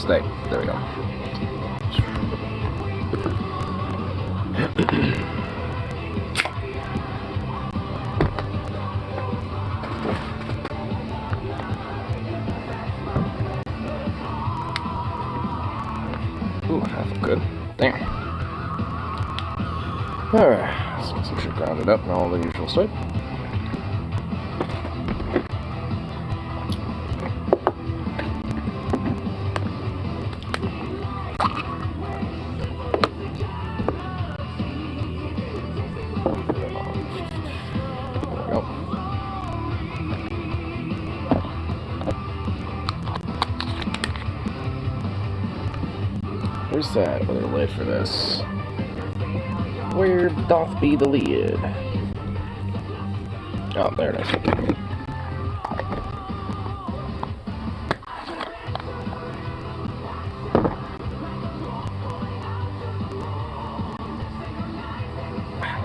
Stay. There we go. Ooh, half good. Damn. Alright, let's get some shit grounded up and all the usual stuff. Where's that other lid for this? Where doth be the lid? Oh, there it is. There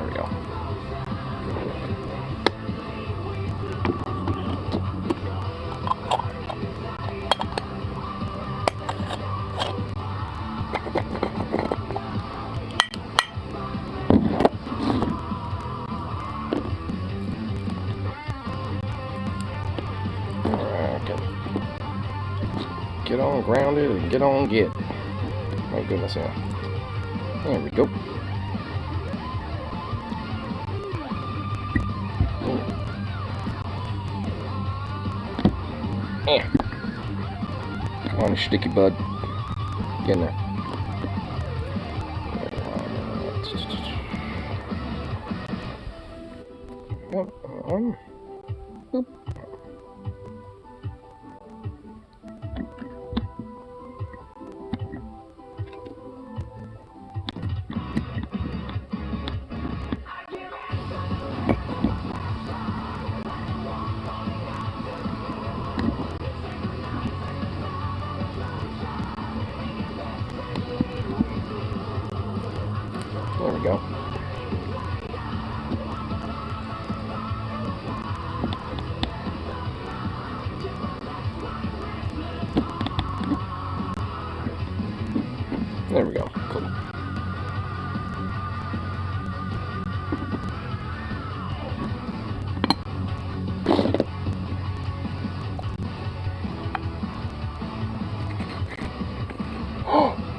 we go. Get on grounded and get on get. My goodness, yeah. There we go. Yeah. Come on, you sticky bud. Get in there. Boop. There we go. There we go. Cool.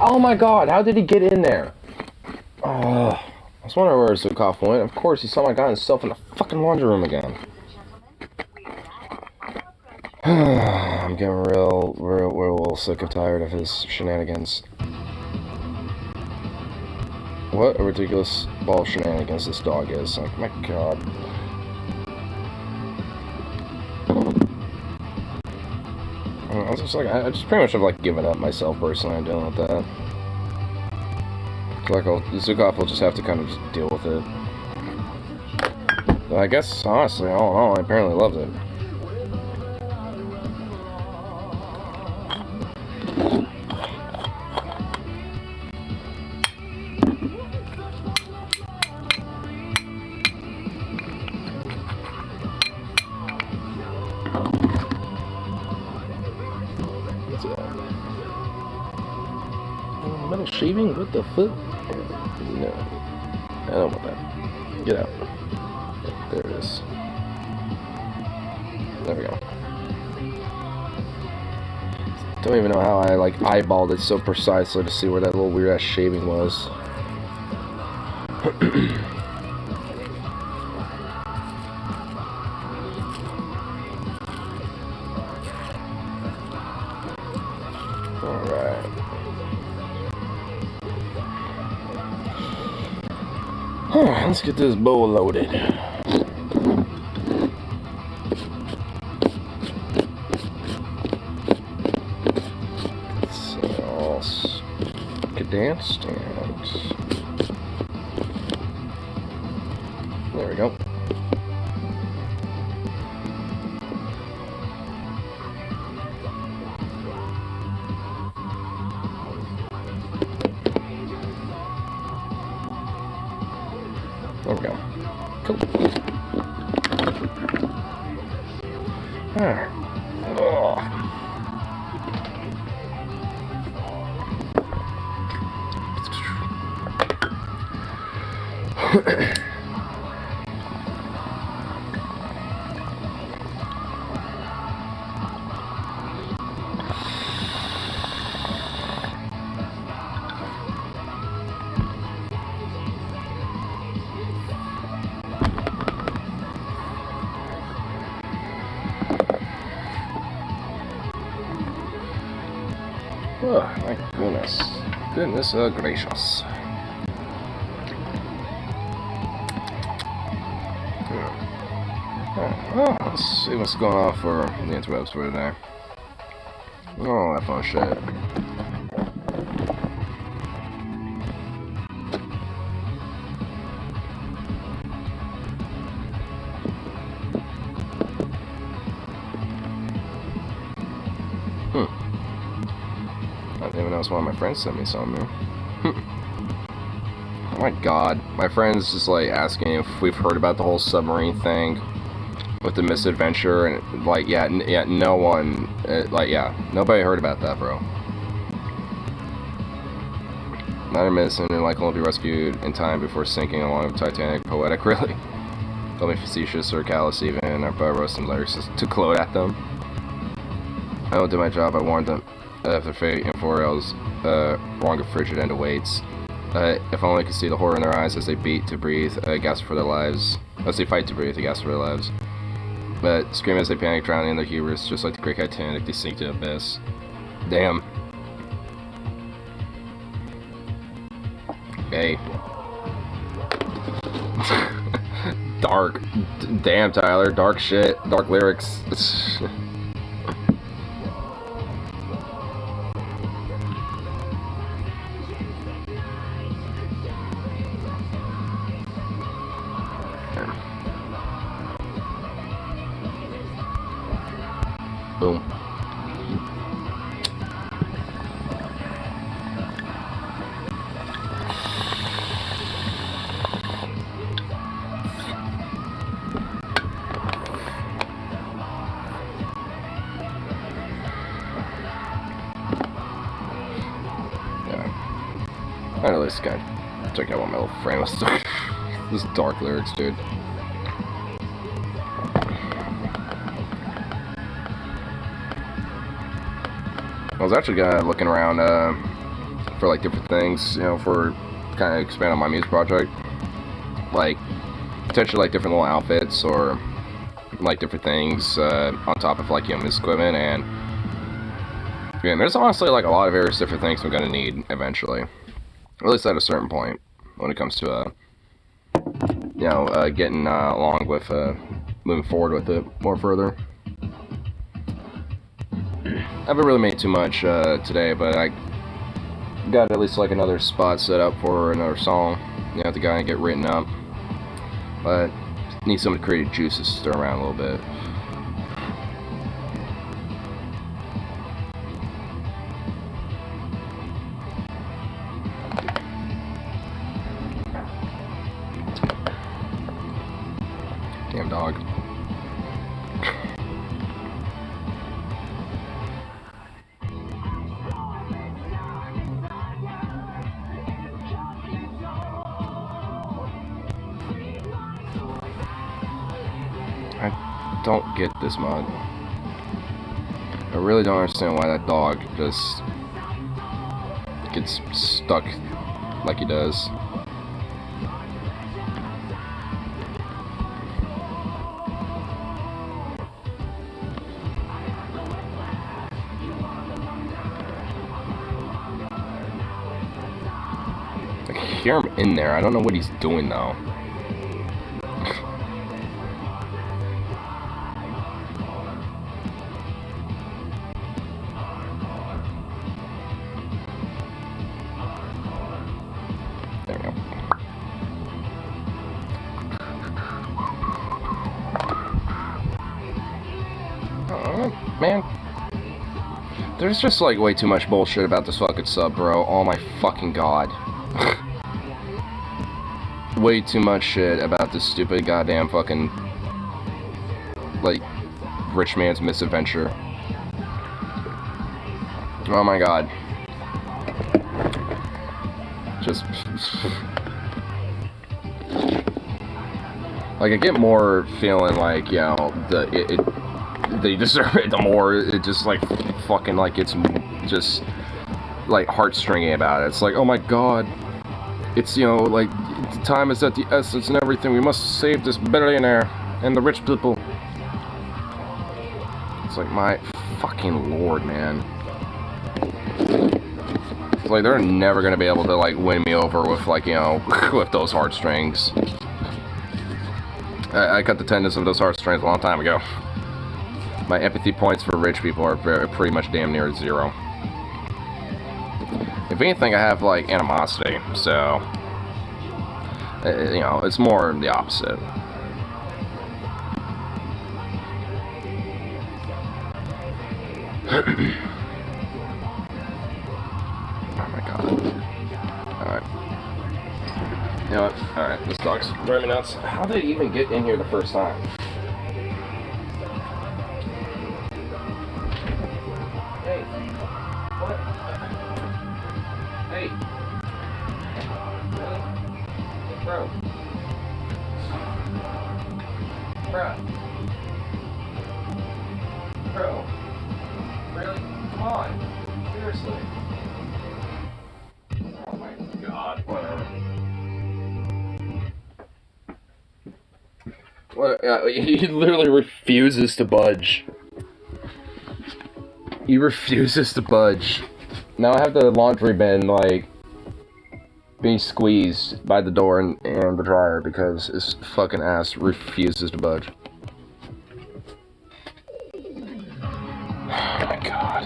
Oh my god, how did he get in there? I was wondering where Zukov went. Of course, he saw my guy himself in the fucking laundry room again. I'm getting real sick and tired of his shenanigans. What a ridiculous ball of shenanigans this dog is. Like, my god. I was just like, I just pretty much have like given up myself personally on dealing with that. Like, Zukov will just have to kind of just deal with it. But I guess, honestly, all in all, I apparently loves it. Metal shaving? What the fuck? No. I don't want that. Get out. There it is. There we go. Don't even know how I like eyeballed it so precisely to see where that little weird ass shaving was. Alright. Let's get this bowl loaded. So, dance and there we go. There we go. Cool. Alright. Oh, my goodness. Goodness gracious. Oh, let's see what's going on for the interwebs for today. Oh, that fun shit. I didn't even notice one of my friends sent me something. Oh my god. My friend's just like asking if we've heard about the whole submarine thing with the misadventure, and like, yeah, no one, nobody heard about that, bro. 9 minutes and like only be rescued in time before sinking along with Titanic. Poetic, really. Don't be facetious or callous even, but I wrote some lyrics to gloat at them. I don't do my job, I warned them. After fate and 4 L's, wrong and frigid and awaits. If only I could see the horror in their eyes as they beat to breathe, gasp for their lives. As they fight to breathe, they gasp for their lives. But scream as they panic, drowning in their hubris, just like the great Titanic, they sink to the abyss. Damn. Hey. Dark. Damn, Tyler. Dark shit. Dark lyrics. Boom. I know this guy. Check out what my little friend was doing. These dark lyrics, dude. I was actually looking around for like different things, you know, for kind of expand on my music project, like potentially like different little outfits or like different things on top of like, you know, music equipment, and there's honestly like a lot of various different things I'm gonna need eventually, at least at a certain point when it comes to you know, getting along with moving forward with it more further. I haven't really made too much today, but I got at least like another spot set up for another song. You know, to go and get written up, but need some creative juices to stir around a little bit. Damn dog. I don't get this mod. I really don't understand why that dog just gets stuck like he does. I can hear him in there. I don't know what he's doing though. There we go. Man. There's just like way too much bullshit about this fucking sub, bro. Oh my fucking god. Way too much shit about this stupid goddamn fucking, like, rich man's misadventure. Oh my god. Just Like, I get more feeling like, you know, they deserve it, the more it just, like, fucking, like, it's just, like, heartstringy about it. It's like, oh my god, it's, you know, like, time is at the essence and everything, we must save this billionaire and the rich people. It's like, my fucking lord, man. It's like, they're never gonna be able to, like, win me over with, like, you know, with those heartstrings. I cut the tendons of those heartstrings a long time ago. My empathy points for rich people are pretty much damn near 0. If anything, I have, like, animosity, so... you know, it's more the opposite. Oh my god. Alright. You know what? Alright, this dog's driving me nuts. How did it even get in here the first time? Hey. What? Hey. Really? Bro. Bro. Really? Come on. Seriously. Oh my god, whatever. What? He literally refuses to budge. He refuses to budge. Now I have the laundry bin, like, being squeezed by the door and the dryer because his fucking ass refuses to budge. Oh my god.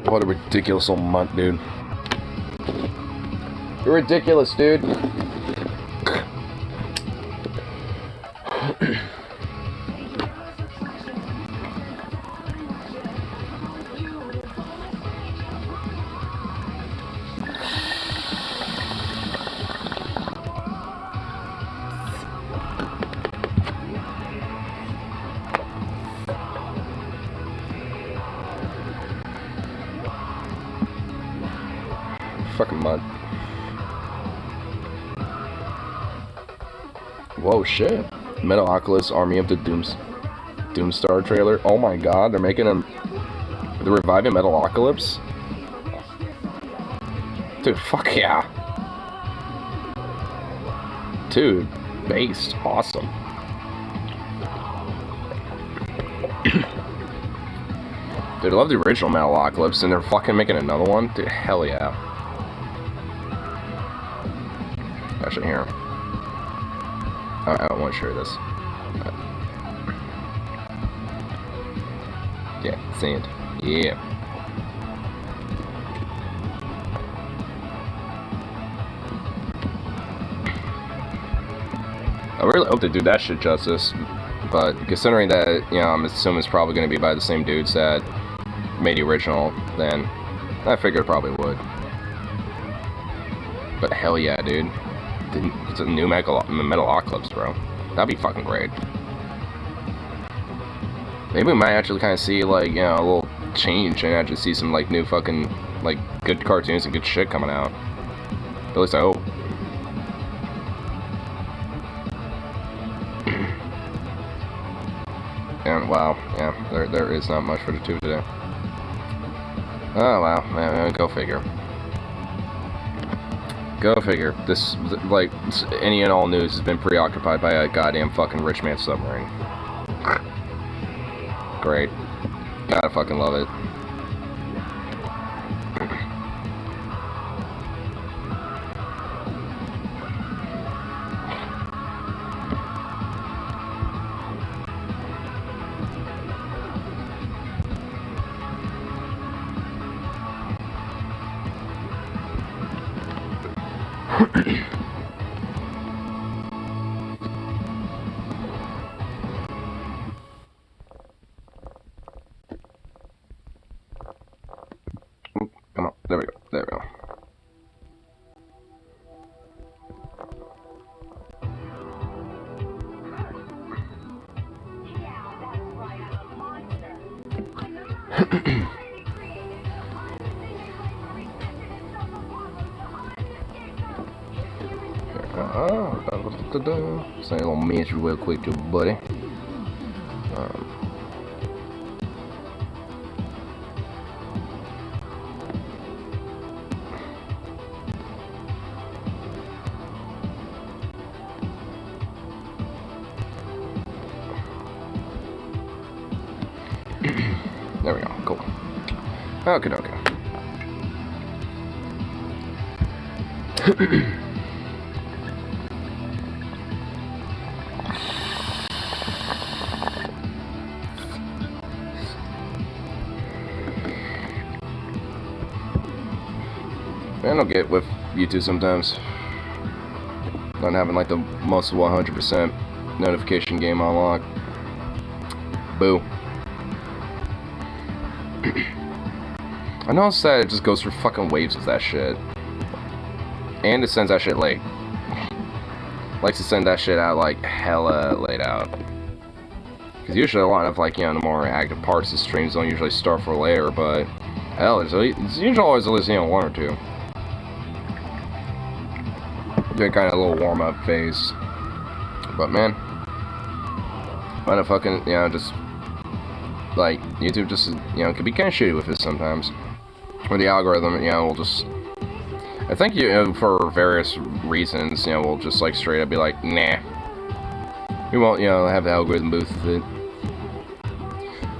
What a ridiculous old mutt, dude. You're ridiculous, dude. Fucking mud. Whoa, shit. Metalocalypse Army of the Doomstar trailer. Oh my god, they're making him... They're reviving Metalocalypse? Dude, fuck yeah. Dude, based. Awesome. Dude, I love the original Metalocalypse, and they're fucking making another one? Dude, hell yeah. Actually, here. I don't want to share this. Yeah, sand. Yeah. I really hope they do that shit justice, but considering that, you know, I'm assuming it's probably going to be by the same dudes that made the original, then I figured it probably would. But hell yeah, dude. It's a new Metalocalypse, bro. That'd be fucking great. Maybe we might actually kind of see, like, you know, a little change and actually see some, like, new fucking, like, good cartoons and good shit coming out. At least I hope. And wow, yeah, there is not much for the tube today. Oh wow, go figure. Go figure. This, like, any and all news has been preoccupied by a goddamn fucking rich man submarine. Great. Gotta fucking love it. Come on, there we go, there we go. Say a little mention real quick to everybody. There we go. Cool. Okay, okay. I don't get with YouTube sometimes. Not having like the most 100% notification game unlocked. Boo. I noticed that it just goes through fucking waves with that shit. And it sends that shit late. Likes to send that shit out like hella late out. Because usually a lot of like, you know, the more active parts of streams don't usually start for later, but hell, it's usually always at least, you know, one or two. Doing kind of a little warm up phase. But man, kind of fucking, you know, just like YouTube just, you know, can be kind of shitty with it sometimes. Or the algorithm, you know, will just, I think, you know, for various reasons, you know, we'll just like straight up be like, nah, we won't, you know, have the algorithm boost with it.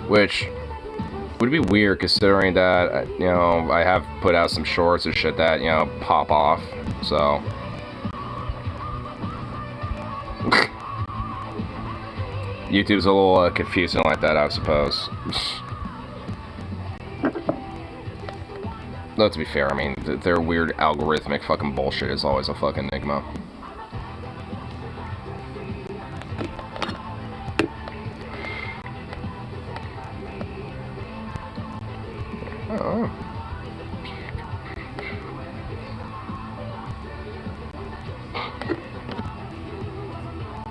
Which would be weird considering that, you know, I have put out some shorts and shit that, you know, pop off, so. YouTube's a little confusing like that, I suppose. Though, to be fair, I mean, their weird algorithmic fucking bullshit is always a fucking enigma. Oh.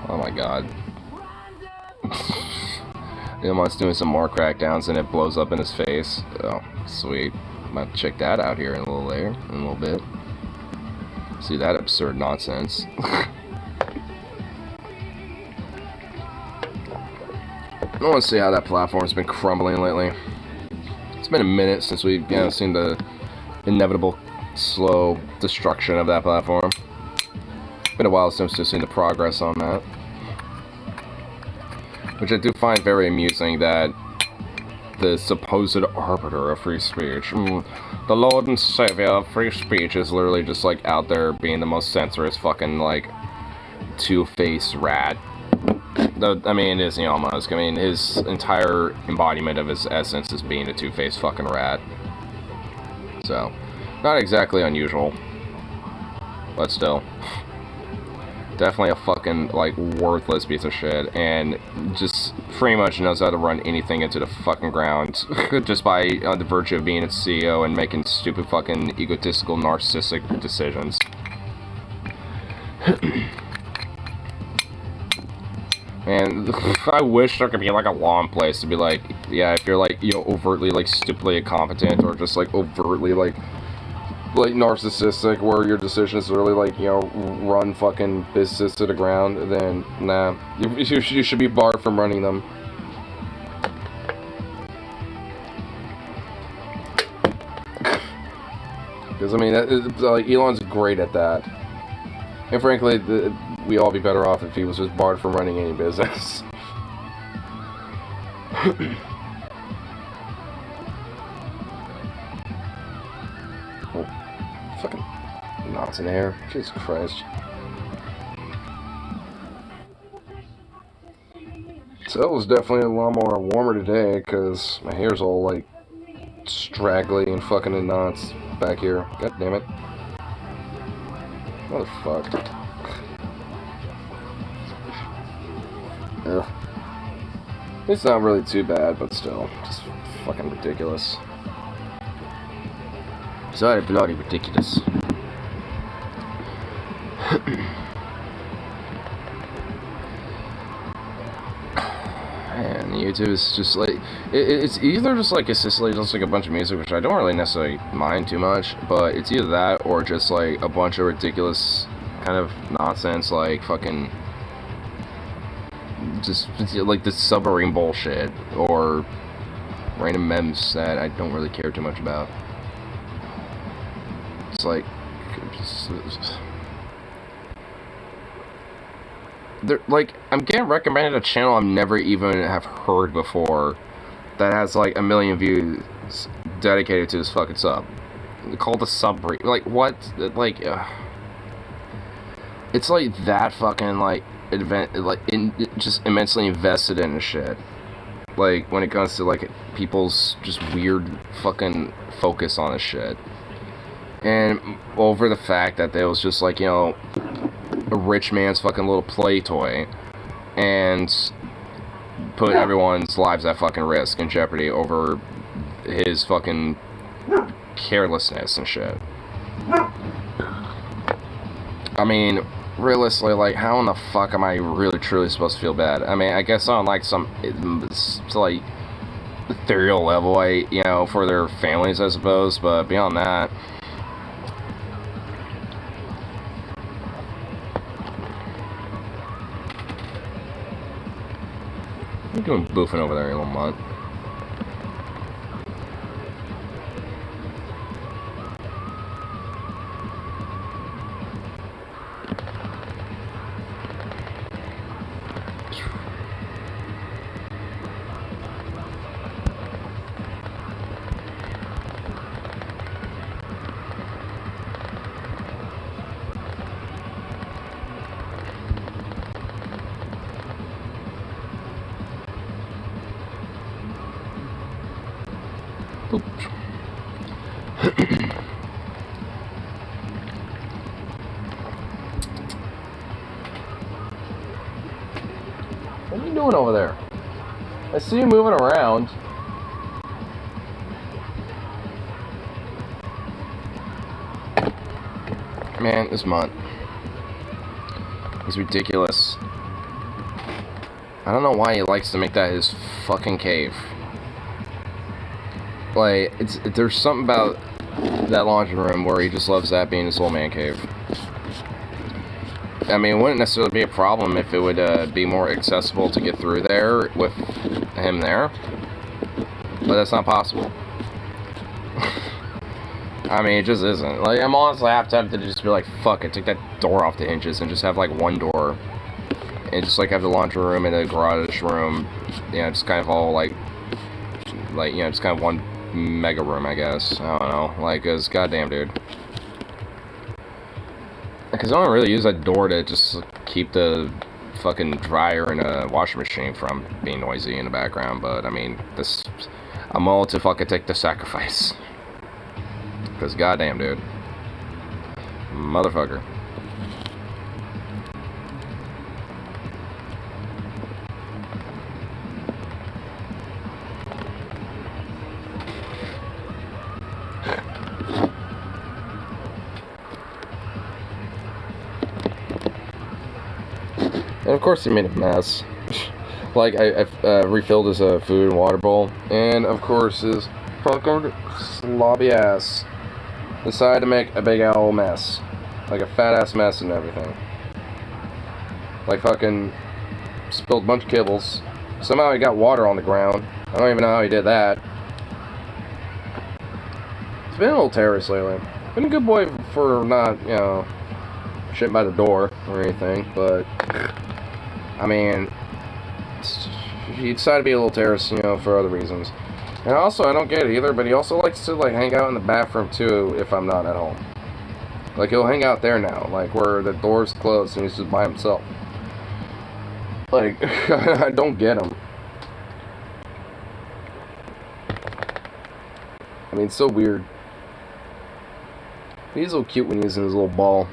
Oh my god. Elon's doing some more crackdowns and it blows up in his face. Oh, sweet. Might check that out here in a little later, in a little bit. See that absurd nonsense. I want to see how that platform's been crumbling lately. It's been a minute since we've, you know, seen the inevitable slow destruction of that platform. It's been a while since we've seen the progress on that. Which I do find very amusing that the supposed arbiter of free speech, the Lord and Savior of free speech, is literally just like out there being the most censorious fucking like two-faced rat. Though, I mean, it is, you know, almost. I mean, his entire embodiment of his essence is being a two-faced fucking rat. So, not exactly unusual, but still. Definitely a fucking, like, worthless piece of shit, and just pretty much knows how to run anything into the fucking ground, just by the virtue of being its CEO and making stupid fucking egotistical, narcissistic decisions. And I wish there could be, like, a law in place to be like, yeah, if you're, like, you know, overtly, like, stupidly incompetent, or just, like, overtly, like narcissistic, where your decisions really, like, you know, run fucking business to the ground, then nah, you should be barred from running them. Because I mean, like, Elon's great at that, and frankly, we'd all be better off if he was just barred from running any business. Fucking knots in the air. Jesus Christ. So it was definitely a lot more warmer today, because my hair's all, like, straggly and fucking in knots back here. God damn it. What the fuck? Ugh. It's not really too bad, but still. Just fucking ridiculous. So bloody ridiculous. And YouTube is just like, it's either just like consistently just like a bunch of music, which I don't really necessarily mind too much, but it's either that or just like a bunch of ridiculous kind of nonsense, like fucking just like this submarine bullshit or random memes that I don't really care too much about. It's like they're like, I'm getting recommended a channel I've never even have heard before that has like 1 million views dedicated to this fucking sub. Called the Submarine. Like, what? Like, it's like that fucking like just immensely invested in shit. Like, when it comes to like people's just weird fucking focus on this shit, and over the fact that it was just like, you know, a rich man's fucking little play toy, and put everyone's lives at fucking risk and jeopardy over his fucking carelessness and shit. I mean, realistically, like, how in the fuck am I really truly supposed to feel bad? I mean, I guess on like some like ethereal level, you know, for their families, I suppose, but beyond that, what are you doing boofing over there, you little mutt? What are you doing over there? I see you moving around. Man, this mutt is ridiculous. I don't know why he likes to make that his fucking cave. Like, there's something about that laundry room where he just loves that being his little man cave. I mean, it wouldn't necessarily be a problem if it would be more accessible to get through there with him there, but that's not possible. I mean, it just isn't. Like, I'm honestly half tempted to just be like, fuck it, take that door off the hinges and just have like one door, and just like have the laundry room and the garage room, you know, just kind of all like you know, just kind of one mega room, I guess. I don't know, like, cause goddamn, dude. Because I don't really use that door to just keep the fucking dryer and a washing machine from being noisy in the background, but I mean, I'm all to fucking take the sacrifice. Because goddamn, dude. Motherfucker. And of course he made a mess. Like, I refilled his food and water bowl, and of course his fucking slobby ass decided to make a big owl mess. Like a fat ass mess and everything. Like fucking spilled a bunch of kibbles. Somehow he got water on the ground. I don't even know how he did that. It's been a little terrorist lately. Been a good boy for not, you know, shitting by the door or anything, but I mean, he decided to be a little terrorist, you know, for other reasons. And also, I don't get it either, but he also likes to, like, hang out in the bathroom, too, if I'm not at home. Like, he'll hang out there now, like, where the door's closed and he's just by himself. Like, I don't get him. I mean, it's so weird. He's so cute when he's in his little ball.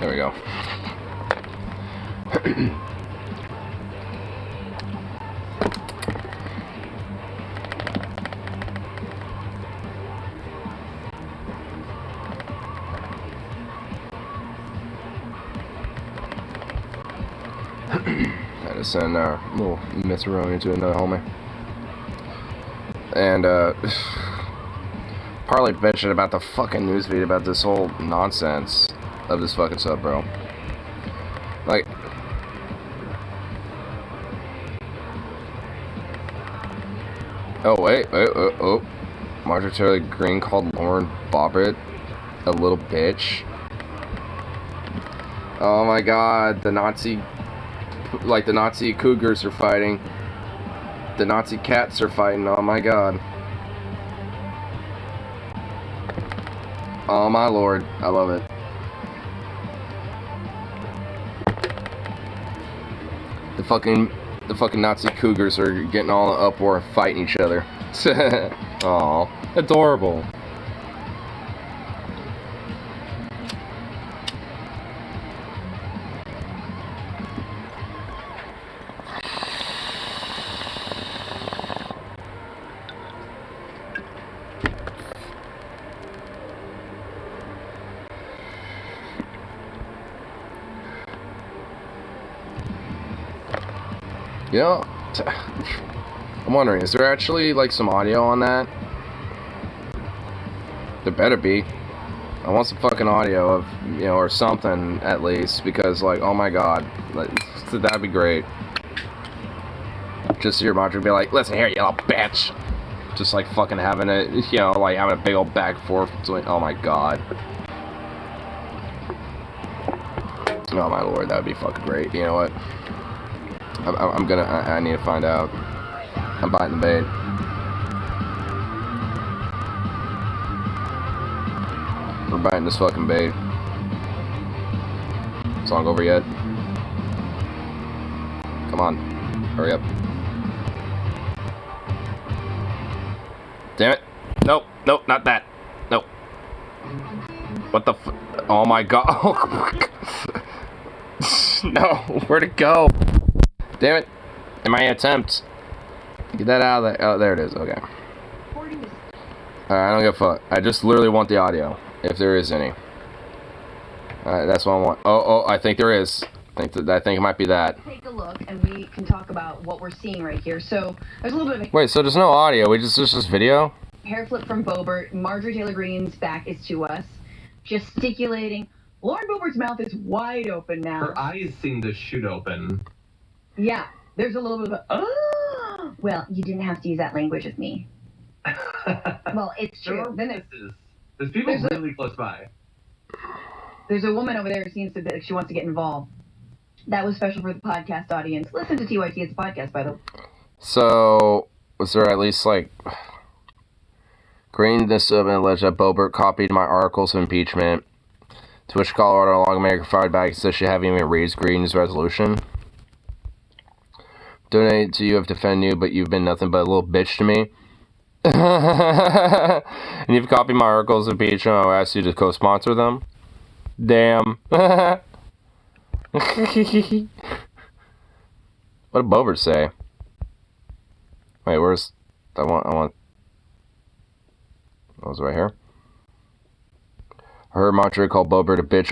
There we go. Had to send our little Mitsuroni to another homie. And, partly bitching about the fucking newsfeed about this whole nonsense of this fucking sub, bro. Like, oh, wait, oh. Marjorie Taylor Greene called Lauren Boebert a little bitch. Oh my god, the Nazi cougars are fighting. The Nazi cats are fighting, oh my god. Oh my lord, I love it. The fucking Nazi cougars are getting all in an uproar and fighting each other. Aw, adorable. You know, I'm wondering, is there actually, like, some audio on that? There better be. I want some fucking audio of, you know, or something, at least, because, like, oh my god, like, that'd be great. Just hear Marjorie be like, listen here, you little bitch! Just, like, fucking having it, you know, like, having a big old back and forth between, oh my god. Oh my lord, that'd be fucking great. You know what? I need to find out. I'm biting the bait. We're biting this fucking bait. Song over yet? Come on. Hurry up. Damn it. Nope. Nope, not that. Nope. What the f... Oh my god. No. Where'd it go? Damn it. In my attempt. Get that out of there. Oh, there it is. Okay. Alright, I don't give a fuck. I just literally want the audio. If there is any. Alright, that's what I want. Oh, I think there is. I think it might be that. Take a look and we can talk about what we're seeing right here. So, there's a little bit of a... Wait, so there's no audio. There's just video? Hair flip from Boebert. Marjorie Taylor Greene's back is to us. Gesticulating. Lauren Boebert's mouth is wide open now. Her eyes seem to shoot open. Yeah, there's a little bit of a... Oh! Well, you didn't have to use that language with me. Well, it's true. There's people really close by. There's a woman over there who seems to she wants to get involved. That was special for the podcast audience. Listen to TYT, it's a podcast, by the way. So, was there at least, like... Green this up and alleged that Boebert copied my articles of impeachment, to which Colorado lawmaker fired back and says she haven't even raised Green's resolution. Donate to you have defended you, but you've been nothing but a little bitch to me. And you've copied my articles of impeachment. I'll ask you to co-sponsor them. Damn. What did Boebert say? Wait, where's... I want... That was right here. I heard Marjorie call Boebert a bitch,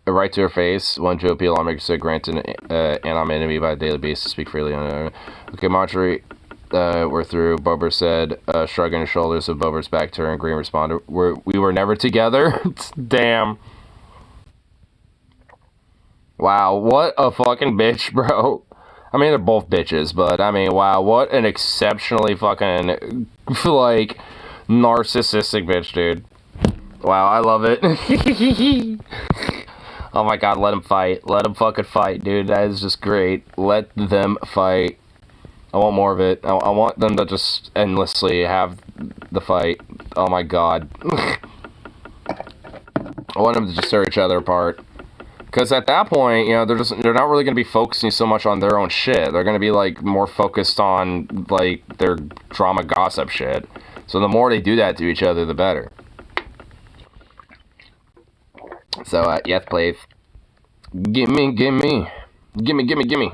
right to her face. One GOP lawmaker said, granted, and I'm enemy by a daily basis, speak freely on it. Okay, Marjorie, we're through. Boebert said, shrugging his shoulders with Boebert's back to her, and Green responded, we were never together? Damn. Wow, what a fucking bitch, bro. I mean, they're both bitches, but, I mean, wow, what an exceptionally fucking, like, narcissistic bitch, dude. Wow, I love it. Oh my god, let them fight. Let them fucking fight, dude. That is just great. Let them fight. I want more of it. I want them to just endlessly have the fight. Oh my god. I want them to just tear each other apart. Because at that point, you know, they're not really going to be focusing so much on their own shit. They're going to be, like, more focused on, like, their drama gossip shit. So the more they do that to each other, the better. So, yes, please. Gimme, gimme. Gimme, gimme, gimme.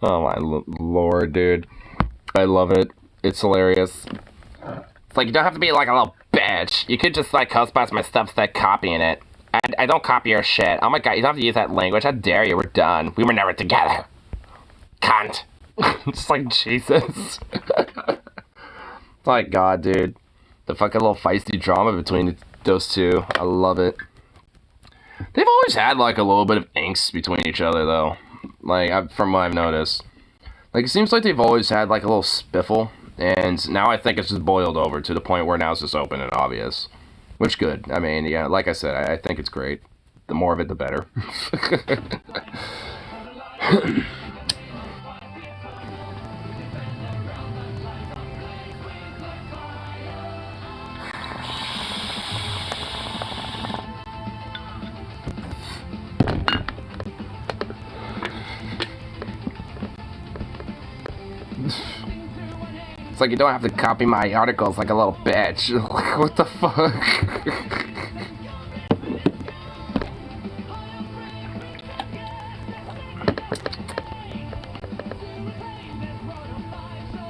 Oh my lord, dude. I love it. It's hilarious. It's like, you don't have to be like a little bitch. You could just like customize my stuff instead of copying it. I don't copy your shit. Oh my god, you don't have to use that language. How dare you? We're done. We were never together. Cunt. Just like, Jesus. My god, dude. The fucking little feisty drama between those two. I love it. They've always had like a little bit of angst between each other, though. Like, from what I've noticed. Like, it seems like they've always had like a little spiffle. And now I think it's just boiled over to the point where now it's just open and obvious. Which good. I mean, yeah, like I said, I think it's great. The more of it, the better. It's like, you don't have to copy my articles like a little bitch. Like, what the fuck?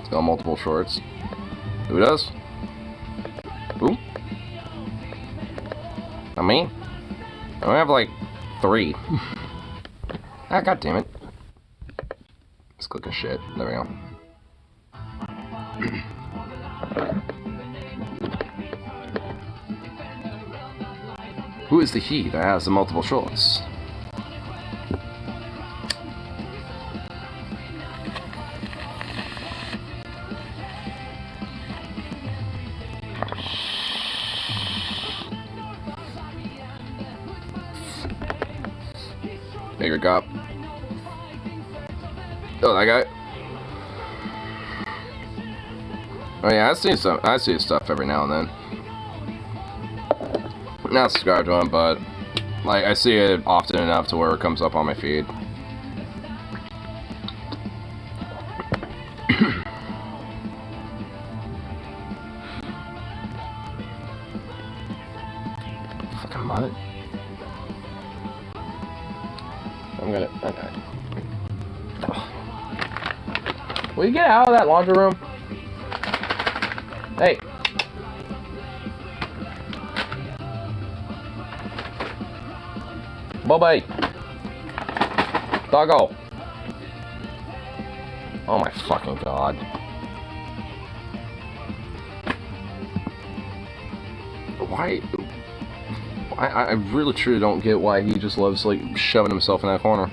It's got multiple shorts. Who does? Who? Not me? I only have like 3. Ah, god damn it. Just clicking shit. There we go. Who is the he that has the multiple shorts? Bigger cop. Oh, that guy. Oh yeah, I see his stuff every now and then. Not subscribed to him, but like, I see it often enough to where it comes up on my feed. Fucking mud. Will you get out of that laundry room? Hey. Bobby. Doggo. Oh my fucking god. Why? I really truly don't get why he just loves like shoving himself in that corner.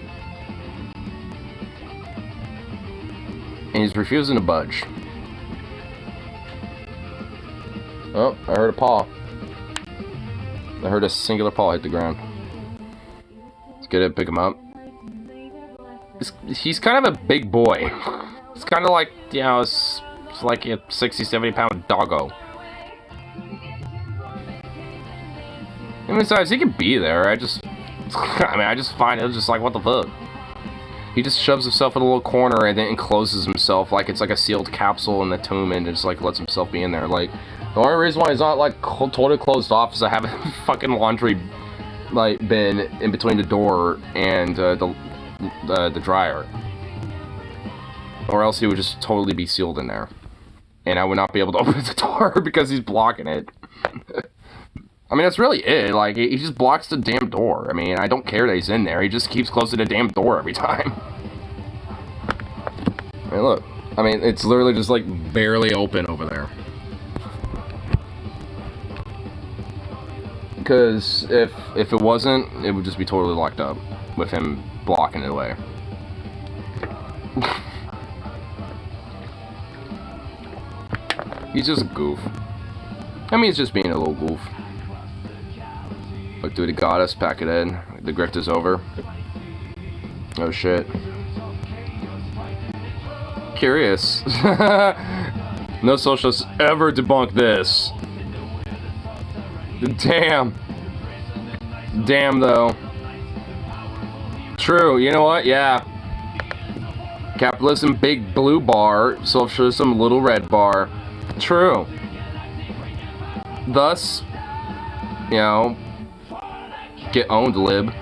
And he's refusing to budge. Oh, I heard a paw. I heard a singular paw hit the ground. Let's get it, pick him up. He's kind of a big boy. It's kind of like, you know, it's like a 60, 70 pound doggo. And besides, he can be there. I just find it just like, what the fuck? He just shoves himself in a little corner and then encloses himself like it's like a sealed capsule in the tomb and just like lets himself be in there. Like, the only reason why he's not like totally closed off is I have a fucking laundry like bin in between the door and the dryer, or else he would just totally be sealed in there, and I would not be able to open the door because he's blocking it. I mean, that's really it. Like, he just blocks the damn door. I mean, I don't care that he's in there. He just keeps closing the damn door every time. I mean, look. I mean, it's literally just like barely open over there. Because if it wasn't, it would just be totally locked up with him blocking it away. He's just a goof. I mean, he's just being a little goof. Look, dude, he got us. Pack it in. The grift is over. Oh shit. Curious. No socialists ever debunk this. Damn. Damn, though. True, you know what? Yeah. Capitalism, big blue bar. Socialism, little red bar. True. Thus, you know, Get owned, lib.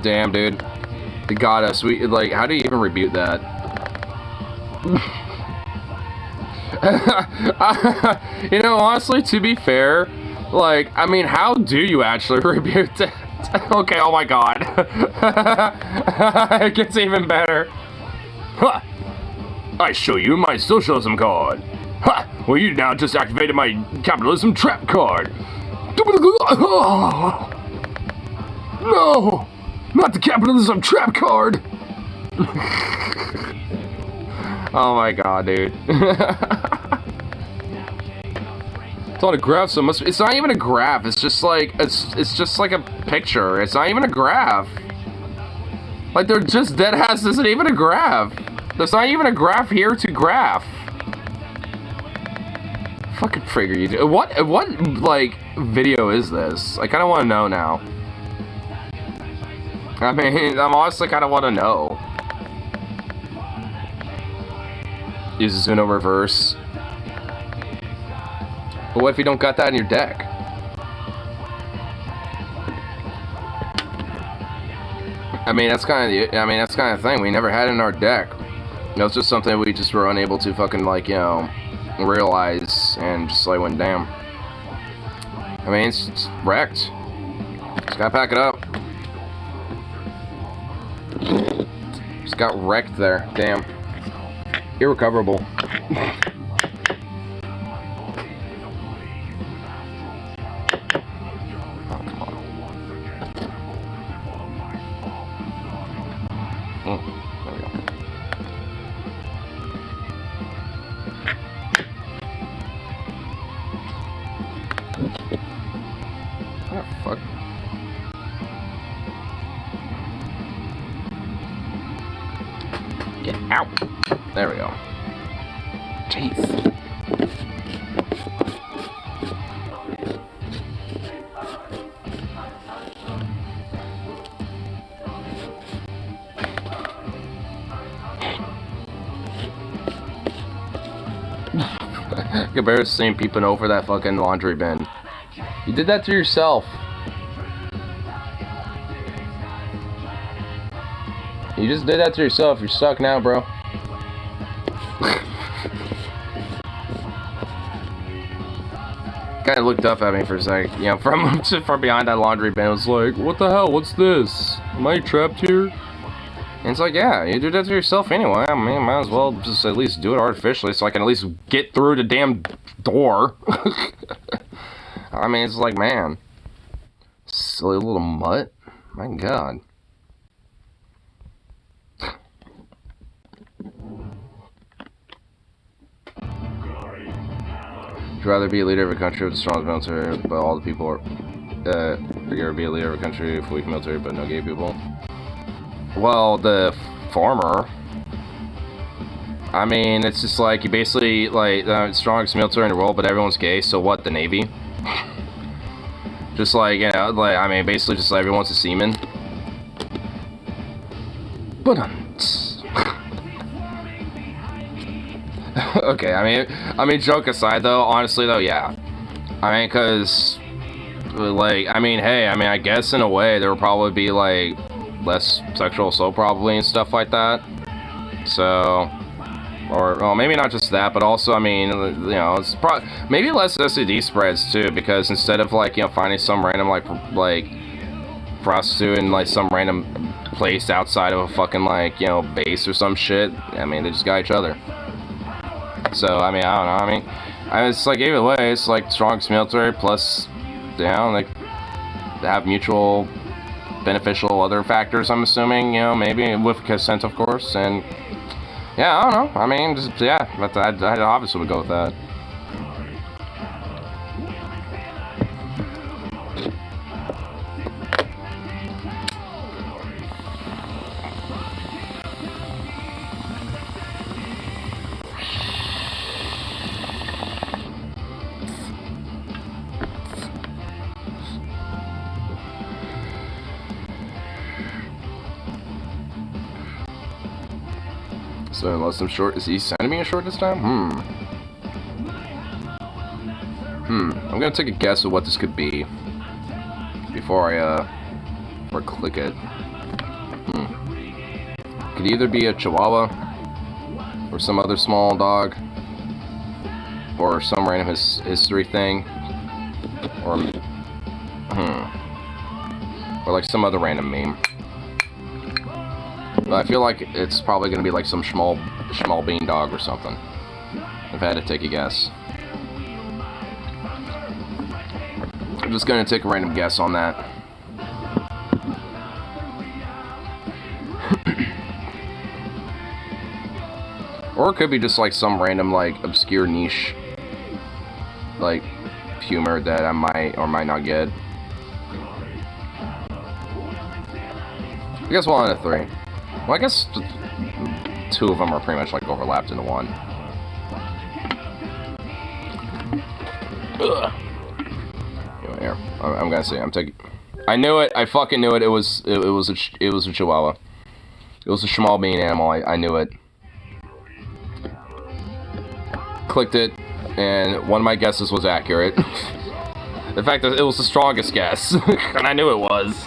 Damn, dude. They got us. We, like, how do you even rebuke that? You know, honestly, to be fair, like, I mean, how do you actually rebuke that? Okay, oh my god. It gets even better. Ha! I show you my socialism card. Ha! Well, you now just activated my capitalism trap card. No! Not the capitalism trap card! Oh my god, dude. It's not a graph, so it's not even a graph. It's just like it's just like a picture. It's not even a graph. Like, they're just dead ass isn't even a graph. There's not even a graph here to graph. Fucking figure you do. What like video is this? I kind of want to know now. I mean, I'm honestly kind of want to know. Use Uno reverse. But what if you don't got that in your deck? I mean, that's kind of the thing. We never had it in our deck. You know, it's just something we just were unable to fucking, like, you know, realize and just like went down. I mean, it's wrecked. Just gotta pack it up. Just got wrecked there. Damn. Irrecoverable. Get out. There we go. Jeez. Compared to seeing peeping over that fucking laundry bin. You did that to yourself. You just did that to yourself. You're stuck now, bro. Kind of looked up at me for a sec. You know, from behind that laundry bin. It was like, what the hell? What's this? Am I trapped here? And it's like, yeah, you did that to yourself anyway. I mean, might as well just at least do it artificially so I can at least get through the damn door. I mean, it's like, man. Silly little mutt. My god. Would you rather be a leader of a country with the strongest military, but all the people are... would you rather be a leader of a country with a weak military, but no gay people? Well, the former... I mean, it's just like, you basically, like, the strongest military in the world, but everyone's gay, so what, the Navy? Just like, you know, like, I mean, basically just like everyone's a seaman. But, okay, I mean, joke aside, though, honestly, though, yeah. I mean, because, like, I mean, hey, I mean, I guess in a way there would probably be, like, less sexual assault, probably, and stuff like that. So, or, well, maybe not just that, but also, I mean, you know, it's maybe less STD spreads, too, because instead of, like, you know, finding some random, like prostitute in, like, some random place outside of a fucking, like, you know, base or some shit, I mean, they just got each other. So, I mean, I don't know, I mean, it's like, either way, it's like strongest military plus, you know, like, have mutual beneficial other factors, I'm assuming, you know, maybe with consent, of course, and, yeah, I don't know, I mean, just, yeah, but I obviously would go with that. So unless I'm short, is he sending me a short this time? I'm gonna take a guess at what this could be. Be before I click it. Could either be a Chihuahua or some other small dog or some random history thing or like some other random meme. But I feel like it's probably gonna be like some small bean dog or something. If I had to take a guess. I'm just gonna take a random guess on that. Or it could be just like some random like obscure niche like humor that I might or might not get. I guess one out of three. Well, I guess two of them are pretty much like overlapped into one. Ugh. Anyway, here. I'm gonna see. I'm taking. I knew it. I fucking knew it. It was a Chihuahua. It was a small bean animal. I knew it. Clicked it, and one of my guesses was accurate. In fact, it was the strongest guess, and I knew it was.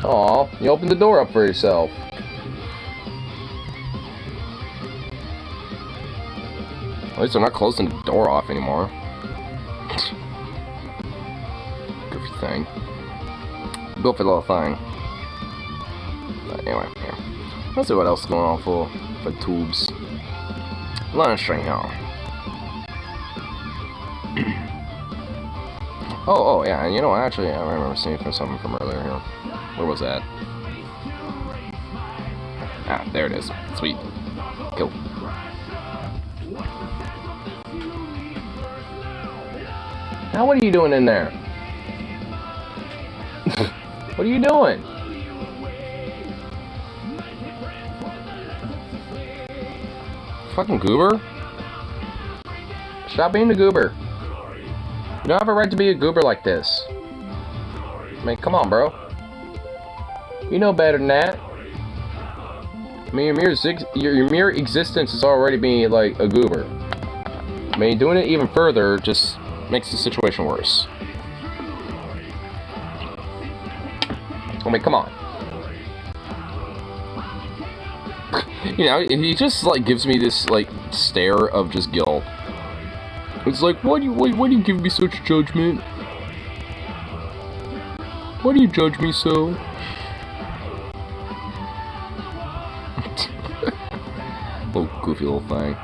Aw, you opened the door up for yourself. At least they're not closing the door off anymore. Goofy thing. Goofy little thing. But anyway, here. Let's see what else is going on for tubes. Let's see here. Oh, yeah, and you know, actually, I remember seeing something from earlier here. Where was that? Ah, there it is. Sweet. Cool. Now what are you doing in there? What are you doing? Fucking goober? Stop being a goober. You don't have a right to be a goober like this. I mean, come on, bro. You know better than that. I mean, your mere existence is already being like a goober. I mean, doing it even further just makes the situation worse. I mean, come on. You know, he just like gives me this like stare of just guilt. It's like, why do you give me such judgment? Why do you judge me so? Little goofy little thing.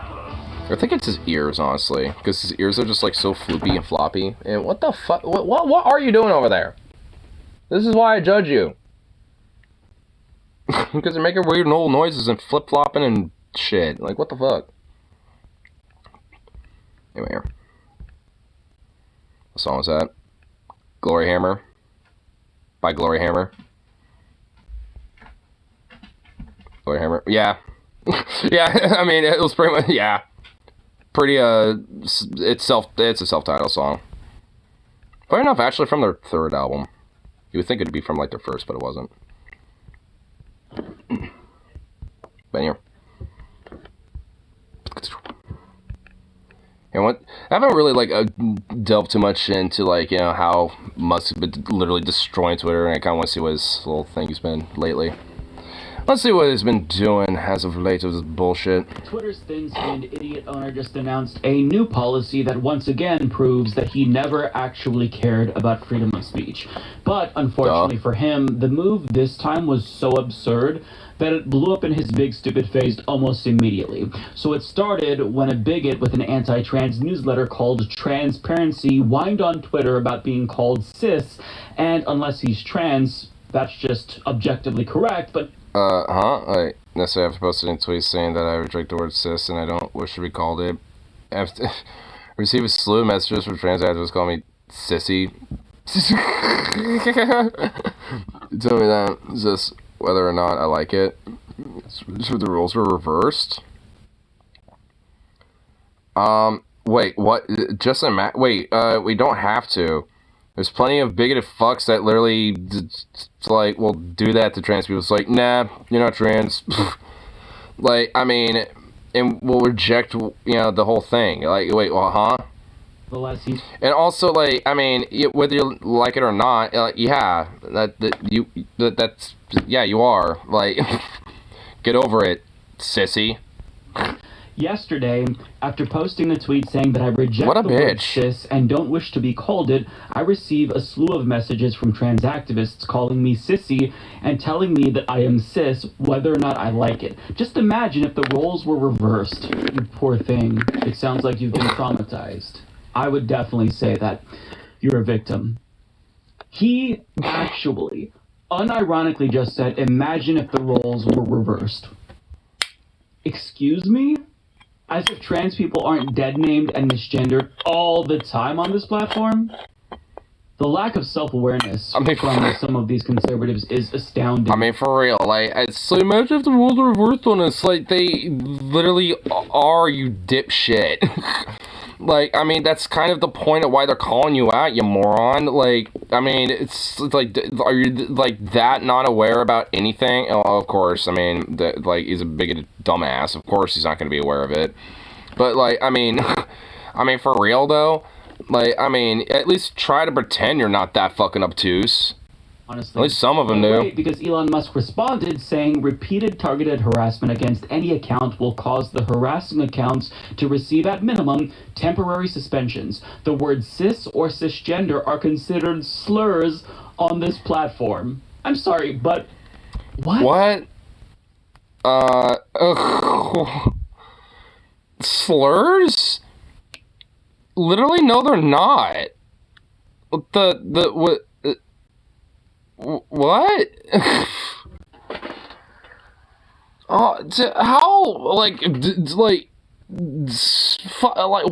I think it's his ears, honestly, because his ears are just like so floopy and floppy. And what the fuck? What are you doing over there? This is why I judge you. Because they're making weird old noises and flip flopping and shit. Like, what the fuck? Anyway, here. What song was that? Glory Hammer. By Glory Hammer. Glory Hammer. Yeah. Yeah, I mean, it was pretty much, yeah. Pretty, it's a self-titled song. Funny enough, actually from their third album. You would think it'd be from, like, their first, but it wasn't. But here. And what, I haven't really, like, delved too much into, like, you know, how Musk has been literally destroying Twitter, and I kind of want to see what his little thing has been lately. Let's see what he's been doing as of late to this bullshit. Twitter's thin-skinned idiot owner just announced a new policy that once again proves that he never actually cared about freedom of speech. But, unfortunately for him, the move this time was so absurd that it blew up in his big stupid face almost immediately. So it started when a bigot with an anti-trans newsletter called Transparency whined on Twitter about being called cis, and unless he's trans, that's just objectively correct, but I necessarily have posted a tweet saying that I reject the word cis and I don't wish to be called it. After receive a slew of messages from trans activists calling me sissy. Tell me that just whether or not I like it. So the rules were reversed. Wait, what? Just wait, we don't have to. There's plenty of bigoted fucks that literally, like, will do that to trans people. It's like, nah, you're not trans. Like, I mean, and will reject, the whole thing. Like, wait, well, huh? And also, like, I mean, whether you like it or not, yeah, that's, yeah, you are. Like, get over it, sissy. Yesterday, after posting a tweet saying that I reject What a the word bitch. cis and don't wish to be called it, I receive a slew of messages from trans activists calling me sissy and telling me that I am cis whether or not I like it. Just imagine if the roles were reversed. You poor thing. It sounds like you've been traumatized. I would definitely say that you're a victim. He actually, unironically just said, imagine if the roles were reversed. Excuse me? As if trans people aren't dead-named and misgendered all the time on this platform? The lack of self-awareness from some of these conservatives is astounding. I mean, for real, like, so imagine if the roles are reversed on us, like, they literally are, you dipshit. Like, I mean, that's kind of the point of why they're calling you out, you moron. Like, I mean, it's like, are you, like, that not aware about anything? Oh, of course, I mean, like, he's a bigoted dumbass. Of course he's not going to be aware of it. But, like, I mean, I mean, for real, though, like, I mean, at least try to pretend you're not that fucking obtuse. Honestly, at least some of them do. Because Elon Musk responded saying repeated targeted harassment against any account will cause the harassing accounts to receive at minimum temporary suspensions. The words cis or cisgender are considered slurs on this platform. I'm sorry, but what? What? Slurs? Literally, no, they're not. What? What? Oh, how, like,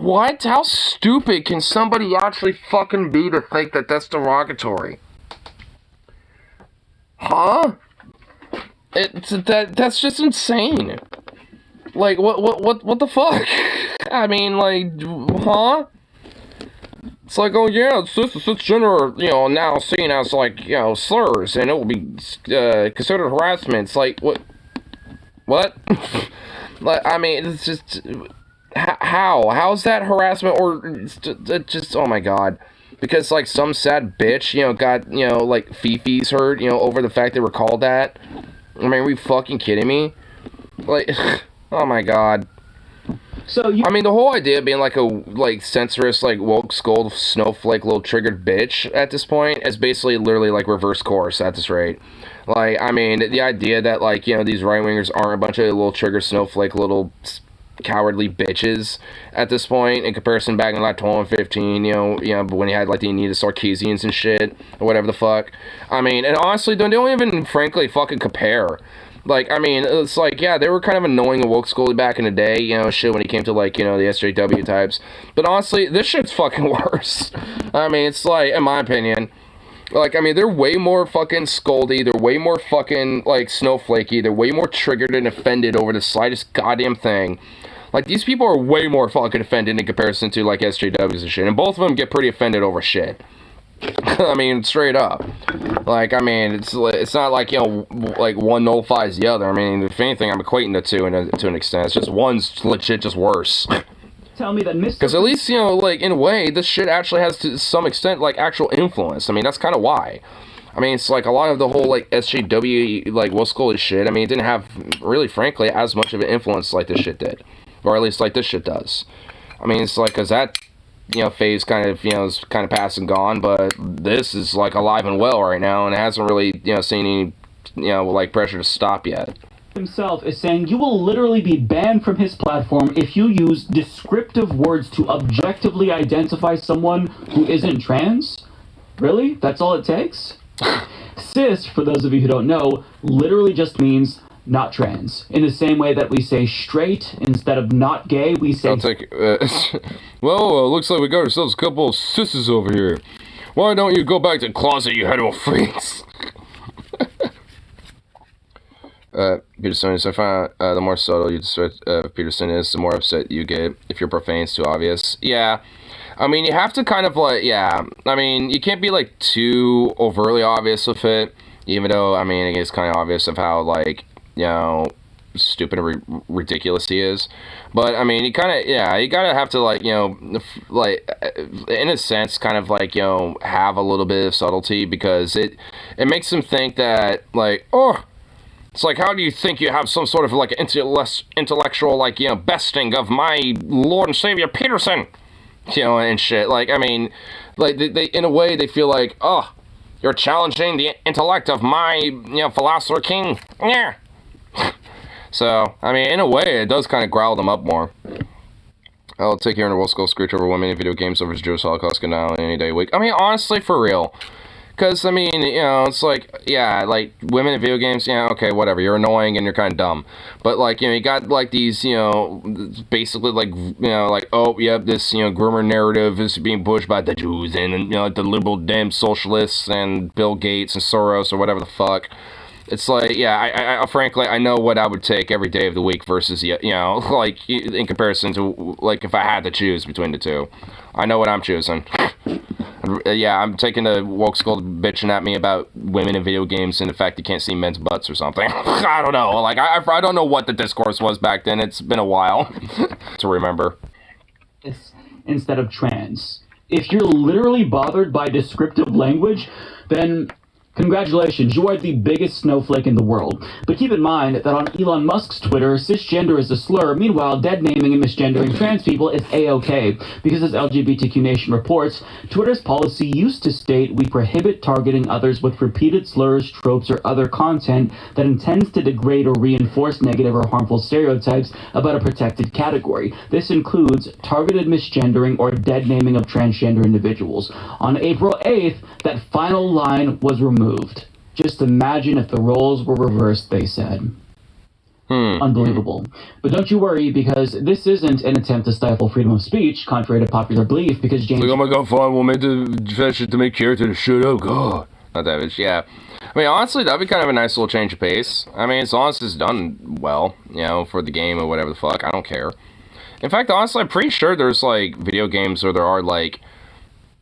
what? How stupid can somebody actually fucking be to think that that's derogatory? Huh? That's just insane. Like, what the fuck? I mean, like, huh? It's like, oh yeah, cisgender, now seen as, like, slurs, and it will be considered harassment. It's like, what? Like, I mean, it's just, how's that harassment, or it's just, oh my god. Because, like, some sad bitch, got, like, Fifi's hurt, over the fact they were called that. I mean, are we fucking kidding me? Like, oh my god. So I mean, the whole idea of being like a censorious, like, woke skulled snowflake little triggered bitch at this point is basically literally like reverse course at this rate. Like, I mean, the idea that, like, these right wingers aren't a bunch of little trigger snowflake little cowardly bitches at this point in comparison back in like 2015, but when you had like the Anita Sarkeesians and shit or whatever the fuck. I mean, and honestly, they don't even frankly fucking compare. Like, I mean, it's like, yeah, they were kind of annoying and woke schooly back in the day, shit, when it came to, like, the SJW types. But honestly, this shit's fucking worse. I mean, it's like, in my opinion, like, I mean, they're way more fucking scoldy, they're way more fucking, like, snowflakey, they're way more triggered and offended over the slightest goddamn thing. Like, these people are way more fucking offended in comparison to, like, SJWs and shit, and both of them get pretty offended over shit. I mean, straight up. Like, I mean, it's not like, like, one nullifies the other. I mean, if anything, I'm equating the two to an extent. It's just one's legit just worse. Tell me that because at least, like, in a way, this shit actually has, to some extent, like, actual influence. I mean, that's kind of why. I mean, it's like a lot of the whole, like, SJW, like, woke school shit, I mean, it didn't have, really, frankly, as much of an influence like this shit did. Or at least like this shit does. I mean, it's like, because that phase kind of, is kind of past and gone, but this is, like, alive and well right now, and it hasn't really, seen any, like, pressure to stop yet. Himself is saying you will literally be banned from his platform if you use descriptive words to objectively identify someone who isn't trans? Really? That's all it takes? Cis, for those of you who don't know, literally just means not trans. In the same way that we say straight instead of not gay, we say... Well, looks like we got ourselves a couple of sisses over here. Why don't you go back to the closet, you hetero freaks? Peterson is, I found the more subtle you describe Peterson is, the more upset you get if your profane's too obvious. Yeah. I mean, you have to kind of like, yeah. I mean, you can't be like too overtly obvious with it, even though, I mean, it's kind of obvious of how, like, you know, stupid and ridiculous he is. But I mean, you kind of, yeah, you gotta have to, like, you know, like, in a sense, kind of like, you know, have a little bit of subtlety, because it makes him think that, like, oh, it's like, how do you think you have some sort of like intellectual, like, you know, besting of my Lord and Savior Peterson, you know, and shit. Like, I mean, like, they in a way they feel like, oh, you're challenging the intellect of my, you know, philosopher king. Yeah. So, I mean, in a way, it does kind of growl them up more. I'll take care in a world skull screech over women in video games over Jewish Holocaust now any day of the week. I mean, honestly, for real. Because, I mean, you know, it's like, yeah, like, women in video games, yeah, okay, whatever, you're annoying and you're kind of dumb. But, like, you know, you got, like, these, you know, basically, like, you know, like, oh, yep, this, you know, groomer narrative is being pushed by the Jews and, you know, like, the liberal damn socialists and Bill Gates and Soros or whatever the fuck. It's like, yeah, I frankly, I know what I would take every day of the week versus, you know, like, in comparison to, like, if I had to choose between the two. I know what I'm choosing. Yeah, I'm taking the woke skull bitching at me about women in video games and the fact you can't see men's butts or something. I don't know. Like, I don't know what the discourse was back then. It's been a while to remember. Instead of trans. If you're literally bothered by descriptive language, then congratulations, you are the biggest snowflake in the world. But keep in mind that on Elon Musk's Twitter, cisgender is a slur. Meanwhile, dead naming and misgendering trans people is A-OK. Because as LGBTQ Nation reports, Twitter's policy used to state we prohibit targeting others with repeated slurs, tropes, or other content that intends to degrade or reinforce negative or harmful stereotypes about a protected category. This includes targeted misgendering or dead naming of transgender individuals. On April 8th, that final line was removed. Just imagine if the roles were reversed, they said. Unbelievable. But don't you worry, because this isn't an attempt to stifle freedom of speech, contrary to popular belief, because James... Like, oh my god, fine, we'll make the main character to shut up, god. Not that bitch, yeah. I mean, honestly, that'd be kind of a nice little change of pace. I mean, as long as it's done well, you know, for the game or whatever the fuck, I don't care. In fact, honestly, I'm pretty sure there's, like, video games where there are, like,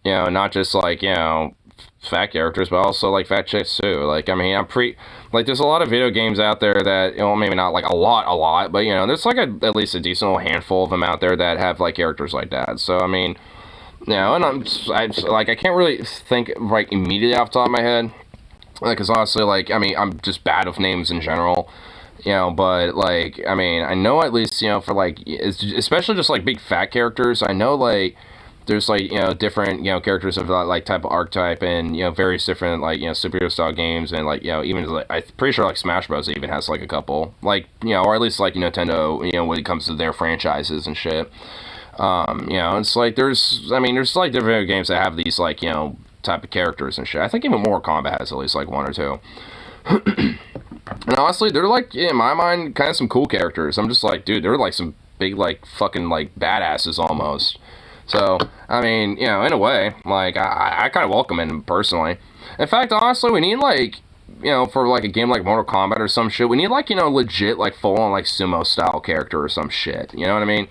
you know, not just, like, you know, fat characters, but also, like, fat chicks, too. Like, I mean, like, there's a lot of video games out there that, you know, maybe not, like, a lot, but, you know, there's, like, at least a decent little handful of them out there that have, like, characters like that. So, I mean, you know, and I can't really think, like, immediately off the top of my head. Like, because honestly, like, I mean, I'm just bad with names in general. You know, but, like, I mean, I know at least, you know, for, like, especially just, like, big fat characters, I know, like, there's, like, you know, different, you know, characters of that, like, type of archetype and, you know, various different, like, you know, superhero style games and, like, you know, even, like, I'm pretty sure, like, Smash Bros. Even has, like, a couple, like, you know, or at least, like, Nintendo, you know, when it comes to their franchises and shit. You know, it's, like, there's, like, different video games that have these, like, you know, type of characters and shit. I think even Mortal Kombat has at least, like, one or two. And honestly, they're, like, in my mind, kind of some cool characters. I'm just like, dude, they're, like, some big, like, fucking, like, badasses almost. So, I mean, you know, in a way, like, I kind of welcome it personally. In fact, honestly, we need, like, you know, for, like, a game like Mortal Kombat or some shit, we need, like, you know, legit, like, full-on, like, sumo-style character or some shit. You know what I mean?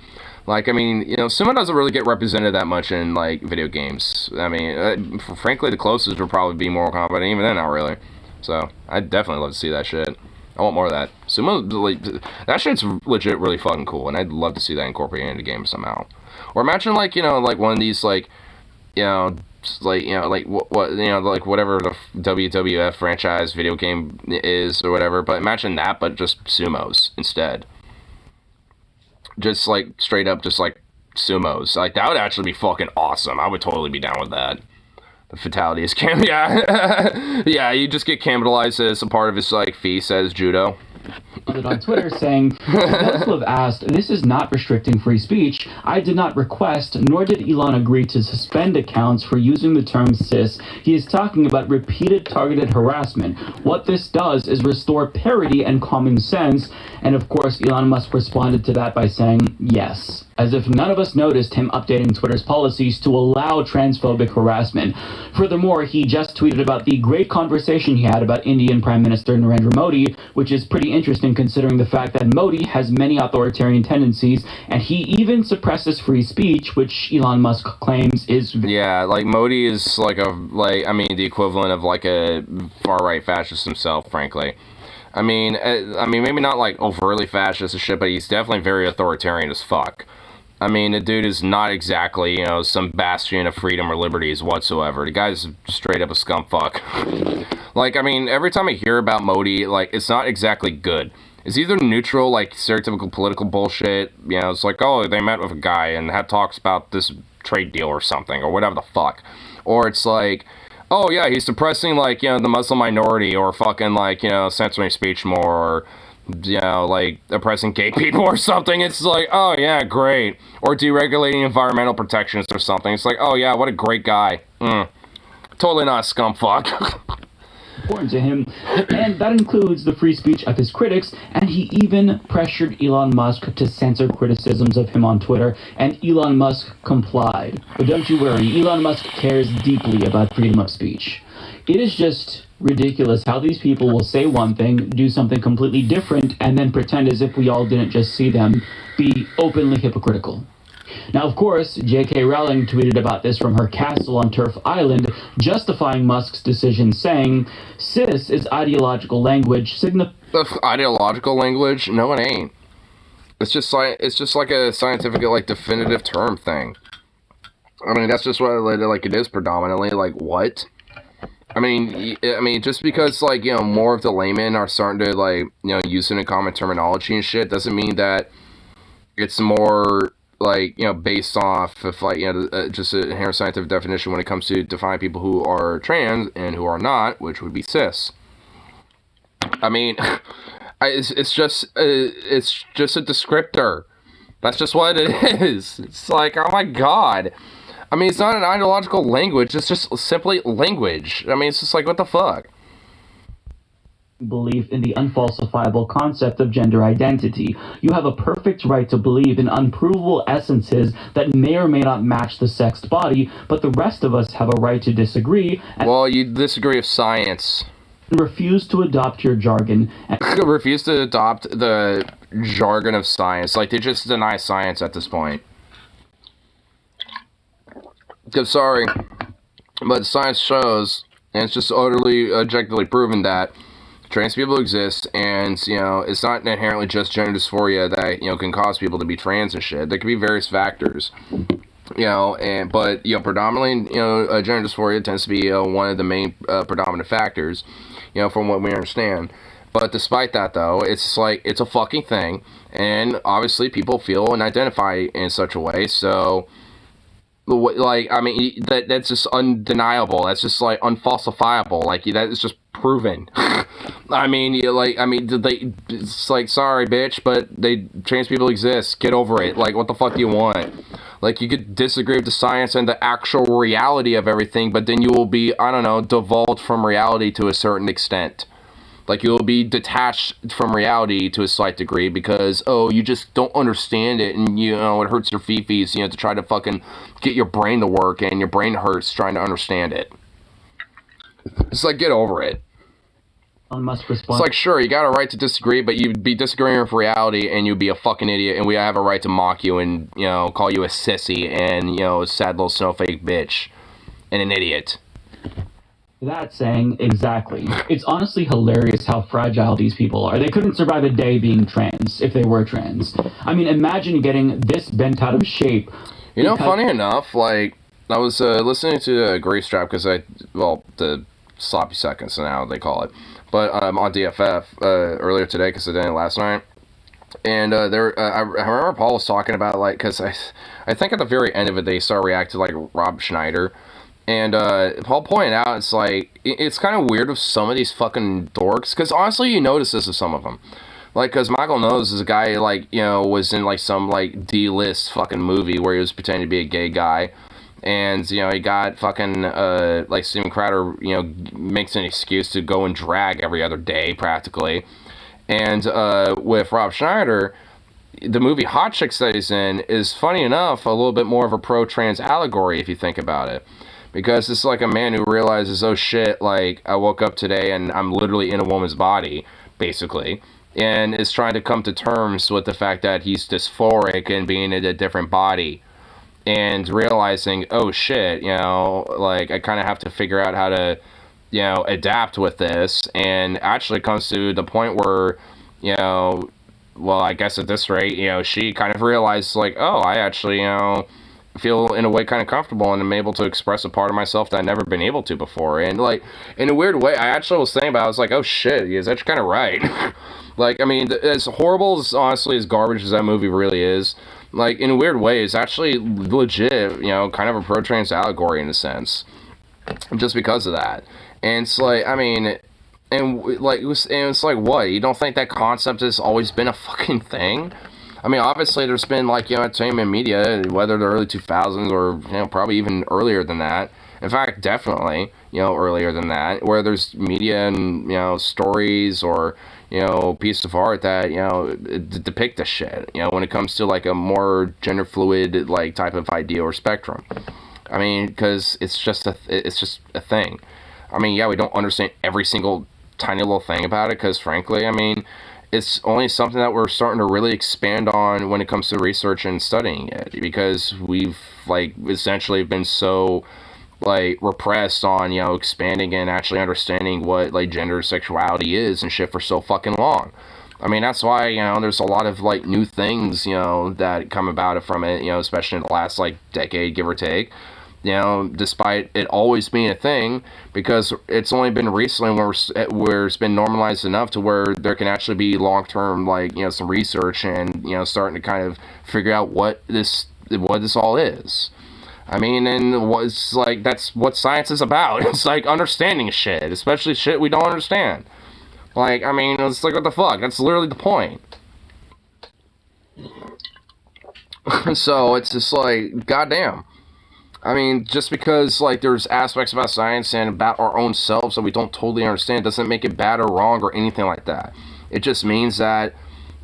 Like, I mean, you know, sumo doesn't really get represented that much in, like, video games. I mean, frankly, the closest would probably be Mortal Kombat, and even then, not really. So, I'd definitely love to see that shit. I want more of that. Sumo, like, that shit's legit really fucking cool, and I'd love to see that incorporated into the game somehow. Or imagine, like, you know, like, one of these, like, you know, like, you know, like, what you know, like, whatever the WWF franchise video game is, or whatever, but imagine that, but just sumos instead. Just, like, straight up, just, like, sumos. Like, that would actually be fucking awesome. I would totally be down with that. The fatality is yeah. Yeah, you just get capitalized as a part of his, like, feast as judo. On Twitter saying, those who have asked, this is not restricting free speech. I did not request, nor did Elon agree to suspend accounts for using the term cis. He is talking about repeated targeted harassment. What this does is restore parity and common sense. And of course, Elon Musk responded to that by saying, yes. as if none of us noticed him updating Twitter's policies to allow transphobic harassment. Furthermore, he just tweeted about the great conversation he had about Indian Prime Minister Narendra Modi, which is pretty interesting considering the fact that Modi has many authoritarian tendencies, and he even suppresses free speech, which Elon Musk claims is... Yeah, like, Modi is the equivalent of, like, a far-right fascist himself, frankly. I mean, maybe not, like, overtly fascist and shit, but he's definitely very authoritarian as fuck. I mean, the dude is not exactly, some bastion of freedom or liberties whatsoever. The guy's straight up a scumfuck. Like, I mean, every time I hear about Modi, like, it's not exactly good. It's either neutral, like, stereotypical political bullshit, it's like, oh, they met with a guy and had talks about this trade deal or something, or whatever the fuck. Or it's like, oh, yeah, he's suppressing, like, the Muslim minority, or fucking, like, censoring speech more, or... like, oppressing gay people or something. It's like, oh, yeah, great. Or deregulating environmental protections or something. It's like, oh, yeah, what a great guy. Totally not a scumfuck. Important to him, and that includes the free speech of his critics, and he even pressured Elon Musk to censor criticisms of him on Twitter, and Elon Musk complied. But don't you worry, Elon Musk cares deeply about freedom of speech. It is just ridiculous how these people will say one thing, do something completely different, and then pretend as if we all didn't just see them be openly hypocritical. Now, of course, J.K. Rowling tweeted about this from her castle on Turf Island, justifying Musk's decision, saying, "Cis is ideological language Ideological language? No, it ain't. It's just like a scientific, like, definitive term thing. I mean, that's just what, like, it is predominantly. Like, what? I mean, just because, like, more of the laymen are starting to, like, use it in common terminology and shit, doesn't mean that it's more, like, based off of, like, just an inherent scientific definition when it comes to defining people who are trans and who are not, which would be cis. I mean, it's just a descriptor. That's just what it is. It's like, oh my god. I mean, it's not an ideological language, it's just simply language. I mean, it's just like, what the fuck? Belief in the unfalsifiable concept of gender identity. You have a perfect right to believe in unprovable essences that may or may not match the sexed body, but the rest of us have a right to disagree. Well, you disagree with science. Refuse to adopt your jargon. Refuse to adopt the jargon of science. Like, they just deny science at this point. Because, sorry, but science shows, and it's just utterly, objectively proven that trans people exist, and, it's not inherently just gender dysphoria that, can cause people to be trans and shit. There could be various factors, but predominantly, gender dysphoria tends to be one of the main predominant factors, from what we understand. But despite that, though, it's like, it's a fucking thing, and obviously people feel and identify in such a way, so... Like, I mean, that's just undeniable. That's just, like, unfalsifiable. Like, that is just proven. It's like, sorry, bitch, but trans people exist. Get over it. Like, what the fuck do you want? Like, you could disagree with the science and the actual reality of everything, but then you will be, I don't know, divulged from reality to a certain extent. Like, you'll be detached from reality to a slight degree because, oh, you just don't understand it, and, it hurts your fifis, to try to fucking get your brain to work, and your brain hurts trying to understand it. It's like, get over it. It's like, sure, you got a right to disagree, but you'd be disagreeing with reality, and you'd be a fucking idiot, and we have a right to mock you and, call you a sissy and, a sad little snowflake bitch and an idiot. That saying, exactly. It's honestly hilarious how fragile these people are. They couldn't survive a day being trans, if they were trans. I mean, imagine getting this bent out of shape. Funny enough, like, I was listening to Grace Trap, because the sloppy seconds now, they call it, but on DFF earlier today, because I did it last night. And I remember Paul was talking about, like, because I think at the very end of it, they started reacting to, like, Rob Schneider. And Paul pointed out, it's like, it's kind of weird with some of these fucking dorks, because honestly, you notice this with some of them. Like, because Michael Knowles is a guy, like, was in, like, some, like, D-list fucking movie where he was pretending to be a gay guy. And, he got fucking, like, Steven Crowder, makes an excuse to go and drag every other day, practically. And with Rob Schneider, the movie Hot Chicks that he's in is, funny enough, a little bit more of a pro-trans allegory if you think about it. Because it's like a man who realizes, oh shit, like, I woke up today and I'm literally in a woman's body, basically. And is trying to come to terms with the fact that he's dysphoric and being in a different body. And realizing, oh shit, you know, like, I kind of have to figure out how to, you know, adapt with this. And actually comes to the point where, you know, well, I guess at this rate, you know, she kind of realized, like, oh, I actually, you know, feel in a way kind of comfortable and I'm able to express a part of myself that I've never been able to before. And, like, in a weird way, I actually was thinking about it, I was like, oh shit, he's actually kind of right. Like, I mean, as horrible as, honestly, as garbage as that movie really is, like, in a weird way, it's actually legit, you know, kind of a pro-trans allegory in a sense. Just because of that. And it's like, I mean, and like, it's like, what? You don't think that concept has always been a fucking thing? I mean, obviously, there's been, like, you know, entertainment media, whether the early 2000s or, you know, probably even earlier than that. In fact, definitely, you know, earlier than that, where there's media and, you know, stories or, you know, pieces of art that, you know, depict this shit, you know, when it comes to, like, a more gender fluid, like, type of idea or spectrum. I mean, because it's just a thing. I mean, yeah, we don't understand every single tiny little thing about it, because frankly, I mean, it's only something that we're starting to really expand on when it comes to research and studying it, because we've, like, essentially been so, like, repressed on, you know, expanding and actually understanding what, like, gender sexuality is and shit for so fucking long. I mean, that's why, you know, there's a lot of, like, new things, you know, that come about it from it, you know, especially in the last, like, decade, give or take. You know, despite it always being a thing, because it's only been recently where it's been normalized enough to where there can actually be long-term, like, you know, some research and, you know, starting to kind of figure out what this all is. I mean, and what's, like, that's what science is about. It's like understanding shit, especially shit we don't understand. Like, I mean, it's like, what the fuck? That's literally the point. So it's just like, goddamn. I mean, just because, like, there's aspects about science and about our own selves that we don't totally understand doesn't make it bad or wrong or anything like that. It just means that,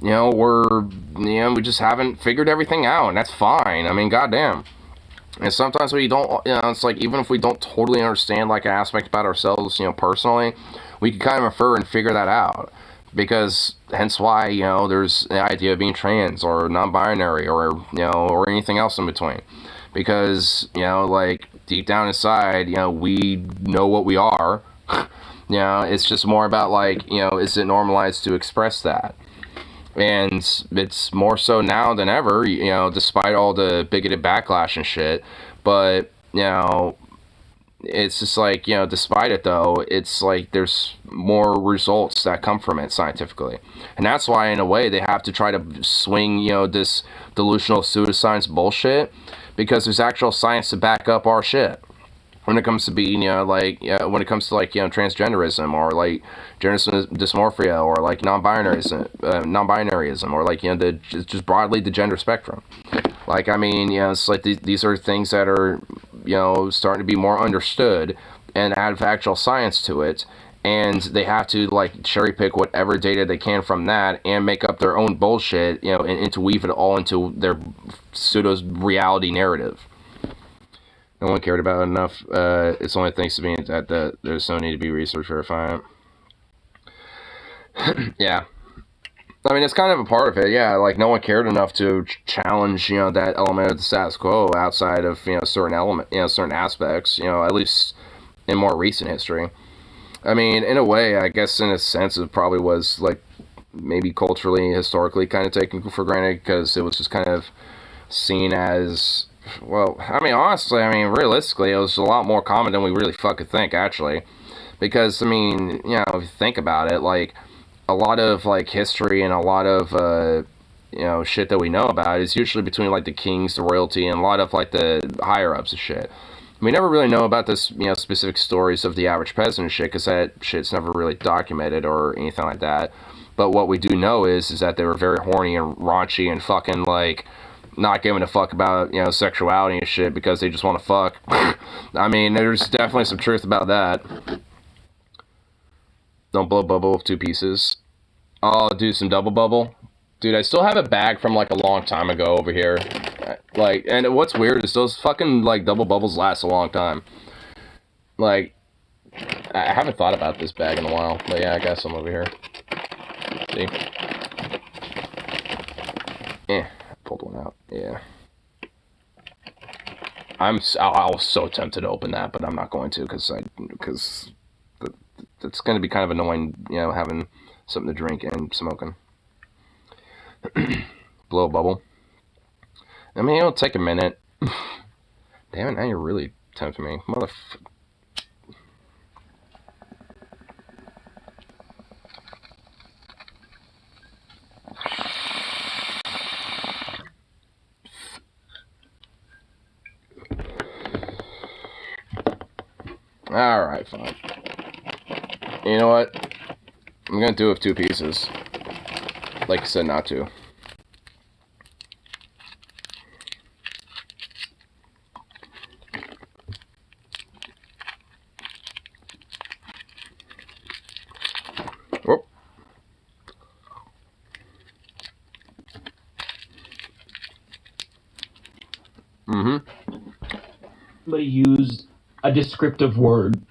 you know, we just haven't figured everything out, and that's fine. I mean, goddamn. And sometimes we don't, you know, it's like, even if we don't totally understand, like, an aspect about ourselves, you know, personally, we can kind of infer and figure that out. Because, hence why, you know, there's the idea of being trans or non-binary or, you know, or anything else in between. Because, you know, like, deep down inside, you know, we know what we are. You know, it's just more about, like, you know, is it normalized to express that? And it's more so now than ever, you know, despite all the bigoted backlash and shit. But, you know, it's just like, you know, despite it though, it's like there's more results that come from it scientifically. And that's why, in a way, they have to try to swing, you know, this delusional pseudoscience bullshit, because there's actual science to back up our shit. When it comes to being, you know, like, when it comes to, like, you know, transgenderism or, like, gender dysmorphia or, like, non-binaryism or, like, you know, just broadly the gender spectrum. Like, I mean, you know, it's like these are things that are, you know, starting to be more understood and add actual science to it. And they have to, like, cherry pick whatever data they can from that and make up their own bullshit, you know, and interweave it all into their pseudo reality narrative. No one cared about it enough. It's only thanks to me that there's no need to be research verified. Yeah. I mean, it's kind of a part of it, yeah. Like, no one cared enough to challenge, you know, that element of the status quo outside of, you know, certain aspects, you know, at least in more recent history. I mean, in a way, I guess in a sense, it probably was, like, maybe culturally, historically kind of taken for granted, because it was just kind of seen as, well, I mean, honestly, I mean, realistically, it was a lot more common than we really fucking think, actually. Because, I mean, you know, if you think about it, like, a lot of, like, history and a lot of, you know, shit that we know about is usually between, like, the kings, the royalty, and a lot of, like, the higher-ups and shit. We never really know about this, you know, specific stories of the average peasant and shit, because that shit's never really documented or anything like that. But what we do know is that they were very horny and raunchy and fucking, like, not giving a fuck about, you know, sexuality and shit because they just want to fuck. I mean, there's definitely some truth about that. Don't blow bubble with two pieces. Oh, do some double bubble. Dude, I still have a bag from, like, a long time ago over here. Like, and what's weird is those fucking, like, double bubbles last a long time. Like, I haven't thought about this bag in a while. But yeah, I got some over here. See? I pulled one out. Yeah. I was so tempted to open that, but I'm not going to, because it's going to be kind of annoying, you know, having something to drink and smoking. Blow a bubble. I mean, it'll take a minute. Damn it, now you're really tempting me. Alright, fine. You know what? I'm gonna do it with 2 pieces. Like I said, not to. Whoop. Somebody used a descriptive word.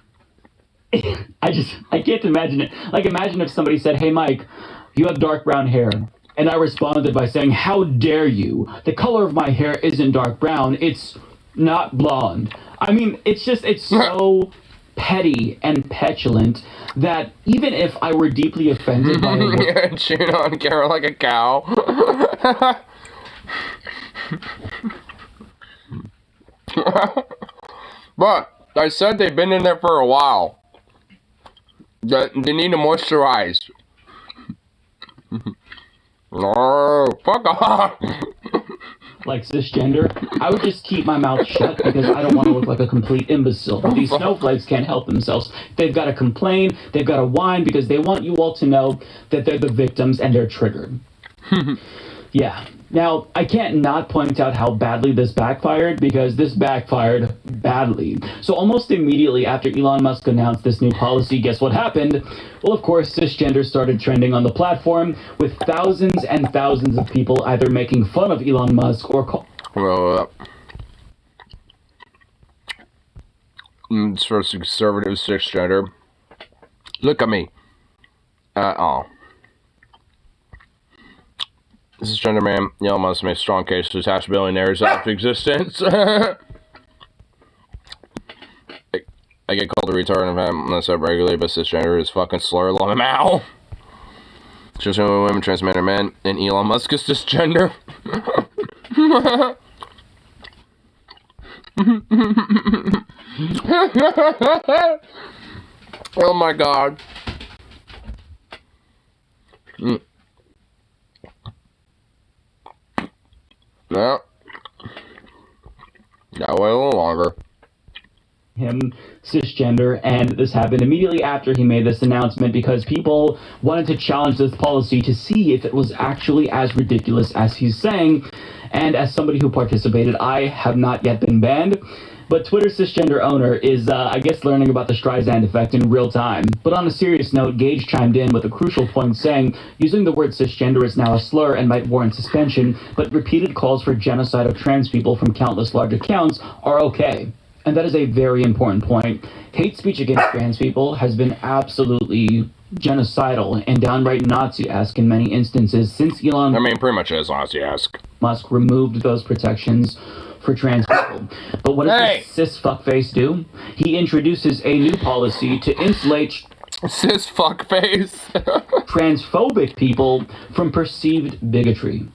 I can't imagine it. Like, imagine if somebody said, "Hey, Mike, you have dark brown hair." And I responded by saying, "How dare you? The color of my hair isn't dark brown. It's not blonde." I mean, it's so petty and petulant that even if I were deeply offended by it. You're chewing on Carol like a cow. But I said they've been in there for a while. They need to moisturize. No, fuck off. Like cisgender, I would just keep my mouth shut because I don't want to look like a complete imbecile. But these snowflakes can't help themselves. They've got to complain, they've got to whine because they want you all to know that they're the victims and they're triggered. Yeah. Now, I can't not point out how badly this backfired, because this backfired badly. So almost immediately after Elon Musk announced this new policy, guess what happened? Well, of course, cisgender started trending on the platform, with thousands and thousands of people either making fun of Elon Musk or Well, it's for conservative cisgender. Look at me. This is Gender Man. Elon Musk makes a strong case to attach billionaires out of existence. I get called a retard if I'm not so regularly, but cisgender is fucking slur along my mouth. Just women, trans men, or men, and Elon Musk is cisgender. Oh my god. No. Gotta wait a little longer. Him cisgender, and this happened immediately after he made this announcement because people wanted to challenge this policy to see if it was actually as ridiculous as he's saying. And as somebody who participated, I have not yet been banned. But Twitter cisgender owner is, I guess, learning about the Streisand effect in real time. But on a serious note, Gage chimed in with a crucial point saying, using the word cisgender is now a slur and might warrant suspension, but repeated calls for genocide of trans people from countless large accounts are okay. And that is a very important point. Hate speech against trans people has been absolutely genocidal and downright Nazi-esque in many instances since Elon... I mean, pretty much is Nazi-esque. Musk removed those protections for trans people. But what does this cis fuckface do? He introduces a new policy to insulate cis fuckface transphobic people from perceived bigotry.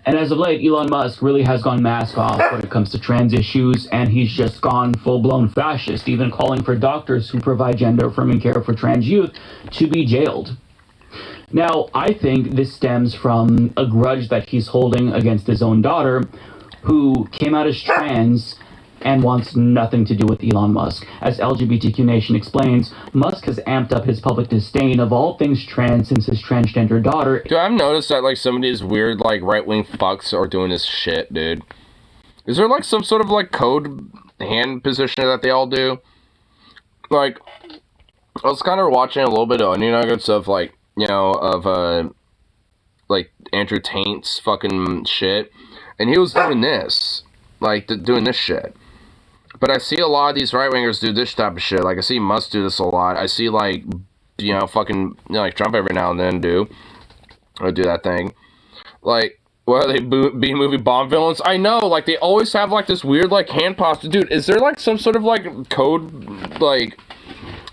And as of late, Elon Musk really has gone mask off when it comes to trans issues, and he's just gone full-blown fascist, even calling for doctors who provide gender-affirming care for trans youth to be jailed. Now, I think this stems from a grudge that he's holding against his own daughter, who came out as trans and wants nothing to do with Elon Musk. As LGBTQ Nation explains, Musk has amped up his public disdain of all things trans since his transgender daughter... Dude, I've noticed that, like, some of these weird, like, right-wing fucks are doing this shit, dude. Is there, like, some sort of, like, code hand position that they all do? Like, I was kind of watching a little bit of onion nuggets of, like, you know, of, like Andrew Taint's fucking shit, and he was doing this, like doing this shit. But I see a lot of these right wingers do this type of shit. Like I see Musk do this a lot. I see like fucking like Trump every now and then do that thing. Like, what are they, B-movie bomb villains? I know, like, they always have, like, this weird, like, hand posture. Dude, is there, like, some sort of, like, code, like,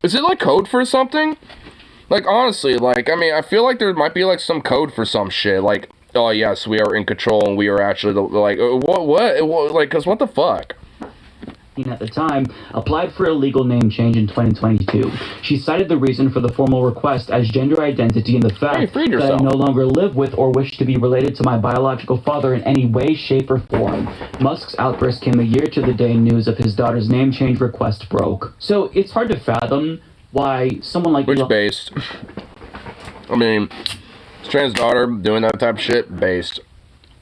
is it, like, code for something? Like, honestly, like, I mean, I feel like there might be, like, some code for some shit. Like, oh, yes, we are in control, and we are actually, like, what, like, because what the fuck? At the time, applied for a legal name change in 2022. She cited the reason for the formal request as gender identity and the fact that I no longer live with or wish to be related to my biological father in any way, shape, or form. Musk's outburst came a year to the day news of his daughter's name change request broke. So it's hard to fathom why someone like Which based? I mean, his trans daughter doing that type of shit, based.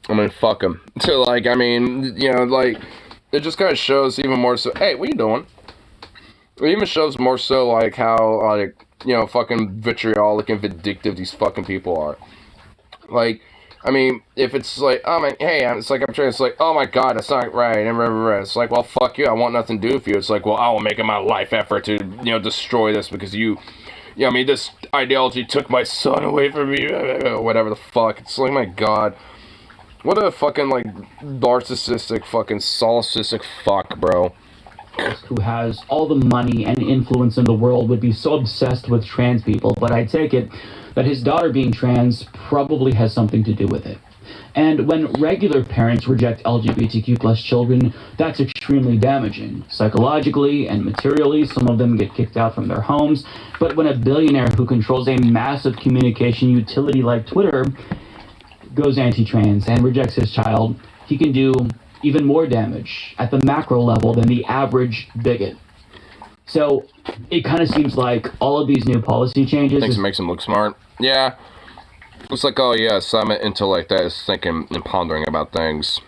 I mean, fuck him. So, like, I mean, like... It just kind of shows even more so, hey, what you doing? It even shows more so, like, how, like, fucking vitriolic and vindictive these fucking people are. Like, I mean, if it's like, oh my, hey, it's like, I'm trying, it's like, oh my god, that's not right, it's like, well, fuck you, I want nothing to do with you. It's like, well, I will make it my life effort to, destroy this because I mean, this ideology took my son away from me, whatever the fuck. It's like, my god. What a fucking, like, narcissistic, fucking solipsistic fuck, bro. Who has all the money and influence in the world would be so obsessed with trans people, but I take it that his daughter being trans probably has something to do with it. And when regular parents reject LGBTQ plus children, that's extremely damaging. Psychologically and materially, some of them get kicked out from their homes, but when a billionaire who controls a massive communication utility like Twitter goes anti-trans and rejects his child, he can do even more damage at the macro level than the average bigot. So it kind of seems like all of these new policy changes... Thinks it makes him look smart. Yeah. It's like, oh yeah, some intellect that is thinking and pondering about things.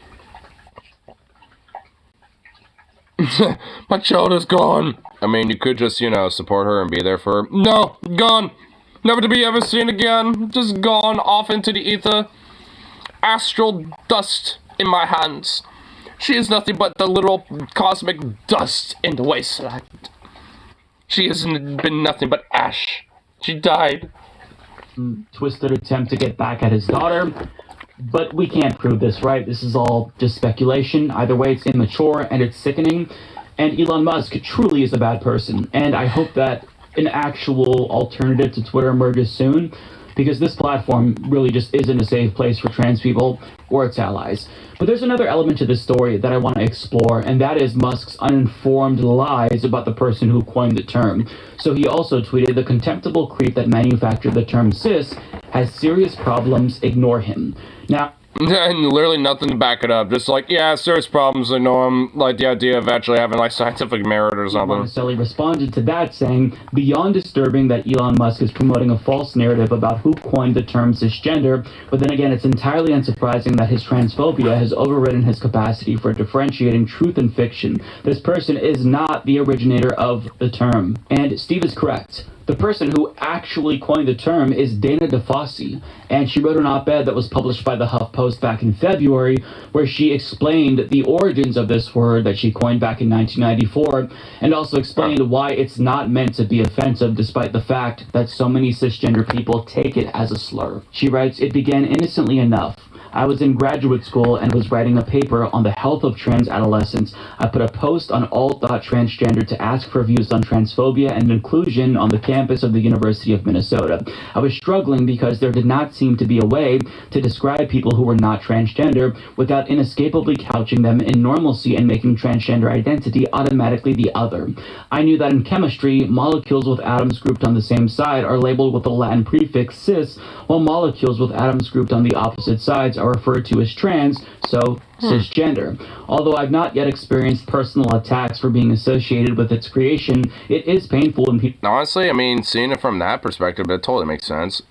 My child is gone. I mean, you could just, support her and be there for her. No, gone. Never to be ever seen again. Just gone off into the ether. Astral dust in my hands. She is nothing but the literal cosmic dust in the wasteland. She has been nothing but ash. She died. Twisted attempt to get back at his daughter, but we can't prove this, right? This is all just speculation. Either way, it's immature and it's sickening, and Elon Musk truly is a bad person, and I hope that an actual alternative to Twitter emerges soon, because this platform really just isn't a safe place for trans people or its allies. But there's another element to this story that I want to explore, and that is Musk's uninformed lies about the person who coined the term. So he also tweeted, "The contemptible creep that manufactured the term cis has serious problems, ignore him." Now, and literally nothing to back it up. Just like, yeah, serious problems. I know I'm like the idea of actually having like scientific merit or something. Monticelli responded to that saying, "Beyond disturbing that Elon Musk is promoting a false narrative about who coined the term cisgender, but then again, it's entirely unsurprising that his transphobia has overridden his capacity for differentiating truth and fiction. This person is not the originator of the term." And Steve is correct. The person who actually coined the term is Dana DeFosse, and she wrote an op-ed that was published by the HuffPost back in February, where she explained the origins of this word that she coined back in 1994, and also explained why it's not meant to be offensive, despite the fact that so many cisgender people take it as a slur. She writes, "It began innocently enough. I was in graduate school and was writing a paper on the health of trans adolescents. I put a post on alt.transgender to ask for views on transphobia and inclusion on the campus of the University of Minnesota. I was struggling because there did not seem to be a way to describe people who were not transgender without inescapably couching them in normalcy and making transgender identity automatically the other. I knew that in chemistry, molecules with atoms grouped on the same side are labeled with the Latin prefix cis, while molecules with atoms grouped on the opposite sides are referred to as trans, so cisgender. Although I've not yet experienced personal attacks for being associated with its creation, it is painful when people..." Honestly, I mean, seeing it from that perspective, it totally makes sense.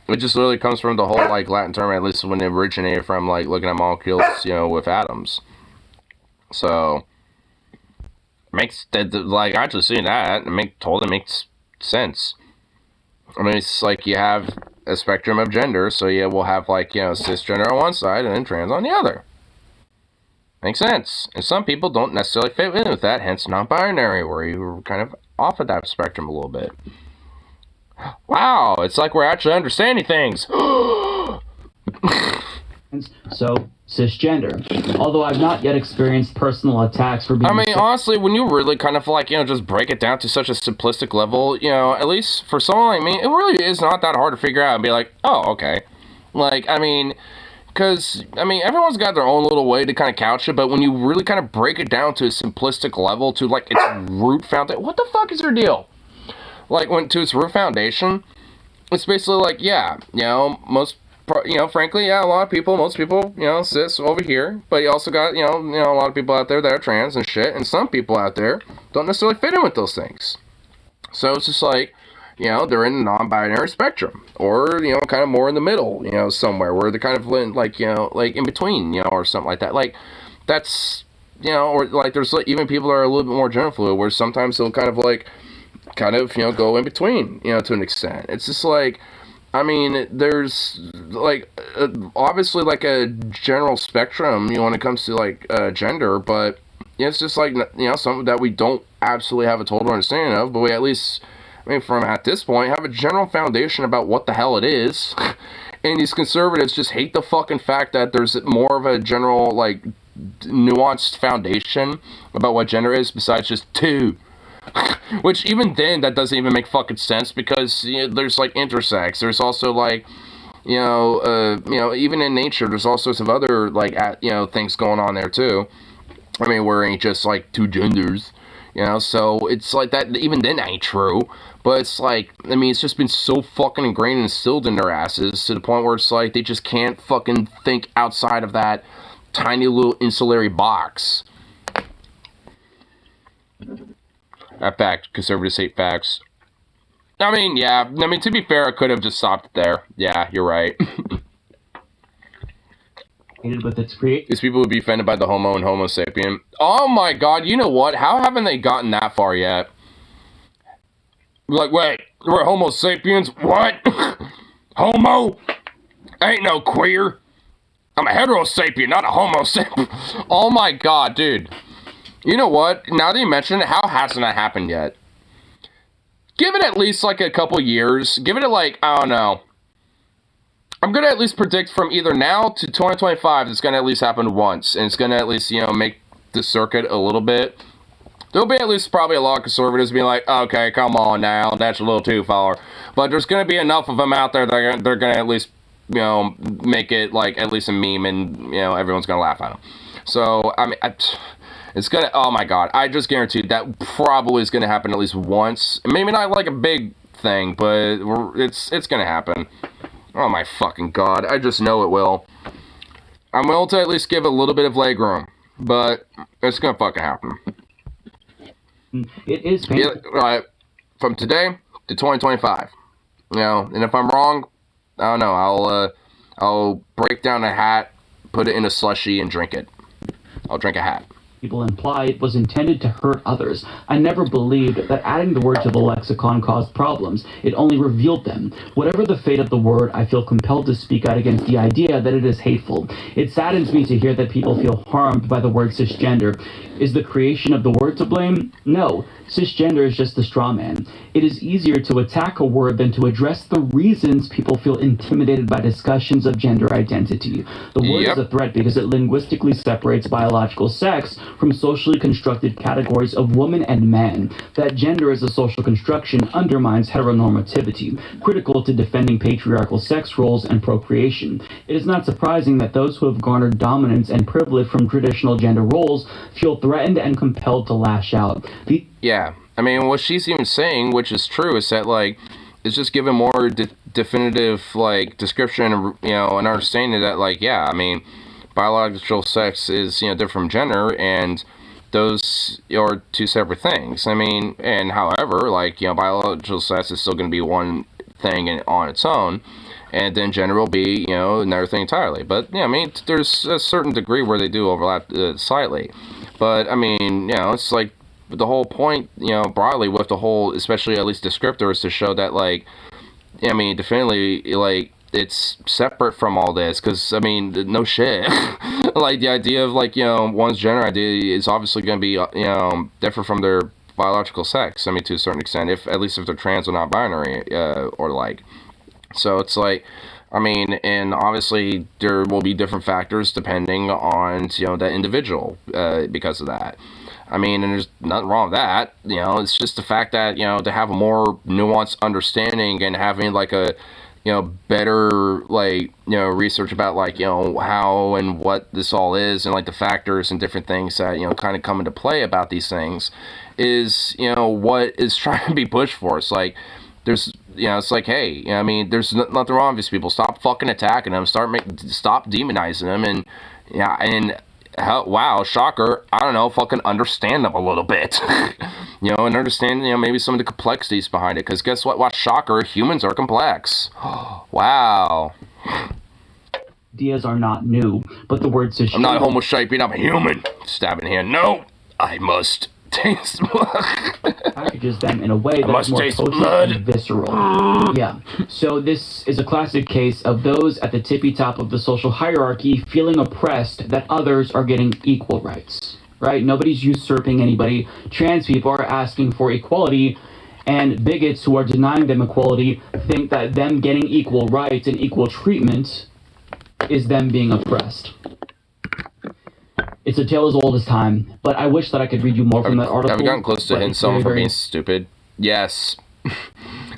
It just literally comes from the whole, like, Latin term, at least when it originated from, like, looking at molecules, with atoms. So, makes, like, actually seeing that, totally makes sense. I mean, it's like you have a spectrum of gender. So yeah, we'll have like, cisgender on one side and then trans on the other. Makes sense. And some people don't necessarily fit in with that, hence non-binary, where you're kind of off of that spectrum a little bit. Wow, it's like we're actually understanding things. So, cisgender. Although I've not yet experienced personal attacks for being... honestly, when you really kind of like, just break it down to such a simplistic level, at least for someone like me, it really is not that hard to figure out and be like, oh, okay. Like, because, everyone's got their own little way to kind of couch it, but when you really kind of break it down to a simplistic level, to like its root foundation, what the fuck is your deal? Like, to its root foundation, it's basically like, yeah, frankly, yeah, most people, cis over here, but you also got, a lot of people out there that are trans and shit, and some people out there don't necessarily fit in with those things. So it's just like, they're in the non-binary spectrum, or, kind of more in the middle, somewhere, where they're kind of like, like in between, or something like that. Like, that's, or like there's even people that are a little bit more gender fluid, where sometimes they'll kind of, go in between, to an extent. It's just like, there's, like, obviously, like, a general spectrum, when it comes to, like, gender, but it's just, like, something that we don't absolutely have a total understanding of, but we at least, from at this point, have a general foundation about what the hell it is, and these conservatives just hate the fucking fact that there's more of a general, like, nuanced foundation about what gender is, besides just two. Which even then, that doesn't even make fucking sense, because there's like intersex. There's also like, even in nature, there's all sorts of other like things going on there too. Where it ain't just like two genders, So it's like that. Even then, that ain't true. But it's like, it's just been so fucking ingrained and instilled in their asses to the point where it's like they just can't fucking think outside of that tiny little insulary box. That fact, conservatives hate facts. Yeah. To be fair, I could have just stopped it there. Yeah, you're right. With its create. These people would be offended by the homo and homo sapien. Oh my god, you know what? How haven't they gotten that far yet? Like, wait, we're homo sapiens? What? Homo? Ain't no queer. I'm a heterosapien, not a homo sapien. Oh my god, dude. You know what? Now that you mention it, how hasn't that happened yet? Give it at least like a couple years. Give it like, I don't know. I'm going to at least predict from either now to 2025 it's going to at least happen once. And it's going to at least, make the circuit a little bit. There'll be at least probably a lot of conservatives being like, okay, come on now, that's a little too far. But there's going to be enough of them out there that they're going to at least, make it like at least a meme, and, everyone's going to laugh at them. So, it's gonna, oh my god, I just guaranteed that probably is gonna happen at least once. Maybe not like a big thing, but it's gonna happen. Oh my fucking god, I just know it will. I'm willing to at least give a little bit of leg room, but it's gonna fucking happen. It is painful. Yeah, from today to 2025. And if I'm wrong, I don't know, I'll break down a hat, put it in a slushie, and drink it. I'll drink a hat. People imply it was intended to hurt others. I never believed that adding the word to the lexicon caused problems. It only revealed them. Whatever the fate of the word, I feel compelled to speak out against the idea that it is hateful. It saddens me to hear that people feel harmed by the word cisgender. Is the creation of the word to blame? No. Cisgender is just a straw man. It is easier to attack a word than to address the reasons people feel intimidated by discussions of gender identity. The word is a threat because it linguistically separates biological sex from socially constructed categories of woman and man. That gender is a social construction undermines heteronormativity, critical to defending patriarchal sex roles and procreation. It is not surprising that those who have garnered dominance and privilege from traditional gender roles feel threatened and compelled to lash out. Yeah, what she's even saying, which is true, is that, like, it's just giving more definitive, like, description, and understanding that, like, yeah, biological sex is, different from gender, and those are two separate things. And however, like, biological sex is still going to be one thing on its own, and then gender will be, another thing entirely. But, yeah, there's a certain degree where they do overlap slightly. But, it's like, the whole point, broadly with the whole, especially at least descriptor, is to show that, like, I mean, definitely, like, it's separate from all this, because, I mean, no shit. Like, the idea of, like, one's gender identity is obviously going to be, different from their biological sex, I mean, to a certain extent, at least if they're trans or non-binary, or, like, so it's like, I mean, and obviously there will be different factors depending on, that individual, because of that. I mean, and there's nothing wrong with that. It's just the fact that, to have a more nuanced understanding and having, like, a, better, like, research about, like, how and what this all is, and, like, the factors and different things that, kind of come into play about these things is, what is trying to be pushed for. It's like, there's, it's like, hey, I mean, there's nothing wrong with these people. Stop fucking attacking them. Stop demonizing them. And, yeah, and, wow, shocker, I don't know, fucking understand them a little bit. And understand, maybe some of the complexities behind it. Because guess what? Watch, shocker, humans are complex. Wow. Ideas are not new, but the word cisgender... I'm not homo sapien, I'm a human. Stabbing hand. No, I must taste blood. Packages them in a way that's more potent and visceral. Yeah. So this is a classic case of those at the tippy top of the social hierarchy feeling oppressed that others are getting equal rights. Right? Nobody's usurping anybody. Trans people are asking for equality, and bigots who are denying them equality think that them getting equal rights and equal treatment is them being oppressed. It's a tale as old as time, but I wish that I could read you more from that article. Have you gotten close to hitting someone for being stupid? Yes.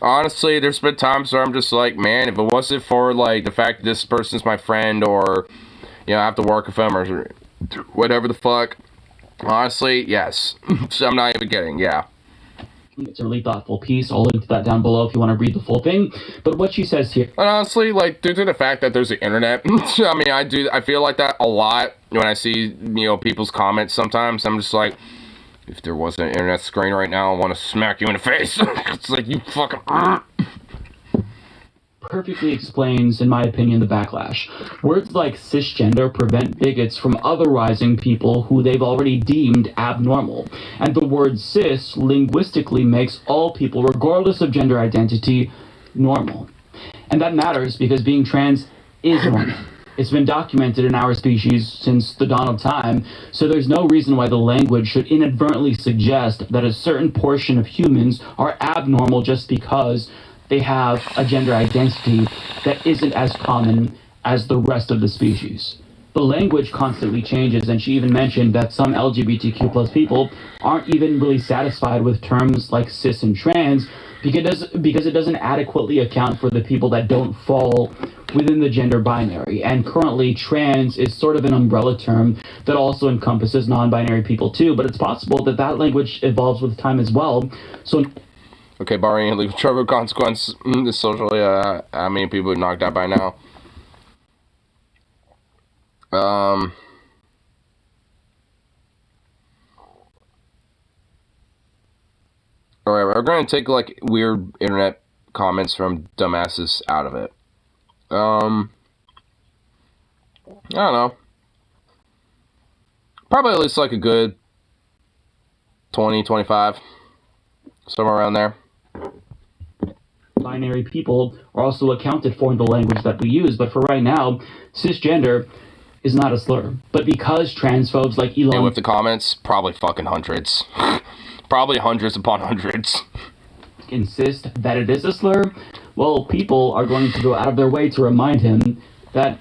Honestly, there's been times where I'm just like, man, if it wasn't for, like, the fact that this person's my friend, or, I have to work with them, or whatever the fuck, honestly, yes. So I'm not even kidding, yeah. It's a really thoughtful piece. I'll link to that down below if you want to read the full thing. But what she says here... And honestly, like, due to the fact that there's the internet, I mean, I feel like that a lot when I see, people's comments sometimes. I'm just like, if there wasn't an internet screen right now, I want to smack you in the face. It's like, you fucking... Perfectly explains, in my opinion, the backlash. Words like cisgender prevent bigots from otherizing people who they've already deemed abnormal. And the word cis linguistically makes all people, regardless of gender identity, normal. And that matters because being trans is normal. It's been documented in our species since the dawn of time, so there's no reason why the language should inadvertently suggest that a certain portion of humans are abnormal just because they have a gender identity that isn't as common as the rest of the species. The language constantly changes, and she even mentioned that some LGBTQ plus people aren't even really satisfied with terms like cis and trans because it doesn't adequately account for the people that don't fall within the gender binary. And currently, trans is sort of an umbrella term that also encompasses non-binary people too, but it's possible that that language evolves with time as well. So okay, barring any legal trouble consequence, socially, how many people are knocked out by now? Alright, we're gonna take, like, weird internet comments from dumbasses out of it. I don't know. Probably at least, like, a good 20, 25. Somewhere around there. Binary people are also accounted for in the language that we use, but for right now, cisgender is not a slur. But because transphobes like Elon... Hey, with the comments, probably fucking hundreds. Probably hundreds upon hundreds. Insist that it is a slur, well, people are going to go out of their way to remind him that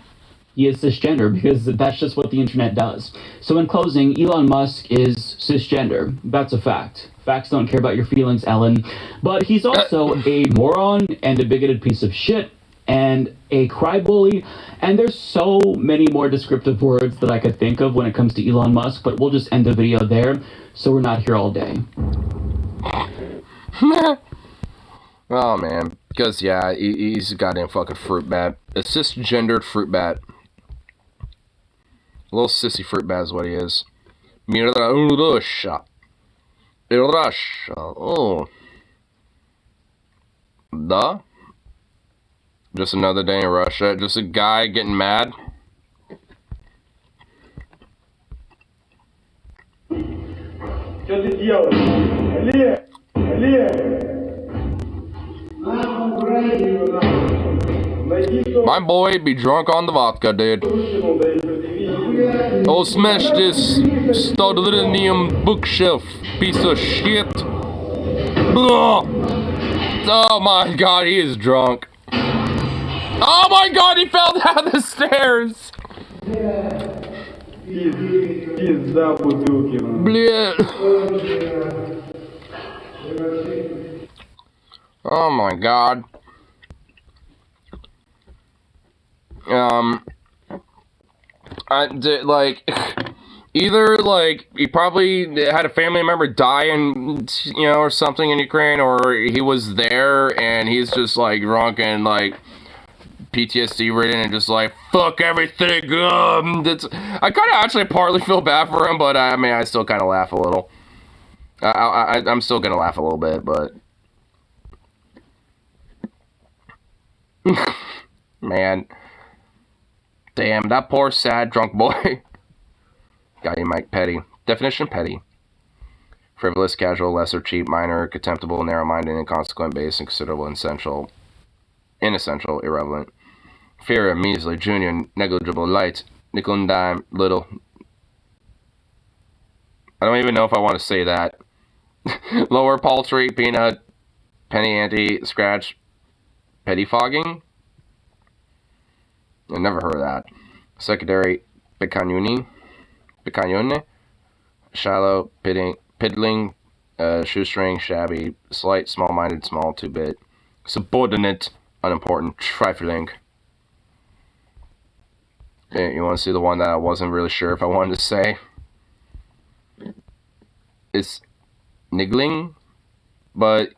he is cisgender, because that's just what the internet does. So in closing, Elon Musk is cisgender. That's a fact. Facts don't care about your feelings, Ellen. But he's also a moron and a bigoted piece of shit and a crybaby. And there's so many more descriptive words that I could think of when it comes to Elon Musk, but we'll just end the video there so we're not here all day. Oh, man. Because, yeah, he's a goddamn fucking fruit bat. A cisgendered fruit bat. A little sissy fruit bat is what he is. Russia. Oh. Duh. Just another day in Russia. Just a guy getting mad. My boy be drunk on the vodka, dude. Oh, smash this stodolinium bookshelf, piece of shit. Blah. Oh my god, he is drunk. Oh my god, he fell down the stairs. Bleh. Oh my god. Like, either, like, he probably had a family member die in, you know, or something in Ukraine, or he was there and he's just, like, drunk and, like, PTSD ridden and just, like, fuck everything. I kind of actually partly feel bad for him, but, I mean, I still kind of laugh a little. I'm still gonna laugh a little bit, but... Man. Damn, that poor, sad, drunk boy. Got you, Mike. Petty. Definition: petty. Frivolous, casual, lesser, cheap, minor, contemptible, narrow-minded, inconsequent, base, inconsiderable, inessential, irrelevant. Inferior, measly, junior, negligible, light, nickel and dime, little. I don't even know if I want to say that. Lower, paltry, peanut, penny ante, scratch, pettifogging. I never heard of that. Secondary, piccanione, shallow, piddling, shoestring, shabby, slight, small-minded, small, 2-bit, subordinate, unimportant, trifling. Okay, you want to see the one that I wasn't really sure if I wanted to say? It's niggling, but,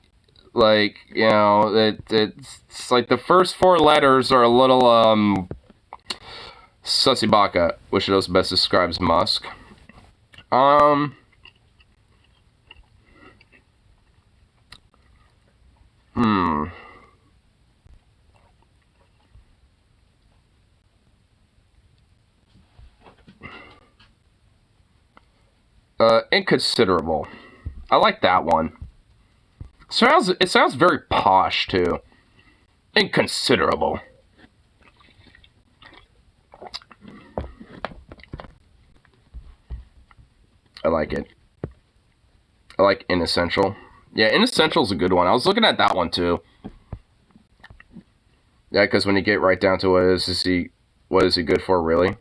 like, you know, it's like the first 4 letters are a little, sussy baka, which those best describes Musk. Inconsiderable. I like that one. It sounds very posh, too. Inconsiderable. I like it. I like inessential. Yeah, inessential's a good one. I was looking at that one, too. Yeah, because when you get right down to what is he good for, really?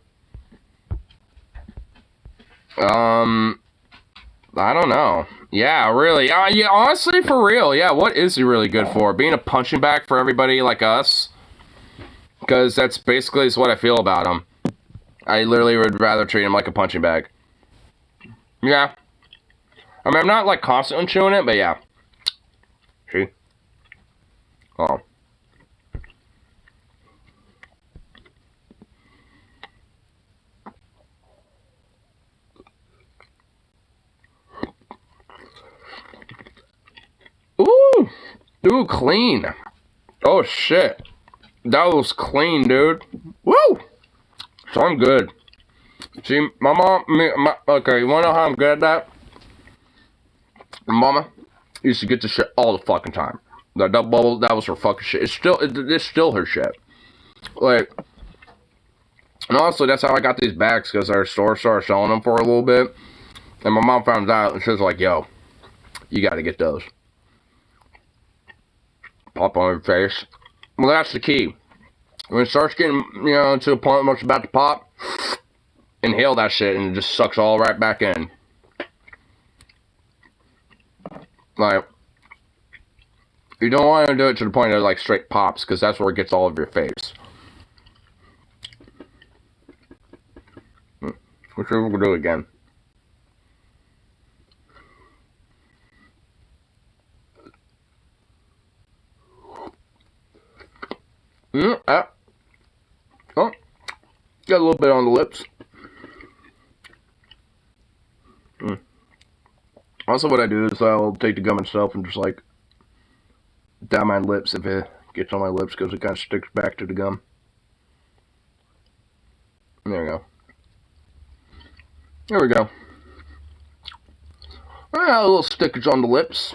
I don't know. Yeah, really. Yeah, honestly, for real. Yeah, what is he really good for? Being a punching bag for everybody like us? Because that's basically what I feel about him. I literally would rather treat him like a punching bag. Yeah. I mean, I'm not, like, constantly chewing it, but yeah. See? Oh. Ooh! Ooh, clean. Oh, shit. That was clean, dude. Woo! So I'm good. See, my mom, okay, you wanna know how I'm good at that? My mama used to get this shit all the fucking time. That bubble, that was her fucking shit. It's still her shit. Like, and honestly, that's how I got these bags, because our store started selling them for a little bit. And my mom found out, and she was like, yo, you gotta get those. Pop on your face. Well, that's the key. When it starts getting, you know, to a point where it's about to pop, inhale that shit and it just sucks all right back in. Like, you don't want to do it to the point that it, like, straight pops, because that's where it gets all over your face. Which we'll do again. Oh, got a little bit on the lips. Also, what I do is I'll take the gum itself and just, like, down my lips if it gets on my lips, because it kind of sticks back to the gum. And there we go. There we go. A little stickage on the lips.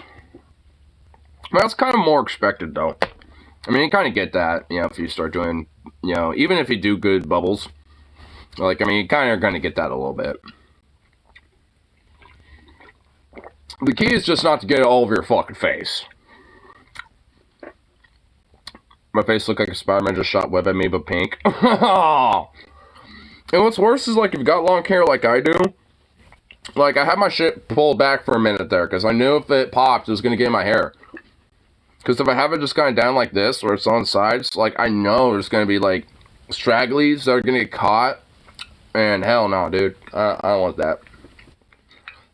Well, that's kind of more expected, though. I mean, you kind of get that, you know, if you start doing, you know, even if you do good bubbles. Like, I mean, you kind of are going to get that a little bit. The key is just not to get it all over your fucking face. My face looked like a Spider-Man just shot web at me, but pink. And what's worse is, like, if you got long hair like I do, like, I had my shit pulled back for a minute there, because I knew if it popped, it was going to get in my hair. Because if I have it just kind of down like this, or it's on the sides, like, I know there's going to be, like, stragglies that are going to get caught. And hell no, dude. I don't want that.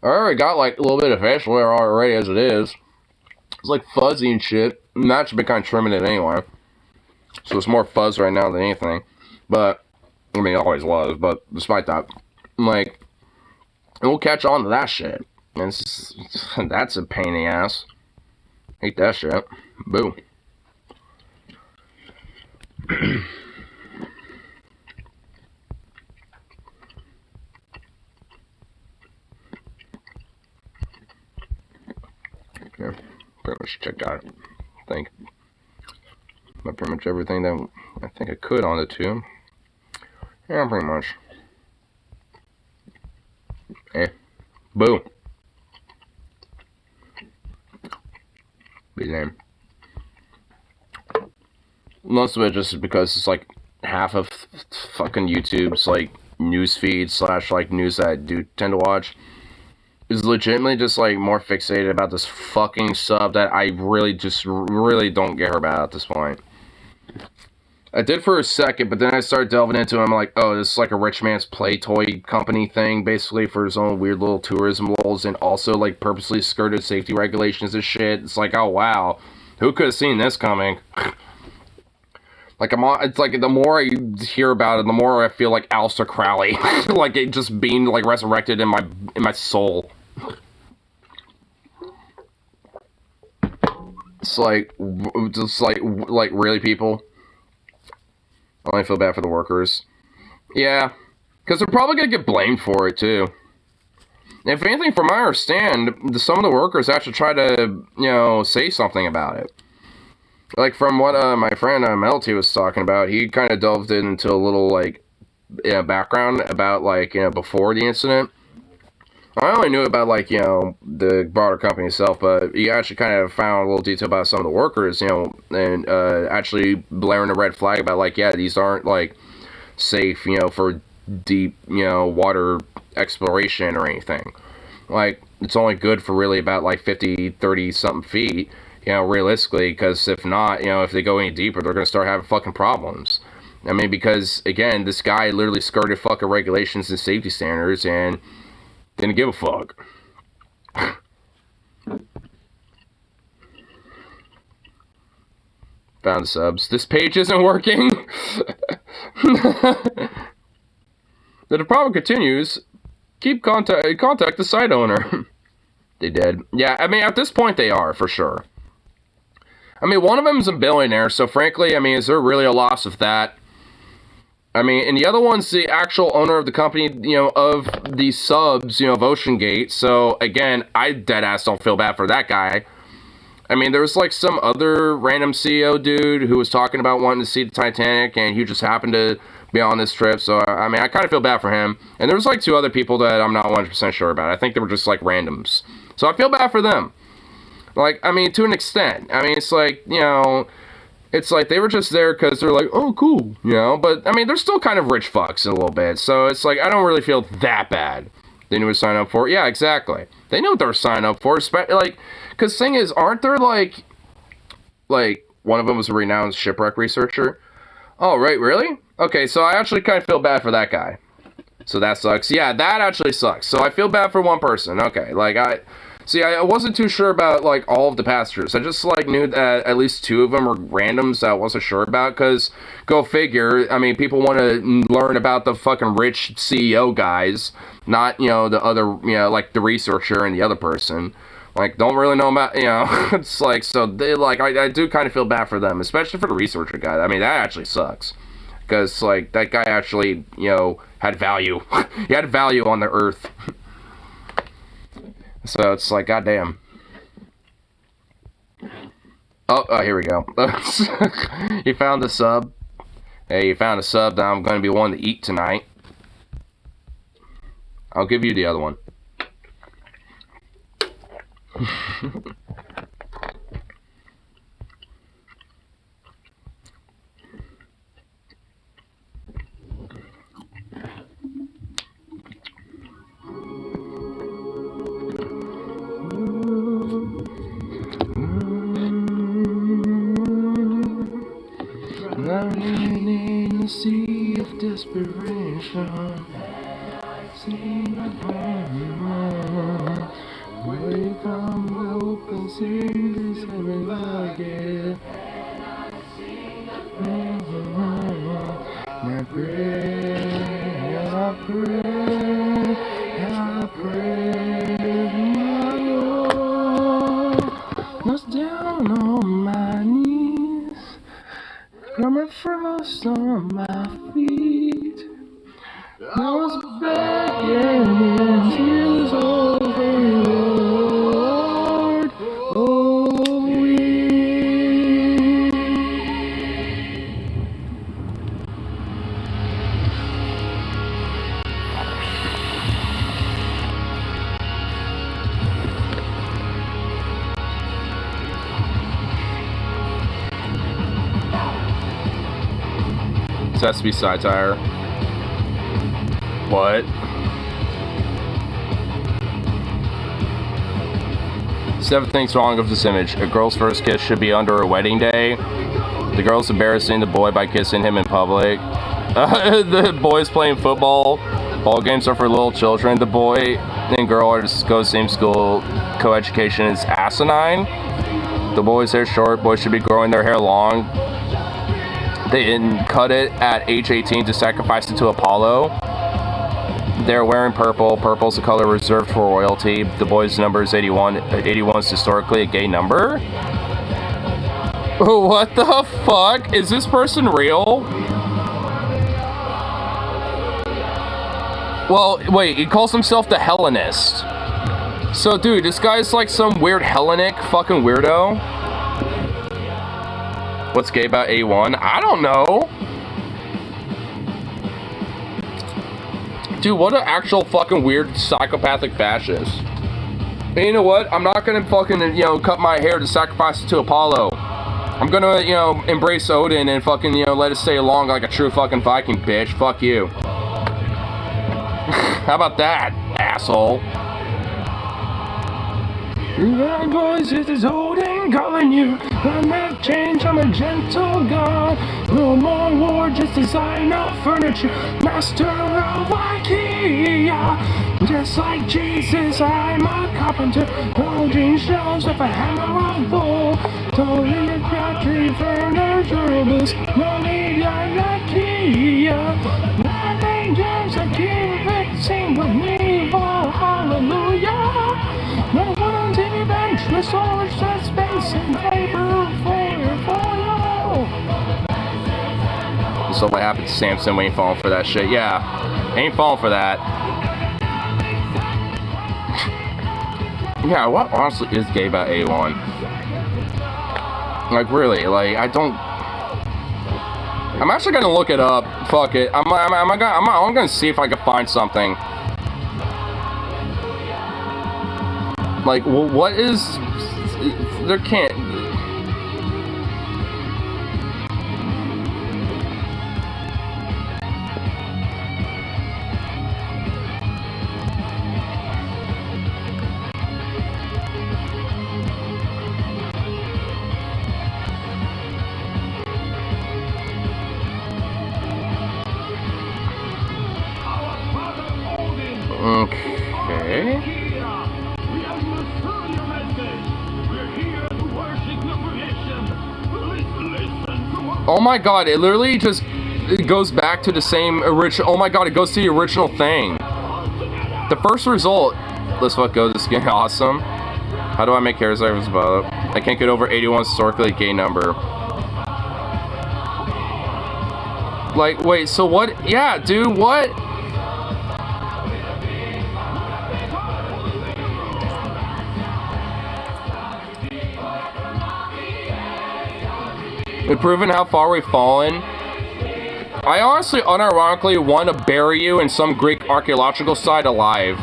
I already got, like, a little bit of facial hair already as it is. It's, like, fuzzy and shit. And that should be kind of trimming it anyway. So it's more fuzz right now than anything. But, I mean, it always was. But despite that, like, it will catch on to that shit. And that's a pain in the ass. Hate that shit. Boo. Yeah, pretty much checked out, I think. But pretty much everything that I think I could on the tube. Yeah, pretty much. Eh. Boom. Be lame. Most of it just because it's like half of fucking YouTube's like news feed / like news that I do tend to watch is legitimately just like more fixated about this fucking sub that I really don't care about at this point. I did for a second, but then I started delving into it. I'm like, oh, this is like a rich man's play toy company thing, basically for his own weird little tourism goals, and also like purposely skirted safety regulations and shit. It's like, oh wow, who could have seen this coming? Like, it's like, the more I hear about it, the more I feel like Aleister Crowley. Like, it just being, like, resurrected in my soul. It's like, just like, really, people? I only feel bad for the workers. Yeah, because they're probably gonna get blamed for it, too. If anything, from what I understand, some of the workers actually try to, you know, say something about it. Like, from what my friend Melty was talking about, he kind of delved into a little, like, background about, like, you know, before the incident. I only knew about, like, you know, the broader company itself, but he actually kind of found a little detail about some of the workers, you know, and actually blaring a red flag about, like, yeah, these aren't, like, safe, you know, for deep, you know, water exploration or anything. Like, it's only good for really about, like, 50, 30-something feet. You know, realistically, because if not, you know, if they go any deeper, they're going to start having fucking problems. I mean, because, again, this guy literally skirted fucking regulations and safety standards and didn't give a fuck. Found the subs. This page isn't working! The problem continues. Contact the site owner. They did. Yeah, I mean, at this point they are, for sure. I mean, one of them is a billionaire, so frankly, I mean, is there really a loss of that? I mean, and the other one's the actual owner of the company, you know, of the subs, you know, of OceanGate. So, again, I deadass don't feel bad for that guy. I mean, there was, like, some other random CEO dude who was talking about wanting to see the Titanic, and he just happened to be on this trip. So, I mean, I kind of feel bad for him. And there was, like, 2 other people that I'm not 100% sure about. I think they were just, like, randoms. So, I feel bad for them. Like, I mean, to an extent. I mean, it's like, you know, it's like they were just there because they're like, oh, cool, you know? But, I mean, they're still kind of rich fucks a little bit. So, it's like, I don't really feel that bad. They knew what to sign up for. Yeah, exactly. They knew what they were signing up for. Like, because the thing is, aren't there, like, one of them was a renowned shipwreck researcher? Oh, right, really? Okay, so I actually kind of feel bad for that guy. So that sucks. Yeah, that actually sucks. So I feel bad for one person. Okay, like, I wasn't too sure about, like, all of the passengers. I just, like, knew that at least 2 of them were randoms that I wasn't sure about, because, go figure, I mean, people want to learn about the fucking rich CEO guys, not, you know, the other, you know, like, the researcher and the other person. Like, don't really know about, you know, it's like, so they, like, I do kind of feel bad for them, especially for the researcher guy. I mean, that actually sucks. Because, like, that guy actually, you know, had value. He had value on the earth. So it's like, goddamn. Oh, here we go. You found a sub. Hey, you found a sub that I'm going to be wanting to eat tonight. I'll give you the other one. Drowning in the sea of desperation. Sing away from the open sea, this living like it. I pray, my Lord, was down on my knees, from frost on my feet. I was begging in tears over Lord, oh, this has to be satire. What? 7 things wrong with this image. A girl's first kiss should be under her wedding day. The girl's embarrassing the boy by kissing him in public. The boy's playing football. Ball games are for little children. The boy and girl are to go to the same school. Co-education is asinine. The boy's hair short. Boys should be growing their hair long. They didn't cut it at age 18 to sacrifice it to Apollo. They're wearing purple. Purple's the color reserved for royalty. The boy's number is 81. 81 is historically a gay number. What the fuck? Is this person real? Well, wait, he calls himself the Hellenist. So, dude, this guy's like some weird Hellenic fucking weirdo. What's gay about A1? I don't know. Dude, what an actual fucking weird psychopathic fascist. And you know what? I'm not gonna fucking, cut my hair to sacrifice it to Apollo. I'm gonna, embrace Odin and fucking, let it stay long like a true fucking Viking, bitch. Fuck you. How about that, asshole? That voice is Odin calling you. I'm not change, I'm a gentle god. No more war, just design of furniture. Master of IKEA. Just like Jesus, I'm a carpenter. Holding shelves with a hammer of wool. Totally a factory furniture. No need of IKEA. My angels are keep sing with me for hallelujah. No one on TV bench, the solar space and paper for you. So what happened to Samson? We ain't falling for that shit. Yeah, ain't falling for that. Yeah, what honestly is gay about A1? Like really, like I don't. I'm actually gonna look it up. Fuck it. I'm gonna see if I can find something. Like, well, what is... There can't... Okay... Oh my god, it literally just it goes back to the same original. Oh my god, it goes to the original thing. The first result. Let's fuck go. This is getting awesome. How do I make hair service about it? I can't get over 81 historically gay number. Like, wait, so what? Yeah, dude, what? and proving how far we've fallen, I honestly, unironically, want to bury you in some Greek archaeological site alive.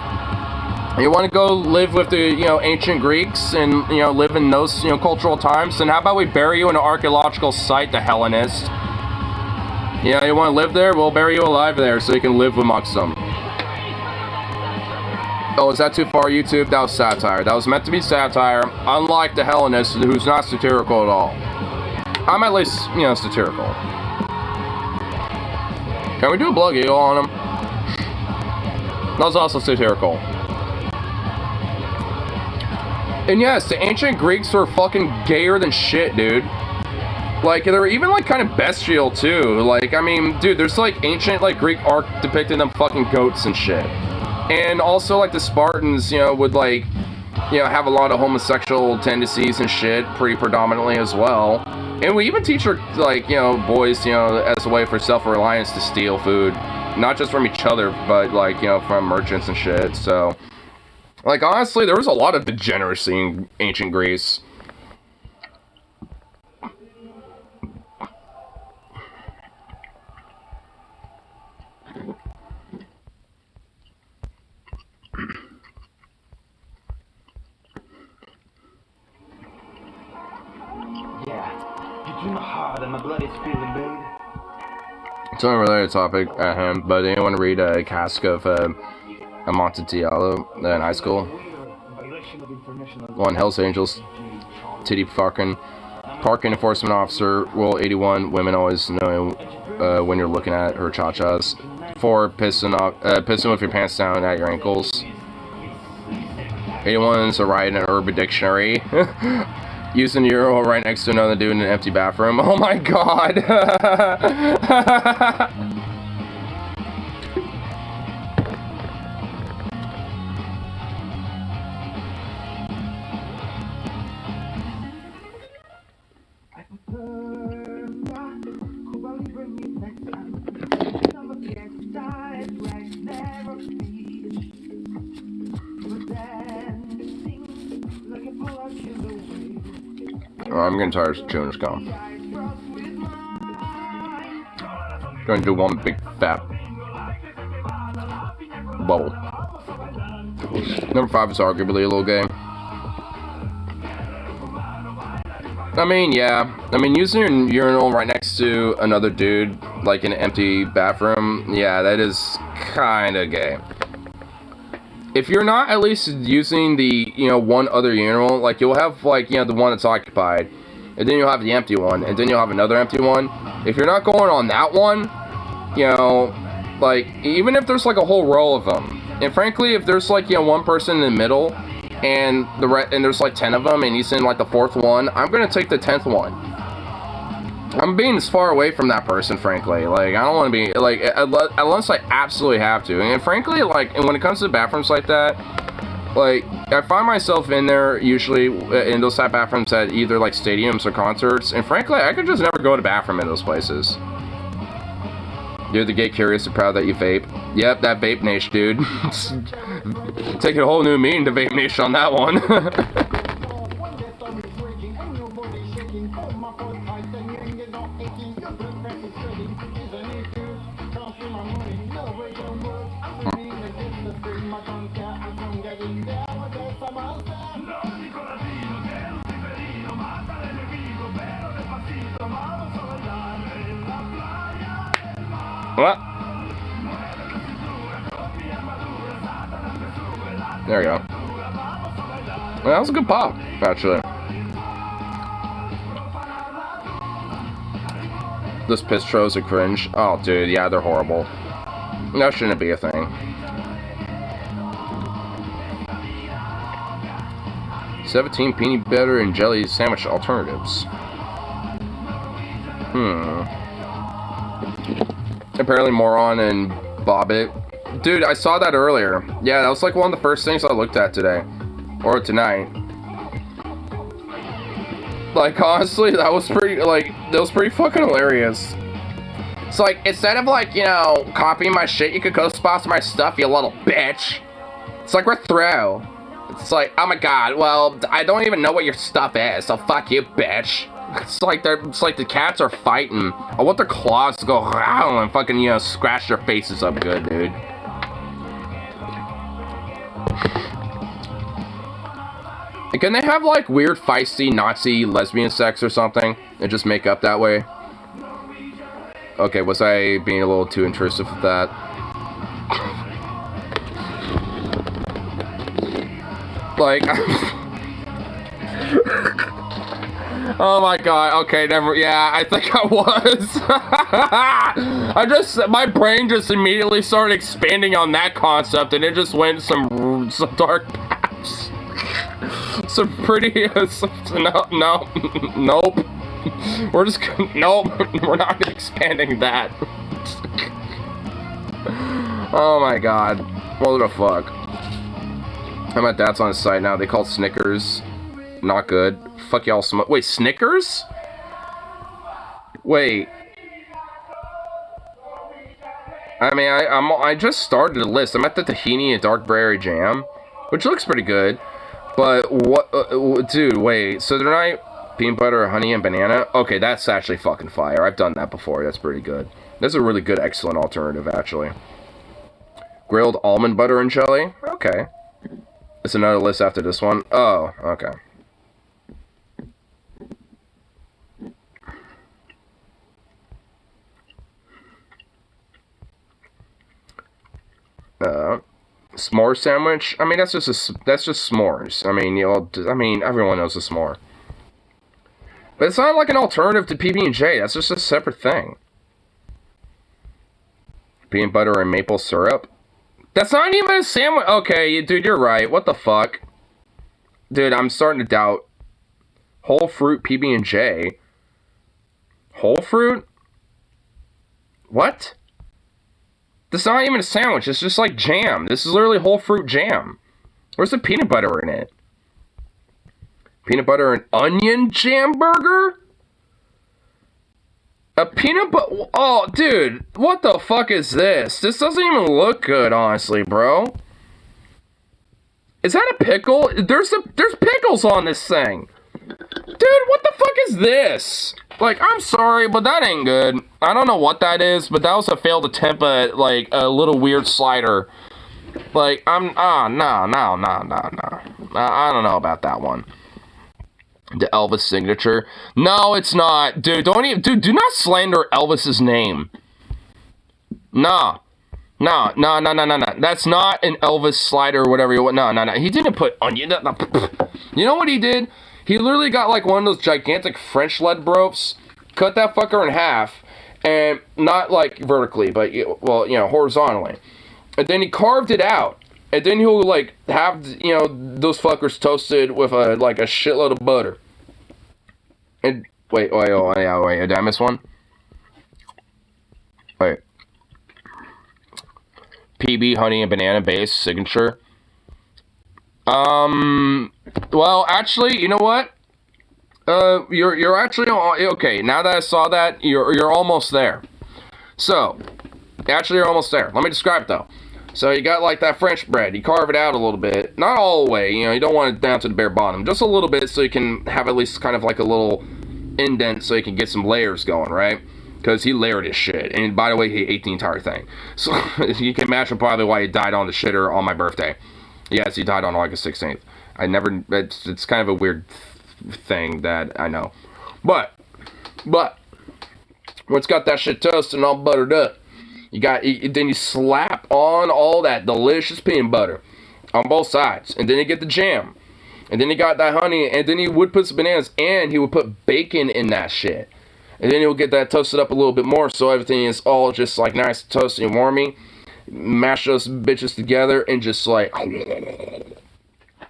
You want to go live with the, ancient Greeks and, live in those, cultural times? Then how about we bury you in an archaeological site, the Hellenist? You want to live there? We'll bury you alive there so you can live amongst them. Oh, is that too far, YouTube? That was satire. That was meant to be satire, unlike the Hellenist, who's not satirical at all. I'm at least, satirical. Can we do a blood eagle on him? That was also satirical. And yes, the ancient Greeks were fucking gayer than shit, dude. Like, they were even, like, kind of bestial, too. Like, I mean, dude, there's, like, ancient, like, Greek art depicting them fucking goats and shit. And also, like, the Spartans, would, like, have a lot of homosexual tendencies and shit, pretty predominantly as well. And we even teach our, like, boys, as a way for self-reliance to steal food. Not just from each other, but, like, from merchants and shit, so... Like, honestly, there was a lot of degeneracy in ancient Greece. It's not really a topic at hand, but anyone read a cask of Amontillado in high school? One Hells Angels, titty fucking, parking enforcement officer, rule 81, women always know when you're looking at her cha-chas. 4, pissing with your pants down at your ankles. 81 is a riot in an Urban Dictionary. Using the urinal right next to another dude in an empty bathroom. Oh my god! I'm getting tired of chewing this gum. Going to do one big fat bubble. Number 5 is arguably a little gay. I mean, yeah. I mean, using your urinal right next to another dude, like in an empty bathroom, yeah, that is kinda gay. If you're not at least using the, one other urinal, like, you'll have, like, the one that's occupied, and then you'll have the empty one, and then you'll have another empty one. If you're not going on that one, like, even if there's, like, a whole row of them, and frankly, if there's, like, one person in the middle, and there's, like, 10 of them, and he's in, like, the 4th one, I'm gonna take the 10th one. I'm being as far away from that person, frankly. Like, I don't want to be, like, unless I absolutely have to. And frankly, like, and when it comes to bathrooms like that, like, I find myself in there, usually, in those type of bathrooms at either, like, stadiums or concerts, and frankly, I could just never go to bathroom in those places. You're the gay curious and proud that you vape. Yep, that vape niche, dude. Taking a whole new meaning to vape niche on that one. What? There we go. Well, that was a good pop, actually. Those pistros are cringe. Oh, dude, yeah, they're horrible. That shouldn't be a thing. 17 peanut butter and jelly sandwich alternatives. Apparently Moron and Bobbit. Dude, I saw that earlier. Yeah, that was like one of the first things I looked at today. Or tonight. Like, honestly, that was pretty fucking hilarious. It's like, instead of, like, copying my shit, you could go sponsor my stuff, you little bitch. It's like, we're through. It's like, oh my god, well, I don't even know what your stuff is, so fuck you, bitch. It's like the cats are fighting. I want their claws to go and fucking, you know, scratch their faces up good, dude. Can they have like weird feisty Nazi lesbian sex or something and just make up that way? Okay, was I being a little too intrusive with that? Like, oh my god, okay, never, yeah, I think I was. My brain just immediately started expanding on that concept, and it just went some dark paths. Some pretty, nope. We're just, nope, we're not expanding that. Oh my god, what the fuck. My dad's on his site now, they call Snickers. Not good. Fuck y'all smoke. Wait, Snickers? Wait. I mean, I just started a list. I'm at the tahini and dark berry jam, which looks pretty good. But what, dude? Wait. So they're not peanut butter, honey, and banana? Okay, that's actually fucking fire. I've done that before. That's pretty good. That's a really good, excellent alternative, actually. Grilled almond butter and jelly. Okay. It's another list after this one. Oh, okay. S'more sandwich. I mean, that's just s'mores. I mean, you know, I mean, everyone knows a s'more. But it's not like an alternative to PB&J. That's just a separate thing. Peanut butter and maple syrup. That's not even a sandwich. Okay, dude, you're right. What the fuck, dude? I'm starting to doubt. Whole fruit PB&J. Whole fruit. What? This is not even a sandwich. It's just like jam. This is literally whole fruit jam. Where's the peanut butter in it? Peanut butter and onion jam burger? A peanut butter... Oh, dude. What the fuck is this? This doesn't even look good, honestly, bro. Is that a pickle? There's pickles on this thing. Dude, what the fuck is this? Like, I'm sorry, but that ain't good. I don't know what that is, but that was a failed attempt at, like, a little weird slider. Like, no. I don't know about that one. The Elvis signature. No, it's not. Dude, do not slander Elvis's name. No. That's not an Elvis slider or whatever you want. No. He didn't put onion. You know what he did? He literally got like one of those gigantic French lead ropes, cut that fucker in half, and not like vertically, but, well, you know, horizontally. And then he carved it out. And then he'll like have, you know, those fuckers toasted with a shitload of butter. And wait, did I miss one? Wait. PB honey and banana base signature. Well, actually, you know what? You're actually okay. Now that I saw that, you're almost there. So, actually, you're almost there. Let me describe it though. So you got like that French bread. You carve it out a little bit, not all the way. You know, you don't want it down to the bare bottom, just a little bit, so you can have at least kind of like a little indent, so you can get some layers going, right? Because he layered his shit, and by the way, he ate the entire thing. So you can imagine probably why he died on the shitter on my birthday. Yes, he died on August 16th. It's kind of a weird thing that I know. But, once got that shit toasted and all buttered up, then you slap on all that delicious peanut butter on both sides. And then you get the jam. And then you got that honey. And then he would put some bananas. And he would put bacon in that shit. And then he'll get that toasted up a little bit more. So everything is all just like nice, toasty, and warmy. Mash those bitches together. And just like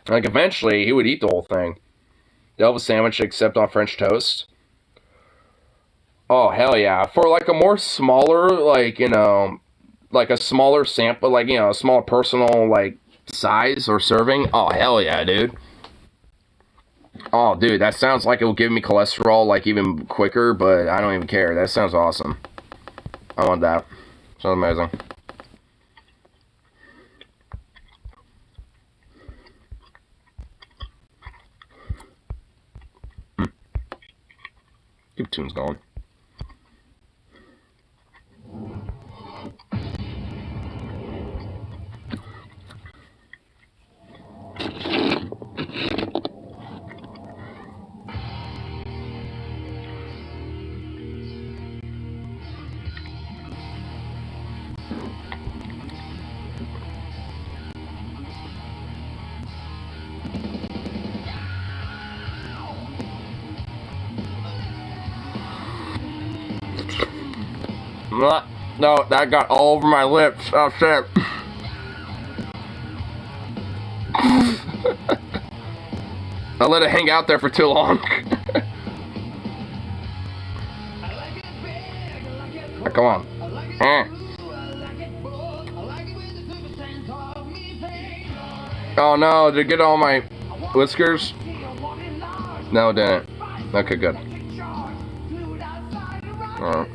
eventually he would eat the whole thing. The Elvis sandwich except on French toast. Oh, hell yeah. For, like, a more smaller, like, you know, like a smaller sample, like, you know, a smaller personal, like, size or serving. Oh, hell yeah, dude. Oh, dude, that sounds like it will give me cholesterol, like, even quicker, but I don't even care. That sounds awesome. I want that. Sounds amazing. Keep tunes going. No, that got all over my lips. Oh shit. I let it hang out there for too long. Come on. Oh no, did it get all my whiskers? No, it didn't. Okay, good. Alright.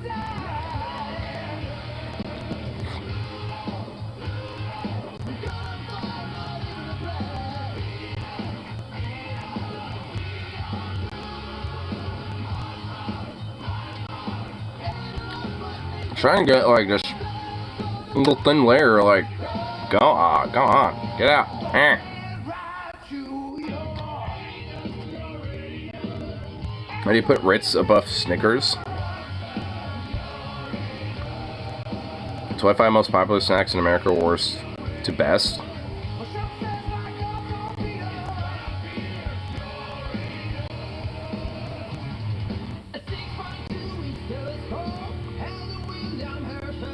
Try and get like just a little thin layer, like go on, get out. How do you put Ritz above Snickers? 25 most popular snacks in America, worst to best.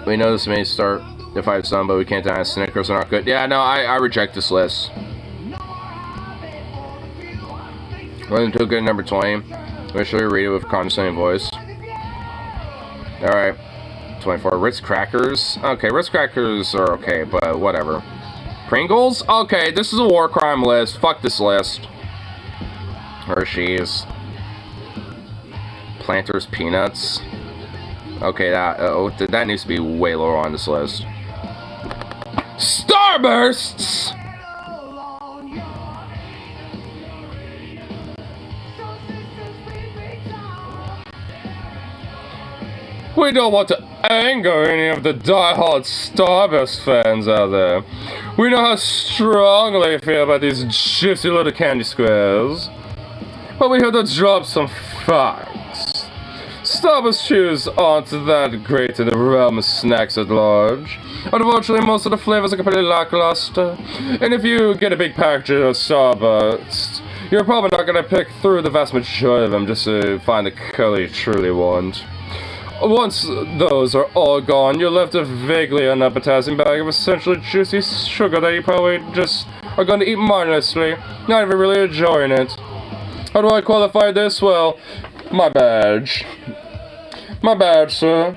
We know this may start to fight some, but we can't deny Snickers are not good. Yeah, no, I reject this list. We're into a good number 20. Make sure you read it with a condescending voice. Alright. 24. Ritz crackers. Okay, Ritz crackers are okay, but whatever. Pringles? Okay, this is a war crime list. Fuck this list. Hershey's. Planters peanuts. Okay, that needs to be way lower on this list. Starbursts! We don't want to anger any of the die-hard Starburst fans out there. We know how strongly you feel about these juicy little candy squares. But we have to drop some facts. Starburst chews aren't that great in the realm of snacks at large. Unfortunately, most of the flavors are completely lackluster. And if you get a big package of Starburst, you're probably not going to pick through the vast majority of them just to find the color you truly want. Once those are all gone, you're left a vaguely unappetizing bag of essentially juicy sugar that you probably just are going to eat mindlessly, not even really enjoying it. How do I qualify this? Well, my badge. My badge, sir.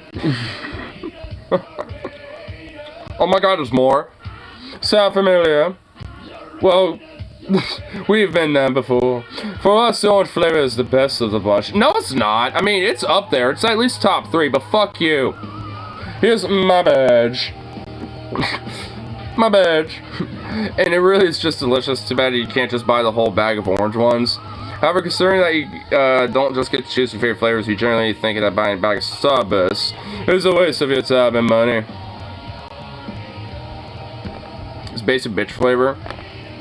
Oh my god, there's more. Sound familiar? Well, we've been there before. For us, the orange flavor is the best of the bunch. No, it's not. I mean, it's up there. It's at least top 3, but fuck you. Here's my badge. My badge. And it really is just delicious. Too bad you can't just buy the whole bag of orange ones. However, considering that you don't just get to choose your favorite flavors, you generally think that buying a bag of Starburst is a waste of your time and money. It's basic bitch flavor.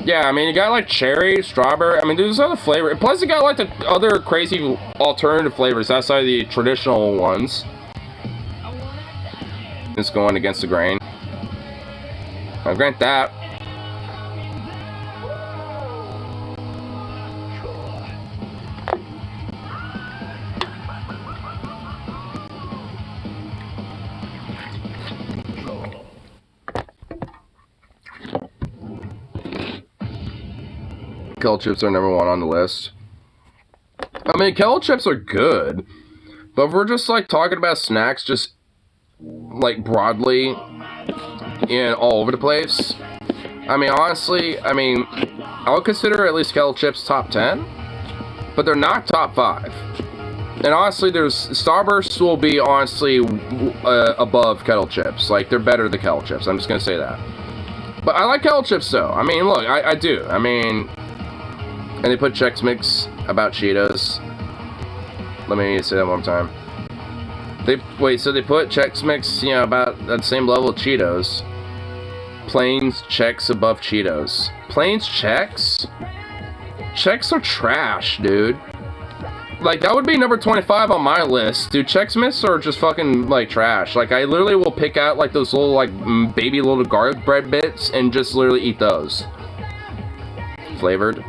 Yeah, I mean, you got like cherry, strawberry. I mean, there's other flavor. Plus, you got like the other crazy alternative flavors outside of the traditional ones. It's going against the grain. I'll grant that. Kettle chips are number 1 on the list. I mean, kettle chips are good, but if we're just like talking about snacks, just like broadly and all over the place. I mean, honestly, I would consider at least kettle chips top 10, but they're not top 5. And honestly, Starburst will be honestly above kettle chips. Like, they're better than kettle chips. I'm just gonna say that. But I like kettle chips though. I mean, look, I do. I mean. And they put Chex Mix about Cheetos. Let me say that one more time. So they put Chex Mix, you know, about at the same level of Cheetos. Plains Chex above Cheetos. Plains Chex? Chex are trash, dude. Like, that would be number 25 on my list. Dude, Chex Mix are just fucking, like, trash. Like, I literally will pick out, like, those little, like, baby little garlic bread bits and just literally eat those. Flavored.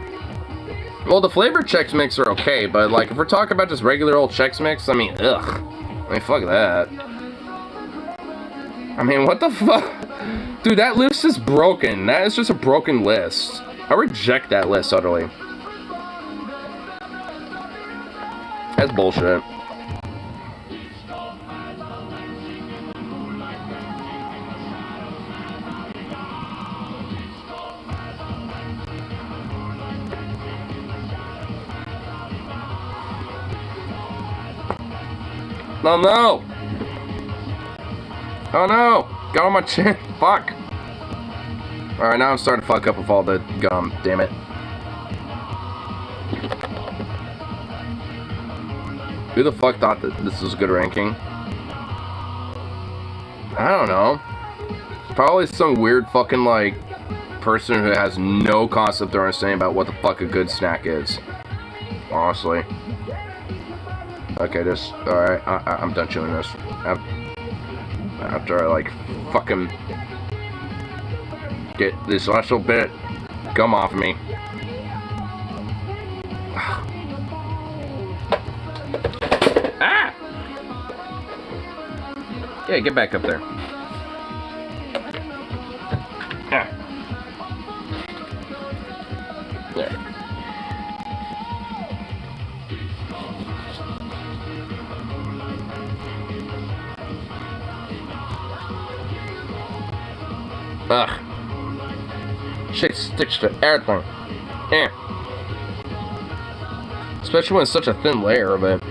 Well, the flavored Chex Mix are okay, but, like, if we're talking about just regular old Chex Mix, I mean, ugh. I mean, fuck that. I mean, what the fuck? Dude, that list is broken. That is just a broken list. I reject that list utterly. That's bullshit. Oh no! Oh no! Got on my chin. Fuck. Alright, now I'm starting to fuck up with all the gum. Damn it. Who the fuck thought that this was a good ranking? I don't know. Probably some weird fucking, like, person who has no concept or understanding about what the fuck a good snack is. Honestly. Okay, just... Alright, I'm done chewing this. After I, like, fucking... get this last little bit gum off of me. Ah! Yeah, get back up there. Ah. There. Ugh. Shit sticks to everything. Yeah. Especially when it's such a thin layer of it.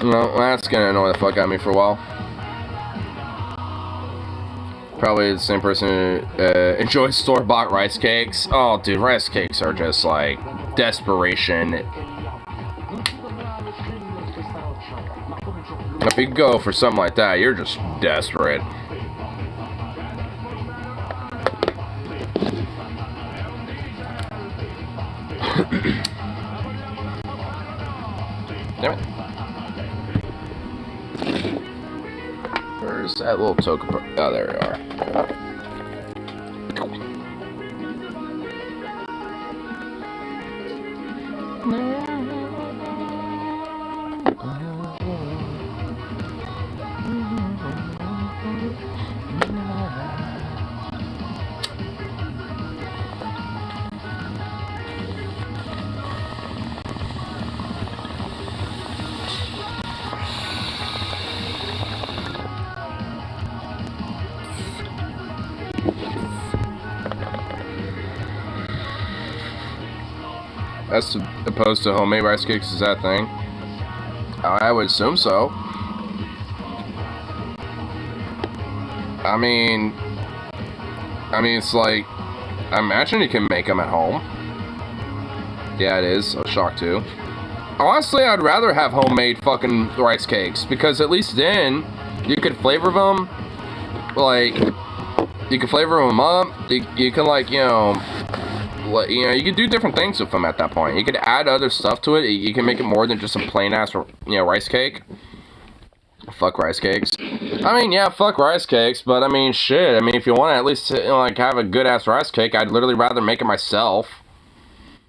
No, that's gonna annoy the fuck out of me for a while. Probably the same person who enjoys store-bought rice cakes. Oh, dude, rice cakes are just like desperation. If you go for something like that, you're just desperate. Damn it. Where's that little token? Oh, there we are. As opposed to homemade rice cakes, is that thing? I would assume so. I mean, it's like, I imagine you can make them at home. Yeah, it is. A shock too. Honestly, I'd rather have homemade fucking rice cakes because at least then you could flavor them. Like, you can flavor them up. You can, like, you know, you can do different things with them at that point. You could add other stuff to it. You can make it more than just a plain ass, you know, rice cake. Fuck rice cakes. I mean, yeah, fuck rice cakes, but I mean, shit. I mean, if you want to at least, you know, like, have a good ass rice cake, I'd literally rather make it myself.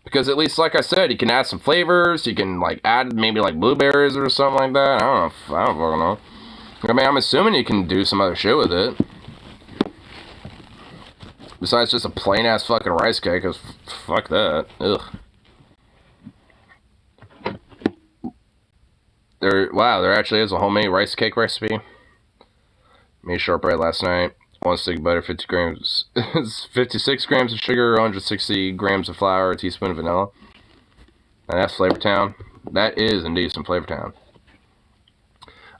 Because at least, like I said, you can add some flavors. You can, like, add maybe, like, blueberries or something like that. I don't fucking know. I mean, I'm assuming you can do some other shit with it. Besides just a plain-ass fucking rice cake, cause fuck that. Ugh. There actually is a homemade rice cake recipe. Made shortbread last night. 1 stick of butter, 50 grams, 56 grams of sugar, 160 grams of flour, a teaspoon of vanilla. And that's Flavor Town. That is indeed some Flavor Town.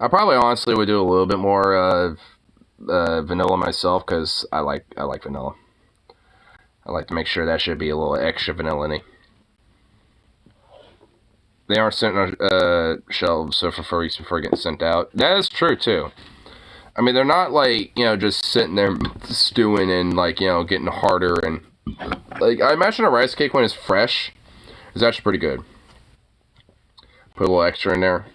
I probably honestly would do a little bit more vanilla myself, because I like vanilla. I like to make sure that should be a little extra vanilla-y. They aren't sent on shelves so for 4 weeks before getting sent out. That is true, too. I mean, they're not, like, you know, just sitting there stewing and, like, you know, getting harder. And, like, I imagine a rice cake when it's fresh is actually pretty good. Put a little extra in there.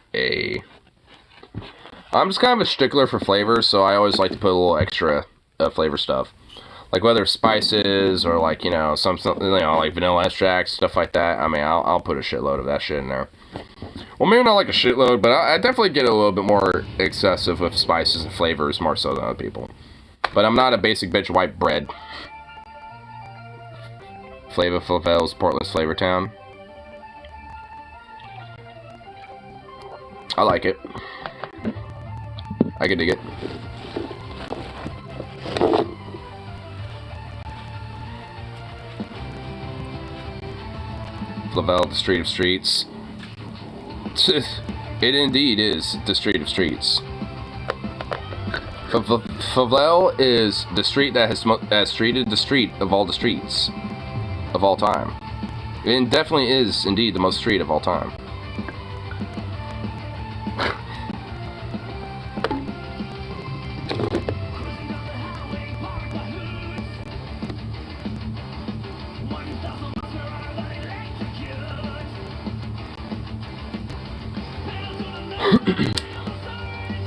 I'm just kind of a stickler for flavors, so I always like to put a little extra flavor stuff. Like, whether it's spices or, like, you know, something, you know, like vanilla extracts, stuff like that. I mean, I'll put a shitload of that shit in there. Well, maybe not like a shitload, but I definitely get a little bit more excessive with spices and flavors, more so than other people. But I'm not a basic bitch white bread. Flavor Flavel's Portland's Flavor Town. I like it. I can dig it. Flavel, the street of streets. It indeed is the street of streets. Flavel is the street that has treated the street of all the streets of all time. It definitely is indeed the most street of all time.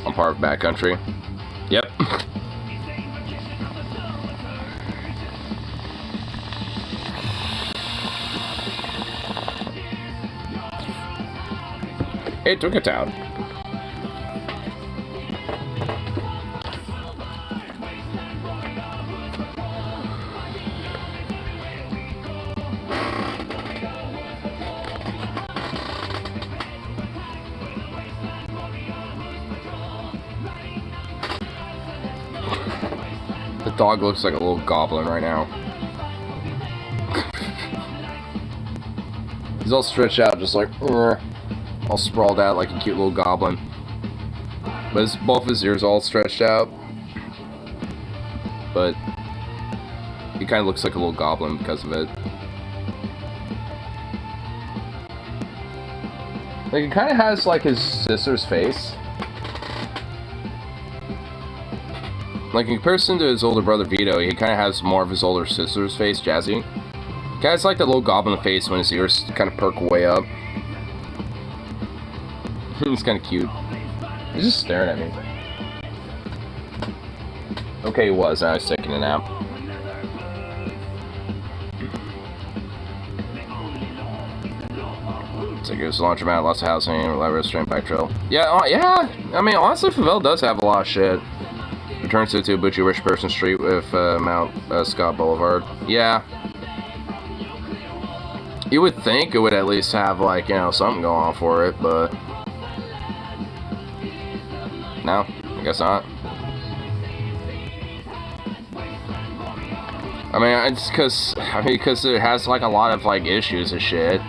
I'm part of backcountry. Yep. It took a town. The dog looks like a little goblin right now. He's all stretched out, just like, all sprawled out like a cute little goblin. But both his ears all stretched out. But he kind of looks like a little goblin because of it. Like, he kind of has like his sister's face. Like, in comparison to his older brother Vito, he kind of has more of his older sister's face, Jazzy. Kind of has like that little goblin face when his ears kind of perk way up. He's kind of cute. He's just staring at me. Okay, he was. Now he's taking a nap. It's like it was a laundromat, lots of housing, a lot of restaurant, bike trail. Yeah, yeah. I mean, honestly, Favel does have a lot of shit. Returns to Tabuchi Rich Person Street with Mount Scott Boulevard. Yeah. You would think it would at least have, like, you know, something going on for it, but no, I guess not. I mean, it's because it has, like, a lot of, like, issues and shit.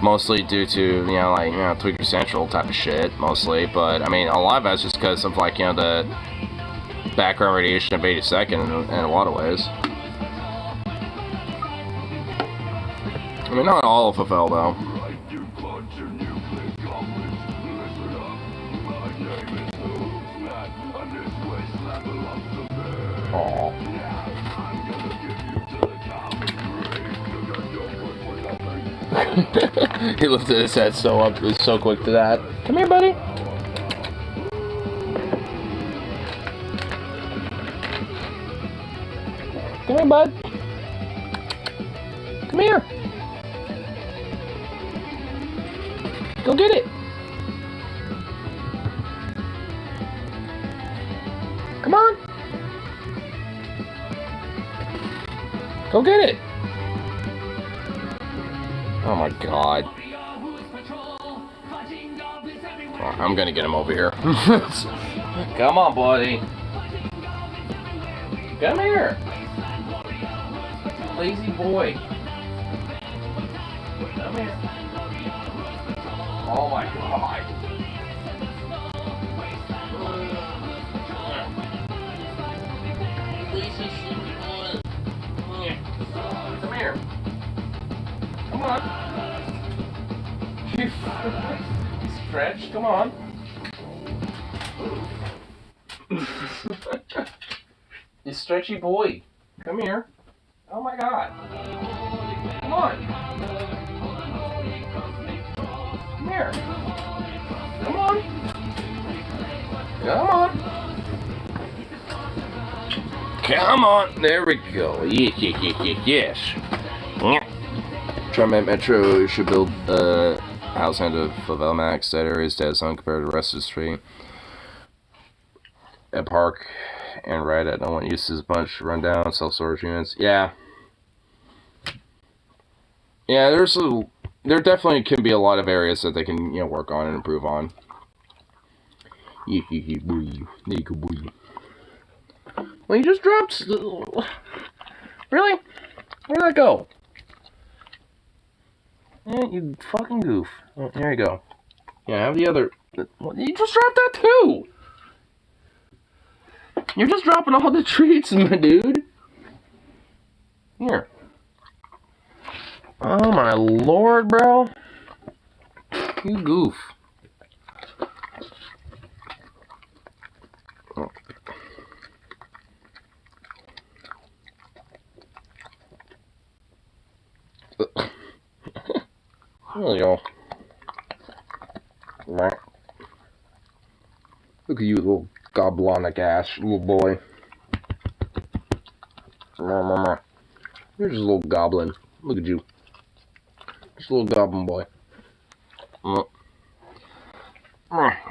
Mostly due to, you know, like, you know, Tweaker Central type of shit, mostly. But, I mean, a lot of that's just because of, like, you know, the background radiation of 82nd in a lot of ways. I mean, not all of Favel, though. Aww. He lifted his head so quick to that. Come here, buddy. Come here, bud. Come here. Go get it. Come on. Go get it. Oh my god. Oh, I'm gonna get him over here. Come on, buddy. Come here. Lazy boy. Come here. Oh my god. Lazy boy. Come on. You stretchy boy. Come here. Oh my god. Come on. Come here. Come on. Come on. Come on. There we go. Yes. Tramway Metro should build a house end of favela max. That area is dead zone compared to the rest of the street. A park and ride at no one uses a bunch run down self-storage units. Yeah. Yeah, there definitely can be a lot of areas that they can, you know, work on and improve on. Well, you just dropped. Really? Where'd that go? Yeah, you fucking goof. Oh, here you go. Yeah, have the other. You just dropped that too. You're just dropping all the treats, my dude. Here. Oh my lord, bro. You goof. Oh. There you go. Right. Look at you, little goblinic ass little boy. You're just a little goblin. Look at you. Just a little goblin boy.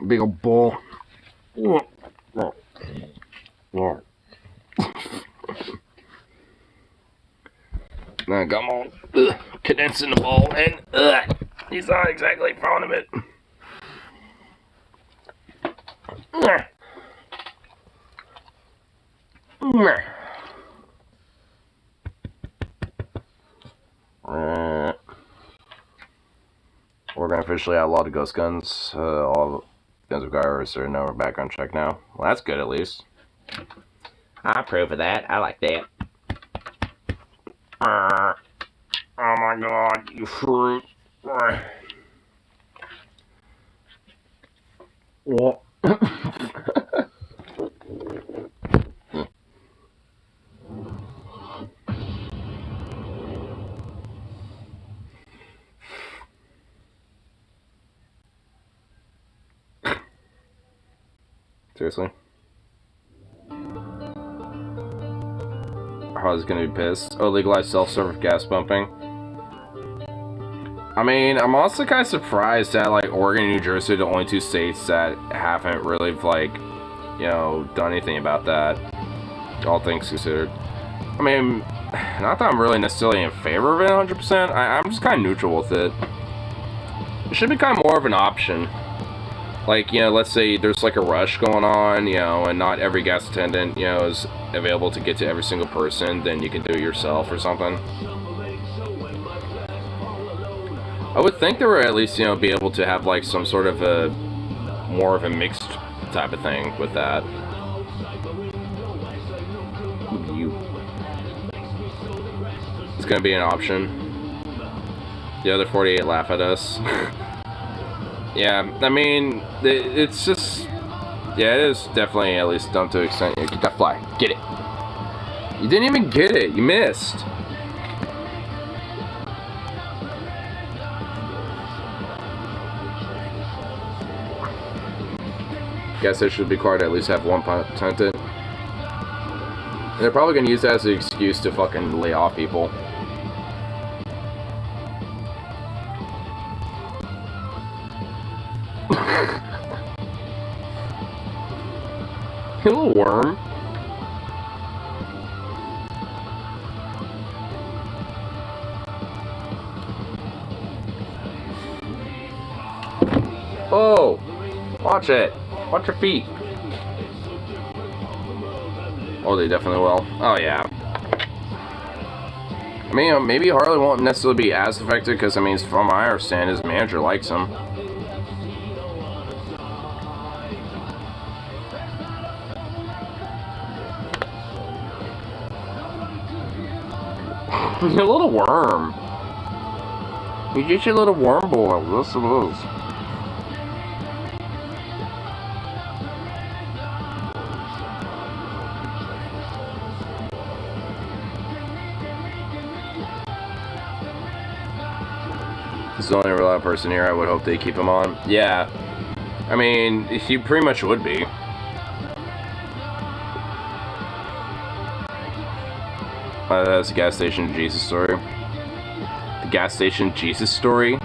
Big old ball. Now I got him all condensing the ball, and he's not exactly fond of it. We're gonna officially outlaw the ghost guns. All guns require are no background check now. Well, that's good at least. I approve of that. I like that. Oh my god, you fruit. What? Seriously? Harley's gonna be pissed. Oh, legalize self-serve gas pumping. I mean, I'm also kind of surprised that, like, Oregon and New Jersey are the only two states that haven't really, like, you know, done anything about that. All things considered. I mean, not that I'm really necessarily in favor of it 100%. I'm just kind of neutral with it. It should be kind of more of an option. Like, you know, let's say there's like a rush going on, you know, and not every gas attendant, you know, is available to get to every single person, then you can do it yourself or something. I would think they would at least, you know, be able to have like some sort of a more of a mixed type of thing with that. It's gonna be an option. The other 48 laugh at us. Yeah, I mean, it's just, yeah, it is definitely at least dumb to an extent. Get that fly, get it. You didn't even get it, you missed. Guess it should be required to at least have one attendant. And they're probably gonna use that as an excuse to fucking lay off people. You little worm. Oh, watch it. Watch your feet. Oh, they definitely will. Oh, yeah. I mean, maybe Harley won't necessarily be as affected because, I mean, from what I understand, his manager likes him. You little worm. You just a little worm boy. This it is. He's the only reliable person here. I would hope they keep him on. Yeah. I mean, he pretty much would be. That's the gas station Jesus story. The gas station Jesus story?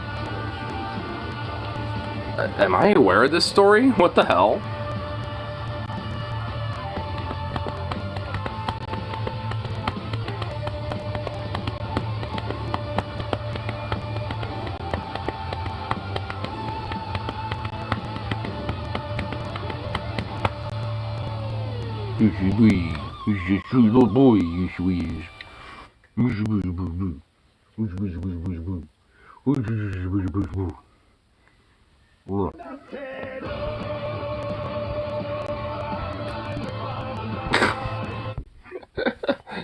Am I aware of this story? What the hell? Yes, he is. He's a sweet little boy, yes, he is.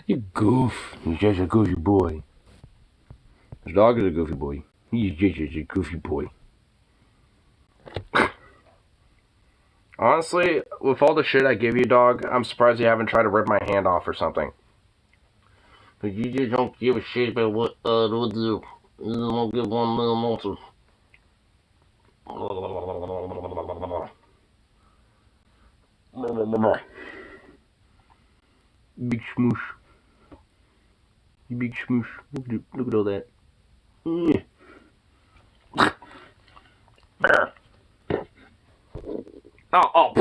You goof. He's just a goofy boy. His dog is a goofy boy. He's just a goofy boy. Honestly, with all the shit I give you, dog, I'm surprised you haven't tried to rip my hand off or something. But you just don't give a shit about what we'll do. You don't give one little monster. Big smoosh. You big smoosh. Look at all that. Oh,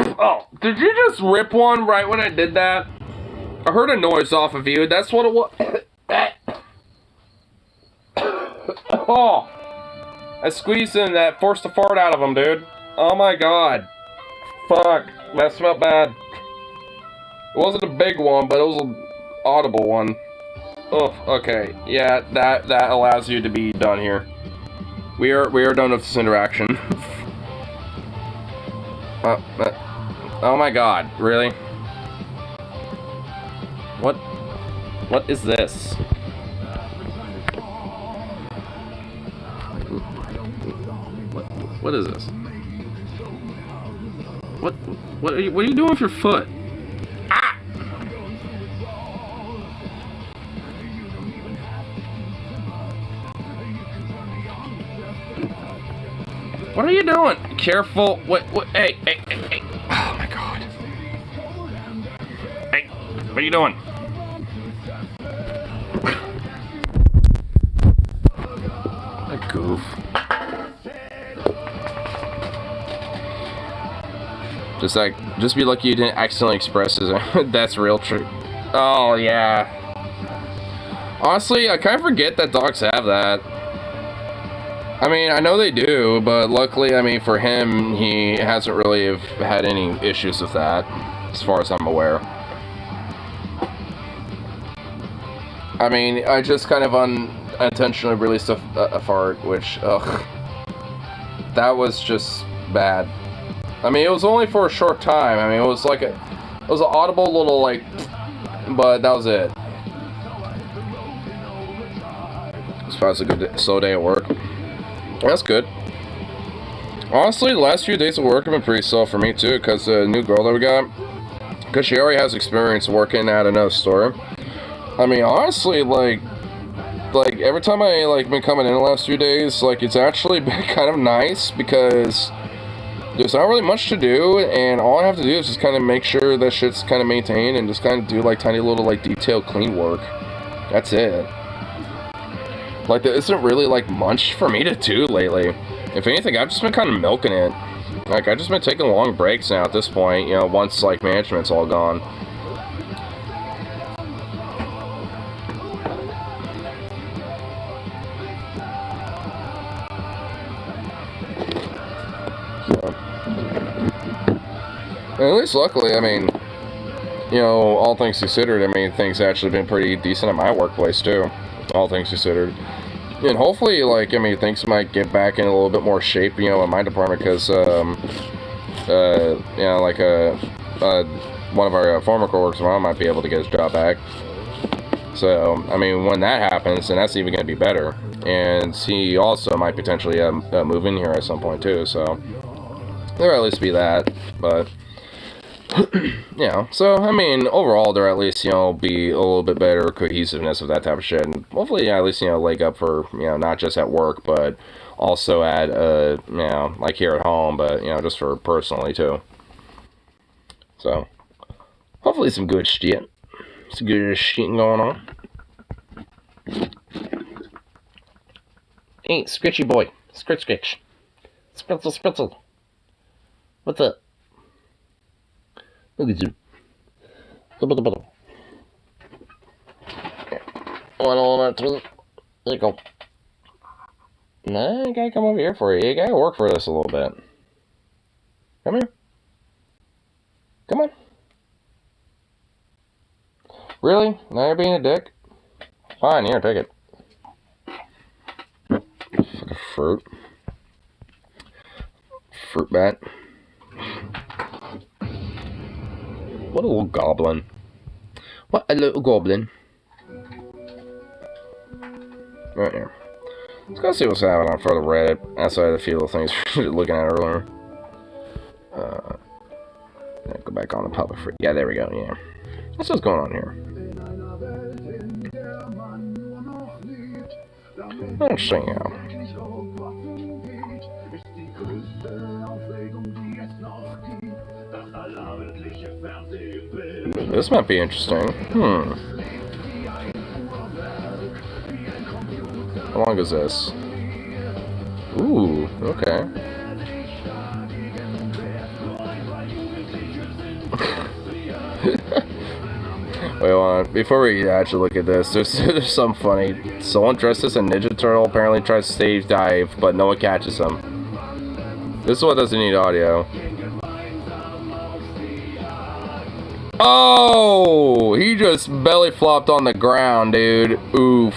did you just rip one right when I did that? I heard a noise off of you, that's what it was. Oh, I squeezed in that, forced a fart out of him, dude. Oh my god. Fuck, that smelled bad. It wasn't a big one, but it was an audible one. Oh, okay, yeah, that allows you to be done here. We are done with this interaction. Oh my god, really? What is this? What is this? What are you doing with your foot? Ah! What are you doing? Careful. What, hey. Oh my god. Hey, what are you doing? A goof. Just be lucky you didn't accidentally express his. That's real true. Oh yeah. Honestly, I kind of forget that dogs have that. I mean, I know they do, but luckily, I mean, for him, he hasn't really had any issues with that, as far as I'm aware. I mean, I just kind of unintentionally released a fart, which, ugh. That was just bad. I mean, it was only for a short time. I mean, it was an audible little, like, but that was it. As far as a good slow day at work. That's good. Honestly, the last few days of work have been pretty slow for me too, because the new girl that we got, because she already has experience working at another store. I mean, honestly, like every time I been coming in the last few days, it's actually been kind of nice because there's not really much to do, and all I have to do is just kind of make sure that shit's kind of maintained and just kind of do tiny little detailed clean work. That's it. There isn't really much for me to do lately. If anything, I've just been kind of milking it. I've just been taking long breaks now at this point, you know, once management's all gone. So. And at least luckily, I mean, you know, all things considered, I mean, things actually been pretty decent at my workplace too. All things considered. And hopefully, I mean, things might get back in a little bit more shape, you know, in my department, because, you know, one of our former coworkers might be able to get his job back. So, I mean, when that happens, then that's even going to be better. And he also might potentially move in here at some point, too, so there'll at least be that, but... you know, so, I mean, overall, there at least, you know, be a little bit better cohesiveness of that type of shit, and hopefully, yeah, at least, you know, leg up for, you know, not just at work, but also at, you know, like here at home, but, you know, just for personally, too. So, hopefully some good shit. Some good shit going on. Hey, Scritchy boy. Scritch. Spritzel. What's up? Look at you. There you go. No, you gotta come over here for you. You gotta work for this a little bit. Come here. Come on. Really? Now you're being a dick? Fine, here, take it. Fucking fruit. Fruit bat. What a little goblin. What a little goblin. Right here. Let's go see what's happening on further Reddit outside of the few little things we were looking at earlier. Go back on the public free. Yeah, there we go, yeah. What's going on here? Let's see now. This might be interesting. How long is this? Ooh, okay. Wait, hold on. Before we actually look at this, there's something funny. Someone dressed as a Ninja Turtle apparently tries to stage dive, but no one catches him. This one doesn't need audio. Oh! He just belly flopped on the ground, dude. Oof.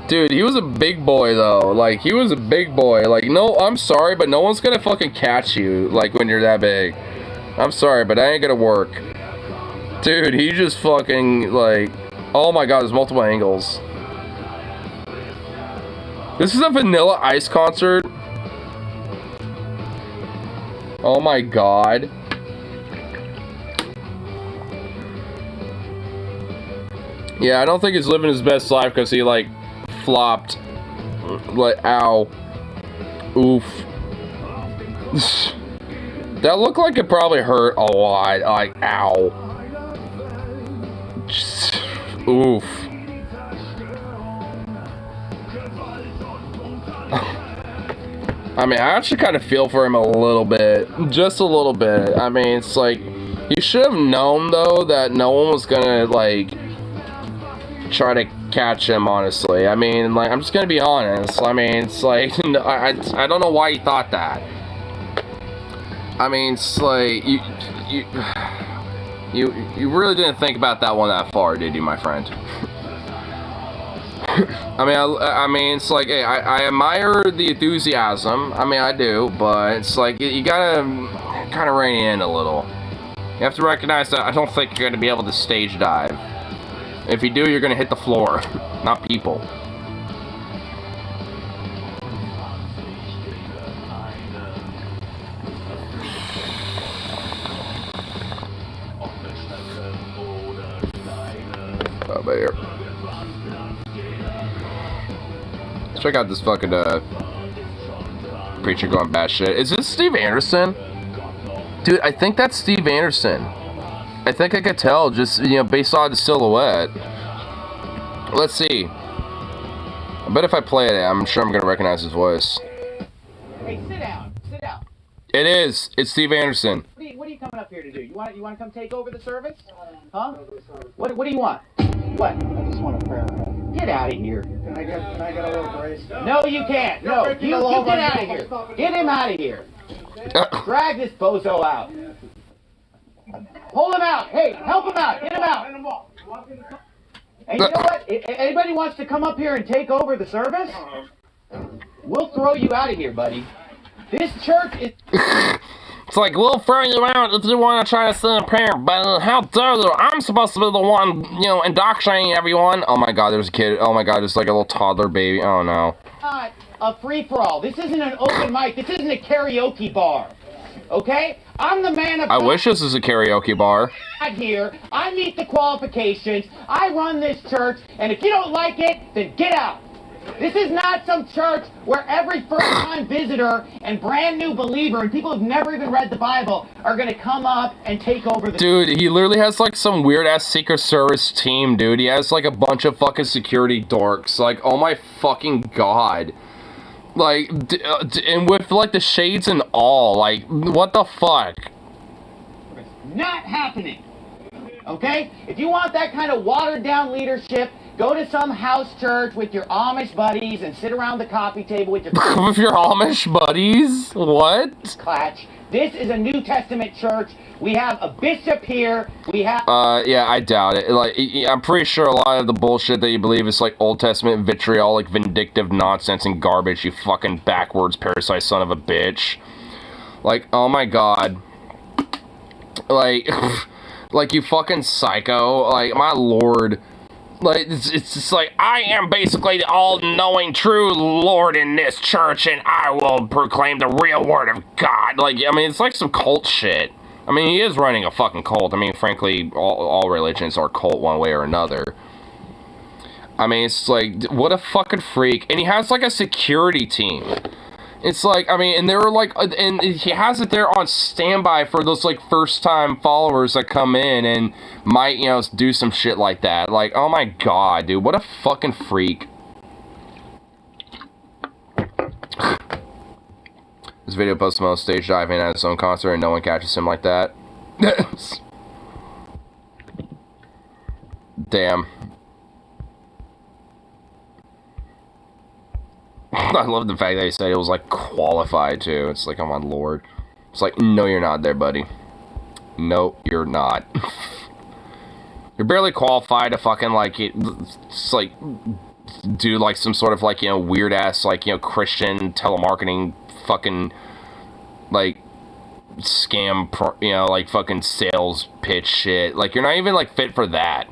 Dude, he was a big boy, though. Like, he was a big boy. Like, no, I'm sorry, but no one's gonna fucking catch you, like, when you're that big. I'm sorry, but that ain't gonna work. Dude, he just fucking, like... Oh my god, there's multiple angles. This is a Vanilla Ice concert? Oh my god. Yeah, I don't think he's living his best life because he, like, flopped. Like, ow. Oof. That looked like it probably hurt a lot. Like, ow. Oof. I mean, I actually kind of feel for him a little bit. Just a little bit. I mean, it's like, you should have known, though, that no one was gonna, like, try to catch him, honestly. I mean, like, I'm just gonna be honest. I mean, it's like, I don't know why he thought that. I mean, it's like, you really didn't think about that one that far, did you, my friend? I mean, it's like, hey, I admire the enthusiasm. I mean, I do, but it's like, you gotta kind of rein it in a little. You have to recognize that I don't think you're gonna be able to stage dive. If you do, you're gonna hit the floor, not people. Oh, there. Let's check out this fucking preacher going batshit. Is this Steve Anderson? Dude, I think that's Steve Anderson. I think I could tell just, you know, based on the silhouette. Let's see. I bet if I play it, I'm sure I'm gonna recognize his voice. Hey, sit down. Sit down. It is. It's Steve Anderson. What are you coming up here to do? You want to come take over the service? Huh? What do you want? What? I just want a prayer. Get out of here. Can I get a little grace? No, you can't. No, you get out of here. Get him out of here. Drag this bozo out. Pull him out. Hey, help him out. Get him out. And you know what? If anybody wants to come up here and take over the service, we'll throw you out of here, buddy. This church is... It's like, we'll throw you out if you want to try to say a prayer, but how dare you? I'm supposed to be the one, you know, indoctrinating everyone. Oh my god, there's a kid. Oh my god, there's like a little toddler baby. Oh no. Not a free-for-all. This isn't an open mic. This isn't a karaoke bar. okay? I'm the man of I wish this was a karaoke bar. here. I meet the qualifications. I run this church, and if you don't like it, then get out. This is not some church where every first-time visitor and brand new believer and people who've never even read the Bible are going to come up and take over the... Dude, he literally has like some weird-ass Secret Service team, dude. He has like a bunch of fucking security dorks. Like, oh my fucking god. Like, and with like the shades and all. Like, what the fuck? Not happening. Okay? If you want that kind of watered-down leadership, go to some house church with your Amish buddies and sit around the coffee table with your... With your Amish buddies? What? Clatch. This is a New Testament church. We have a bishop here. We have... Yeah, I doubt it. Like, I'm pretty sure a lot of the bullshit that you believe is like Old Testament vitriolic, vindictive nonsense and garbage, you fucking backwards parasite son of a bitch. Like, oh my god. Like... Like, you fucking psycho. Like, my lord. Like, it's just like, I am basically the all-knowing true Lord in this church, and I will proclaim the real word of God. Like, I mean, it's like some cult shit. I mean, he is running a fucking cult. I mean, frankly, all religions are cult one way or another. I mean, it's like, what a fucking freak. And he has, like, a security team. It's like, I mean, and they were like, and he has it there on standby for those, like, first-time followers that come in and might, you know, do some shit like that. Like, oh my god, dude, what a fucking freak. This video posts Mo stage diving at his own concert and no one catches him like that. Damn. I love the fact that he said it was, like, qualified, too. It's like, oh my lord. It's like, no, you're not there, buddy. No, you're not. You're barely qualified to fucking, like, it's like, do, like, some sort of, like, you know, weird-ass, like, you know, Christian telemarketing fucking, like, scam, you know, like, fucking sales pitch shit. Like, you're not even, like, fit for that.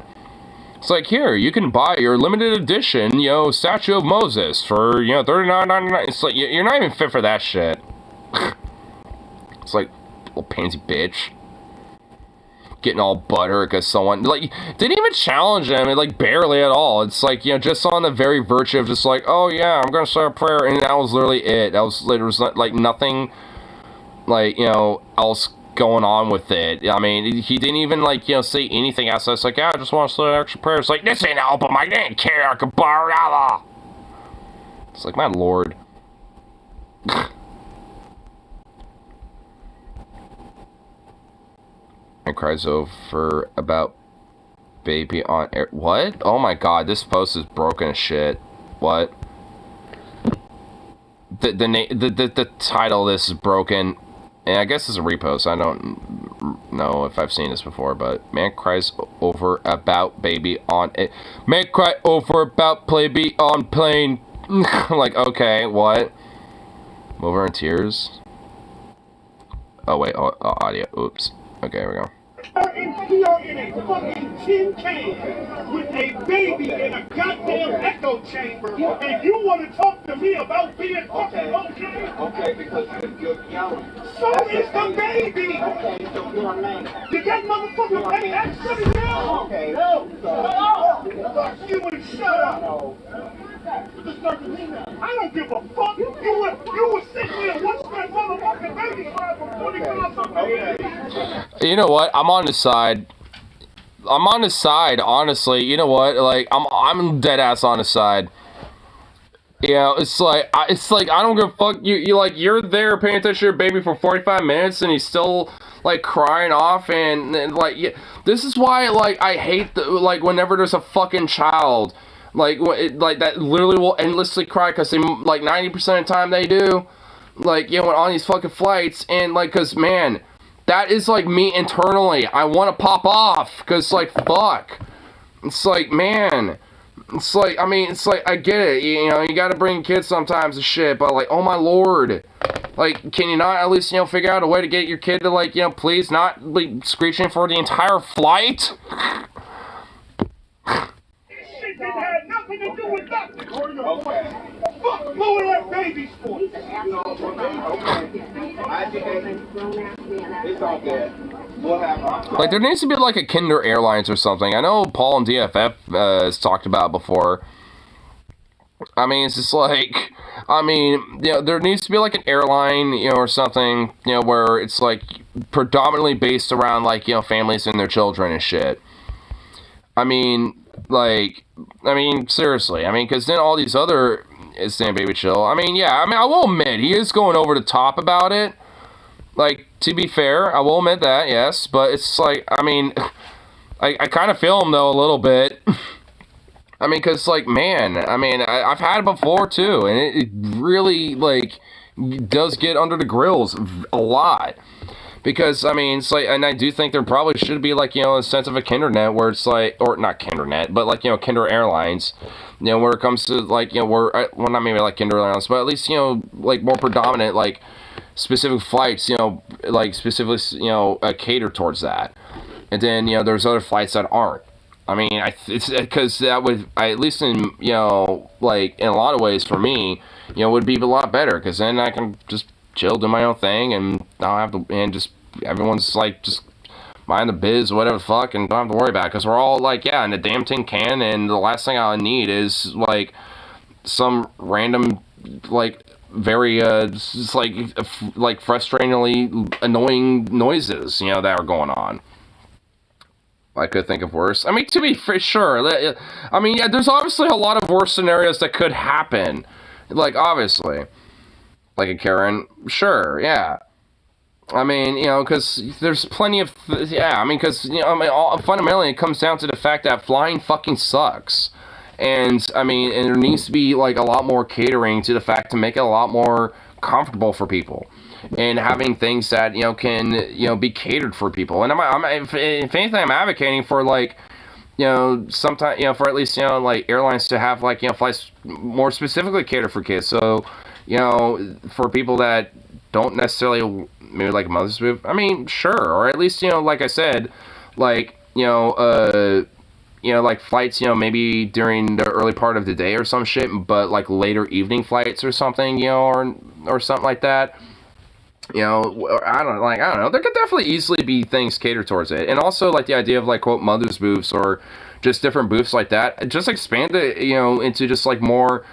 It's like, here, you can buy your limited edition, you know, statue of Moses for, you know, $39.99. It's like, you're not even fit for that shit. It's like, little pansy bitch. Getting all buttered because someone, like, didn't even challenge him, like, barely at all. It's like, you know, just on the very virtue of just like, oh, yeah, I'm gonna say a prayer, and that was literally it. That was, there was, like, nothing, like, you know, else going on with it. I mean, he didn't even, like, you know, say anything else. It's like, yeah, I just want to say an extra prayer. It's like, this ain't an open mic. I didn't care. I could borrow Allah. It's like, my lord. And cries over about baby on air. What? Oh my god, this post is broken as shit. What? The title of this is broken. And I guess it's a repost. I don't know if I've seen this before, but man cries over about baby on it. Man cry over about baby on plane. Like, okay, what? Over in tears. Oh wait, audio. Oops. Okay, here we go. You're in a fucking tin can with a baby in a goddamn echo chamber, and you want to talk to me about being fucking okay? Okay, because you're yelling. So is the baby! Okay, so you're a man. Did that motherfucker pay extra to yell? Okay, no. Fuck you and shut up. I don't give a fuck. You were sitting there and watching that motherfucking baby cry for 20 minutes. You know what? I'm on his side. I'm on his side, honestly. You know what? Like, I'm dead ass on his side. You know, it's like I don't give a fuck. You're there paying attention to your baby for 45 minutes and he's still like crying off and like, yeah, this is why, like, I hate like whenever there's a fucking child like that literally will endlessly cry, because they, like, 90% of the time they do, like, you know, on these fucking flights, and like, because man, that is like me internally. I want to pop off, because like, fuck, it's like, man, it's like, I mean, it's like, I get it, you know, you gotta bring kids sometimes and shit, but like, oh my lord, like, can you not at least, you know, figure out a way to get your kid to, like, you know, please not, like, screeching for the entire flight? Shit didn't have nothing to do with nothing. Okay. fuck blowing that baby's for? Okay. It's all good. We'll have Like, there needs to be like a Kinder Airlines or something. I know Paul and DFF has talked about before. I mean, it's just like, I mean, you know, there needs to be like an airline, you know, or something, you know, where it's like predominantly based around like, you know, families and their children and shit. I mean, like, seriously, I mean, because then all these other Stand Baby Chill, I mean, yeah, I mean, I will admit, he is going over the top about it. Like, to be fair, I will admit that, yes, but it's like, I mean, I kind of feel him, though, a little bit. I mean, because, like, man, I mean, I've had it before, too, and it really, like, does get under the grills a lot. Because, I mean, it's like, and I do think there probably should be, like, you know, a sense of a KinderNet where it's like, or not KinderNet, but, like, you know, Kinder Airlines, you know, where it comes to, like, you know, where, well, not maybe like Kinder Airlines, but at least, you know, like, more predominant, like, specific flights, you know, like, specifically, you know, catered towards that. And then, you know, there's other flights that aren't. I mean, it's because that would, at least in, you know, like, in a lot of ways for me, you know, would be a lot better, because then I can just chill, do my own thing, and I'll have to, and just, everyone's, like, just mind the biz, whatever the fuck, and don't have to worry about it, because we're all, like, yeah, in the damn tin can, and the last thing I need is, like, some random, like, very, just, like, frustratingly annoying noises, you know, that are going on. I could think of worse. I mean, to be sure, I mean, yeah, there's obviously a lot of worse scenarios that could happen. Like, obviously. Like a Karen, sure, yeah. I mean, you know, because there's plenty of, yeah, I mean, because, you know, I mean, fundamentally it comes down to the fact that flying fucking sucks. And, I mean, and there needs to be, like, a lot more catering to the fact to make it a lot more comfortable for people. And having things that, you know, can, you know, be catered for people. And if anything, I'm advocating for, like, you know, sometimes, you know, for at least, you know, like, airlines to have, like, you know, flights more specifically catered for kids. So, you know, for people that don't necessarily, maybe like a mother's move, I mean, sure. Or at least, you know, like I said, like, you know, like flights, you know, maybe during the early part of the day or some shit, but like later evening flights or something, you know, or something like that. You know, I don't know. There could definitely easily be things catered towards it. And also, like, the idea of, like, quote, mother's booths or just different booths like that. Just expand it, you know, into just, like, more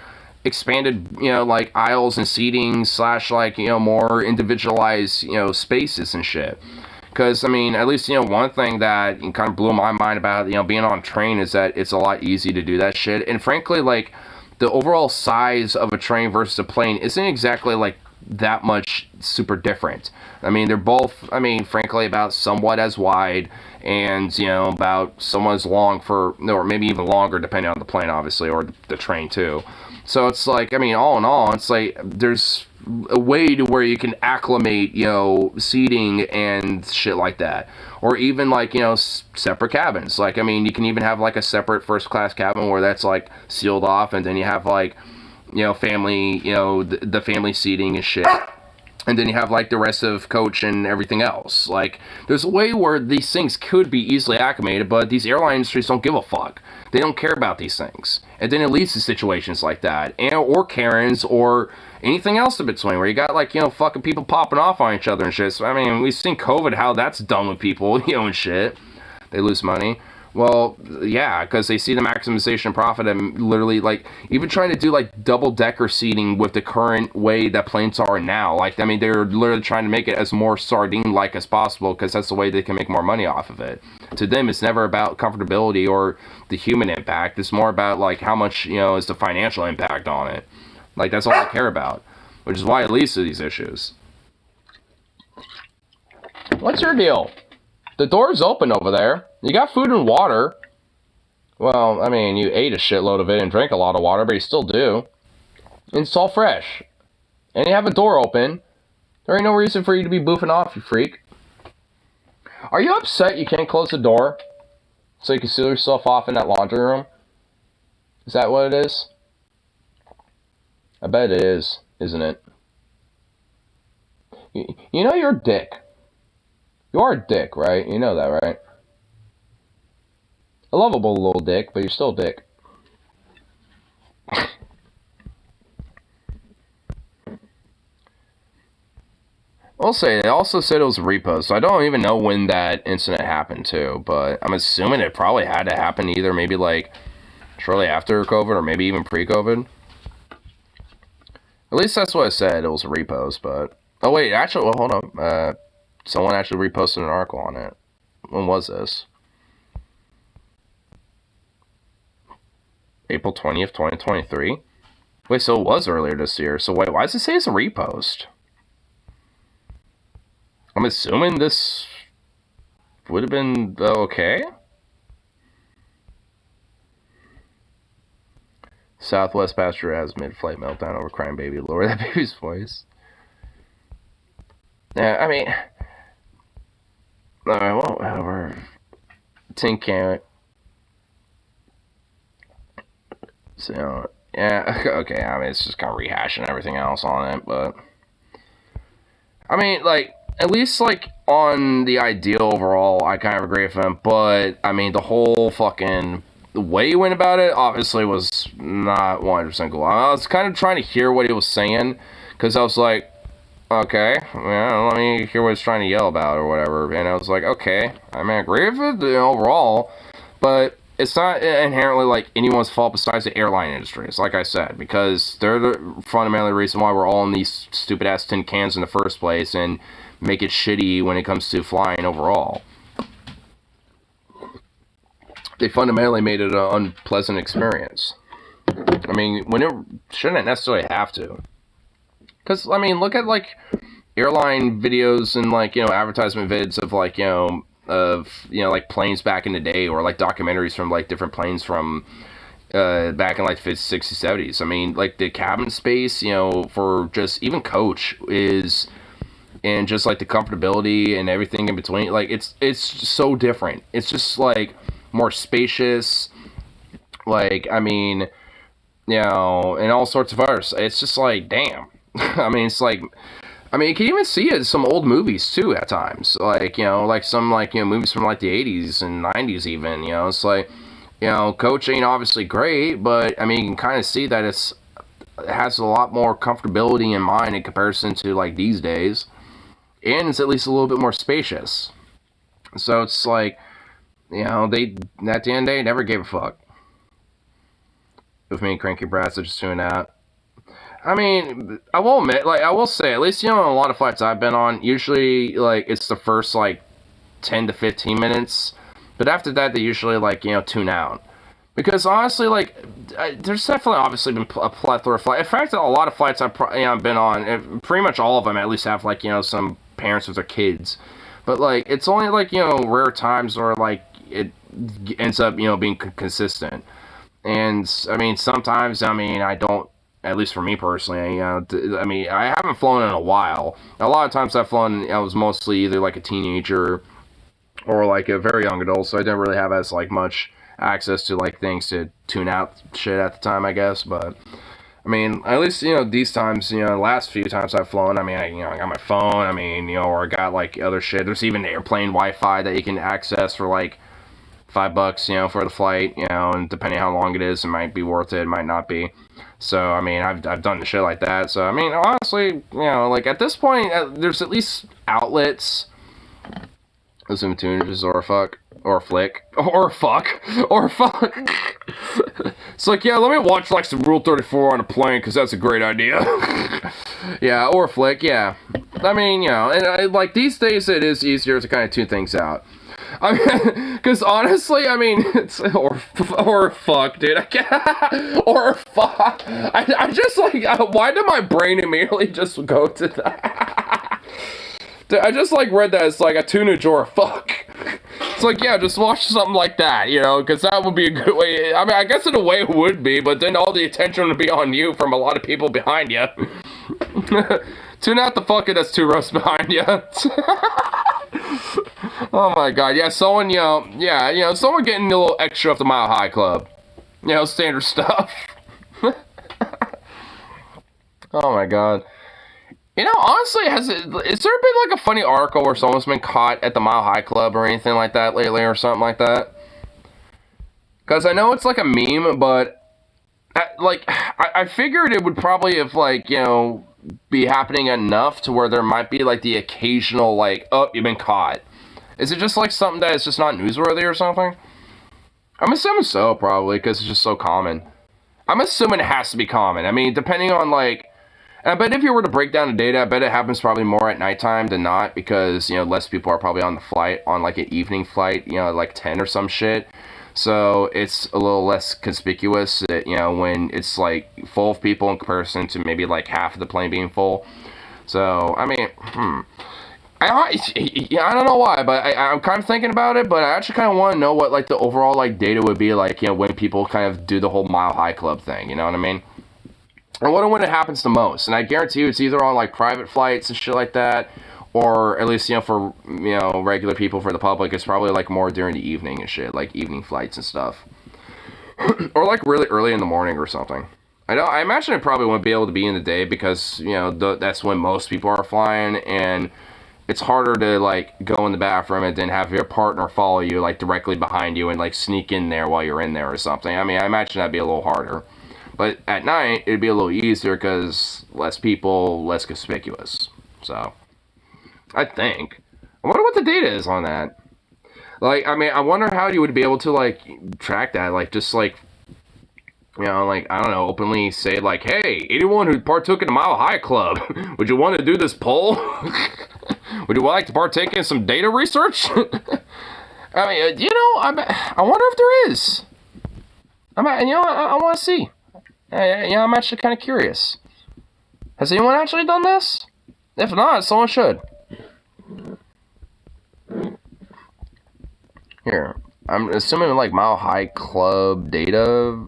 expanded, you know, like, aisles and seating / like, you know, more individualized, you know, spaces and shit. Because, I mean, at least, you know, one thing that kind of blew my mind about, you know, being on a train is that it's a lot easier to do that shit. And frankly, like, the overall size of a train versus a plane isn't exactly, like, that much super different. I mean, they're both, I mean, frankly, about somewhat as wide and, you know, about somewhat as long for, or maybe even longer depending on the plane, obviously, or the train, too. So it's like, I mean, all in all, it's like there's a way to where you can acclimate, you know, seating and shit like that. Or even, like, you know, separate cabins. Like, I mean, you can even have, like, a separate first class cabin where that's, like, sealed off, and then you have, like, you know, family, you know, the family seating and shit. And then you have, like, the rest of coach and everything else. Like, there's a way where these things could be easily acclimated, but these airline industries don't give a fuck. They don't care about these things. And then it leads to situations like that. And, or Karens, or anything else in between, where you got, like, you know, fucking people popping off on each other and shit. So, I mean, we've seen COVID, how that's done with people, you know, and shit. They lose money. Well, yeah, because they see the maximization of profit and literally, like, even trying to do, like, double-decker seating with the current way that planes are now. Like, I mean, they're literally trying to make it as more sardine-like as possible because that's the way they can make more money off of it. To them, it's never about comfortability or the human impact. It's more about, like, how much, you know, is the financial impact on it. Like, that's all they care about, which is why it leads to these issues. What's your deal? The door's open over there. You got food and water. Well, I mean, you ate a shitload of it and drank a lot of water, but you still do. And it's all fresh. And you have a door open. There ain't no reason for you to be boofing off, you freak. Are you upset you can't close the door so you can seal yourself off in that laundry room? Is that what it is? I bet it is, isn't it? You know you're a dick. You are a dick, right? You know that, right? A lovable little dick, but you're still a dick. I'll say, they also said it was a repost, so I don't even know when that incident happened too, but I'm assuming it probably had to happen either maybe like shortly after COVID or maybe even pre-COVID. At least that's what it said, it was a repost, but... Oh wait, actually, well, hold on. Someone actually reposted an article on it. When was this? April 20th, 2023? Wait, so it was earlier this year. So wait, why does it say it's a repost? I'm assuming this would have been okay. Southwest passenger has mid-flight meltdown over crying baby. Lower that baby's voice. Yeah, I mean... Alright, well, whatever. Tin can. So, yeah, okay, I mean, it's just kind of rehashing everything else on it, but... I mean, like... At least, like, on the ideal overall, I kind of agree with him, but, I mean, the whole fucking, the way he went about it, obviously, was not 100% cool. I was kind of trying to hear what he was saying, because I was like, okay, well, let me hear what he's trying to yell about, or whatever, and I was like, okay, I mean, I agree with it overall, but it's not inherently, like, anyone's fault besides the airline industry, it's like I said, because they're the fundamentally reason why we're all in these stupid-ass tin cans in the first place, and make it shitty when it comes to flying overall. They fundamentally made it an unpleasant experience. I mean, when it shouldn't necessarily have to. Because, I mean, look at, like, airline videos and, like, you know, advertisement vids of, like, you know, like, planes back in the day, or, like, documentaries from, like, different planes from, back in, like, 50s, 60s, 70s. I mean, like, the cabin space, you know, for just, even coach is... And just, like, the comfortability and everything in between. Like, it's so different. It's just, like, more spacious. Like, I mean, you know, and all sorts of others. It's just, like, damn. I mean, it's, like... I mean, you can even see it in some old movies, too, at times. Like, you know, like, some, like, you know, movies from, like, the 80s and 90s, even. You know, it's like, you know, Coach ain't obviously great, but, I mean, you can kind of see that it has a lot more comfortability in mind in comparison to, like, these days. And it's at least a little bit more spacious. So it's like, you know, they, at the end of the day, never gave a fuck. With me and Cranky Brats are just doing that. I mean, I will admit, like, I will say, at least, you know, on a lot of flights I've been on, usually, like, it's the first, like, 10 to 15 minutes. But after that, they usually, like, you know, tune out. Because, honestly, like, there's definitely obviously been a plethora of flights. In fact, a lot of flights I've been on, pretty much all of them at least have, like, you know, some parents with their kids. But, like, it's only, like, you know, rare times where, like, it ends up, you know, being consistent. And, I mean, sometimes, I mean, I don't, at least for me personally, you know, I mean, I haven't flown in a while. A lot of times I've flown, I was mostly either, like, a teenager or, like, a very young adult, so I didn't really have as, like, much access to, like, things to tune out shit at the time, I guess, but, I mean, at least, you know, these times, you know, the last few times I've flown, I mean, I got my phone, I mean, you know, or I got, like, other shit. There's even airplane Wi-Fi that you can access for, like, $5, you know, for the flight, you know, and depending how long it is, it might be worth it, it might not be. So, I mean, I've done the shit like that, so, I mean, honestly, you know, like, at this point, there's at least outlets, those images, or fuck. Or flick. Or fuck. Or fuck. It's like, yeah, let me watch, like, some Rule 34 on a plane, because that's a great idea. Yeah, or flick, yeah. I mean, you know, and, like, these days it is easier to kind of tune things out. I mean, because honestly, I mean, it's, or fuck, dude, I can't, or fuck. I just, like, why did my brain immediately just go to that? Dude, I just, like, read that as, like, a tunage or a fuck. It's like, yeah, just watch something like that, you know, because that would be a good way. I mean, I guess in a way it would be, but then all the attention would be on you from a lot of people behind you. Tune out the fucker that's too roast behind you. Oh my god, yeah, someone, you know, yeah, you know, someone getting a little extra off the Mile High Club. You know, standard stuff. Oh my god. You know, honestly, is there been, like, a funny article where someone's been caught at the Mile High Club or anything like that lately or something like that? Because I know it's, like, a meme, but, I figured it would probably have, like, you know, be happening enough to where there might be like the occasional like, oh, you've been caught? Is it just like something that is just not newsworthy or something? I'm assuming so, probably, because it's just so common. I'm assuming it has to be common. I mean, depending on like, I bet if you were to break down the data, I bet it happens probably more at nighttime than not, because, you know, less people are probably on the flight, on like an evening flight, you know, like 10 or some shit. So it's a little less conspicuous, you know, when it's like full of people in comparison to maybe like half of the plane being full. So, I mean, I don't know why, but I'm kind of thinking about it, but I actually kind of want to know what like the overall like data would be like, you know, when people kind of do the whole Mile High Club thing, you know what I mean? I wonder when it happens the most, and I guarantee you it's either on like private flights and shit like that, or at least, you know, for, you know, regular people, for the public, it's probably like more during the evening and shit, like evening flights and stuff. Or like really early in the morning or something. I imagine it probably wouldn't be able to be in the day because, you know, that's when most people are flying, and it's harder to like go in the bathroom and then have your partner follow you like directly behind you and like sneak in there while you're in there or something. I mean, I imagine that'd be a little harder. But at night, it'd be a little easier because less people, less conspicuous. So, I think. I wonder what the data is on that. Like, I mean, I wonder how you would be able to, like, track that. Like, just, like, you know, like, I don't know, openly say, like, hey, anyone who partook in the Mile High Club, would you want to do this poll? Would you like to partake in some data research? I mean, you know, I wonder if there is. You know, I want to see. Yeah, I'm actually kind of curious. Has anyone actually done this? If not, someone should. Here, I'm assuming like Mile High Club data.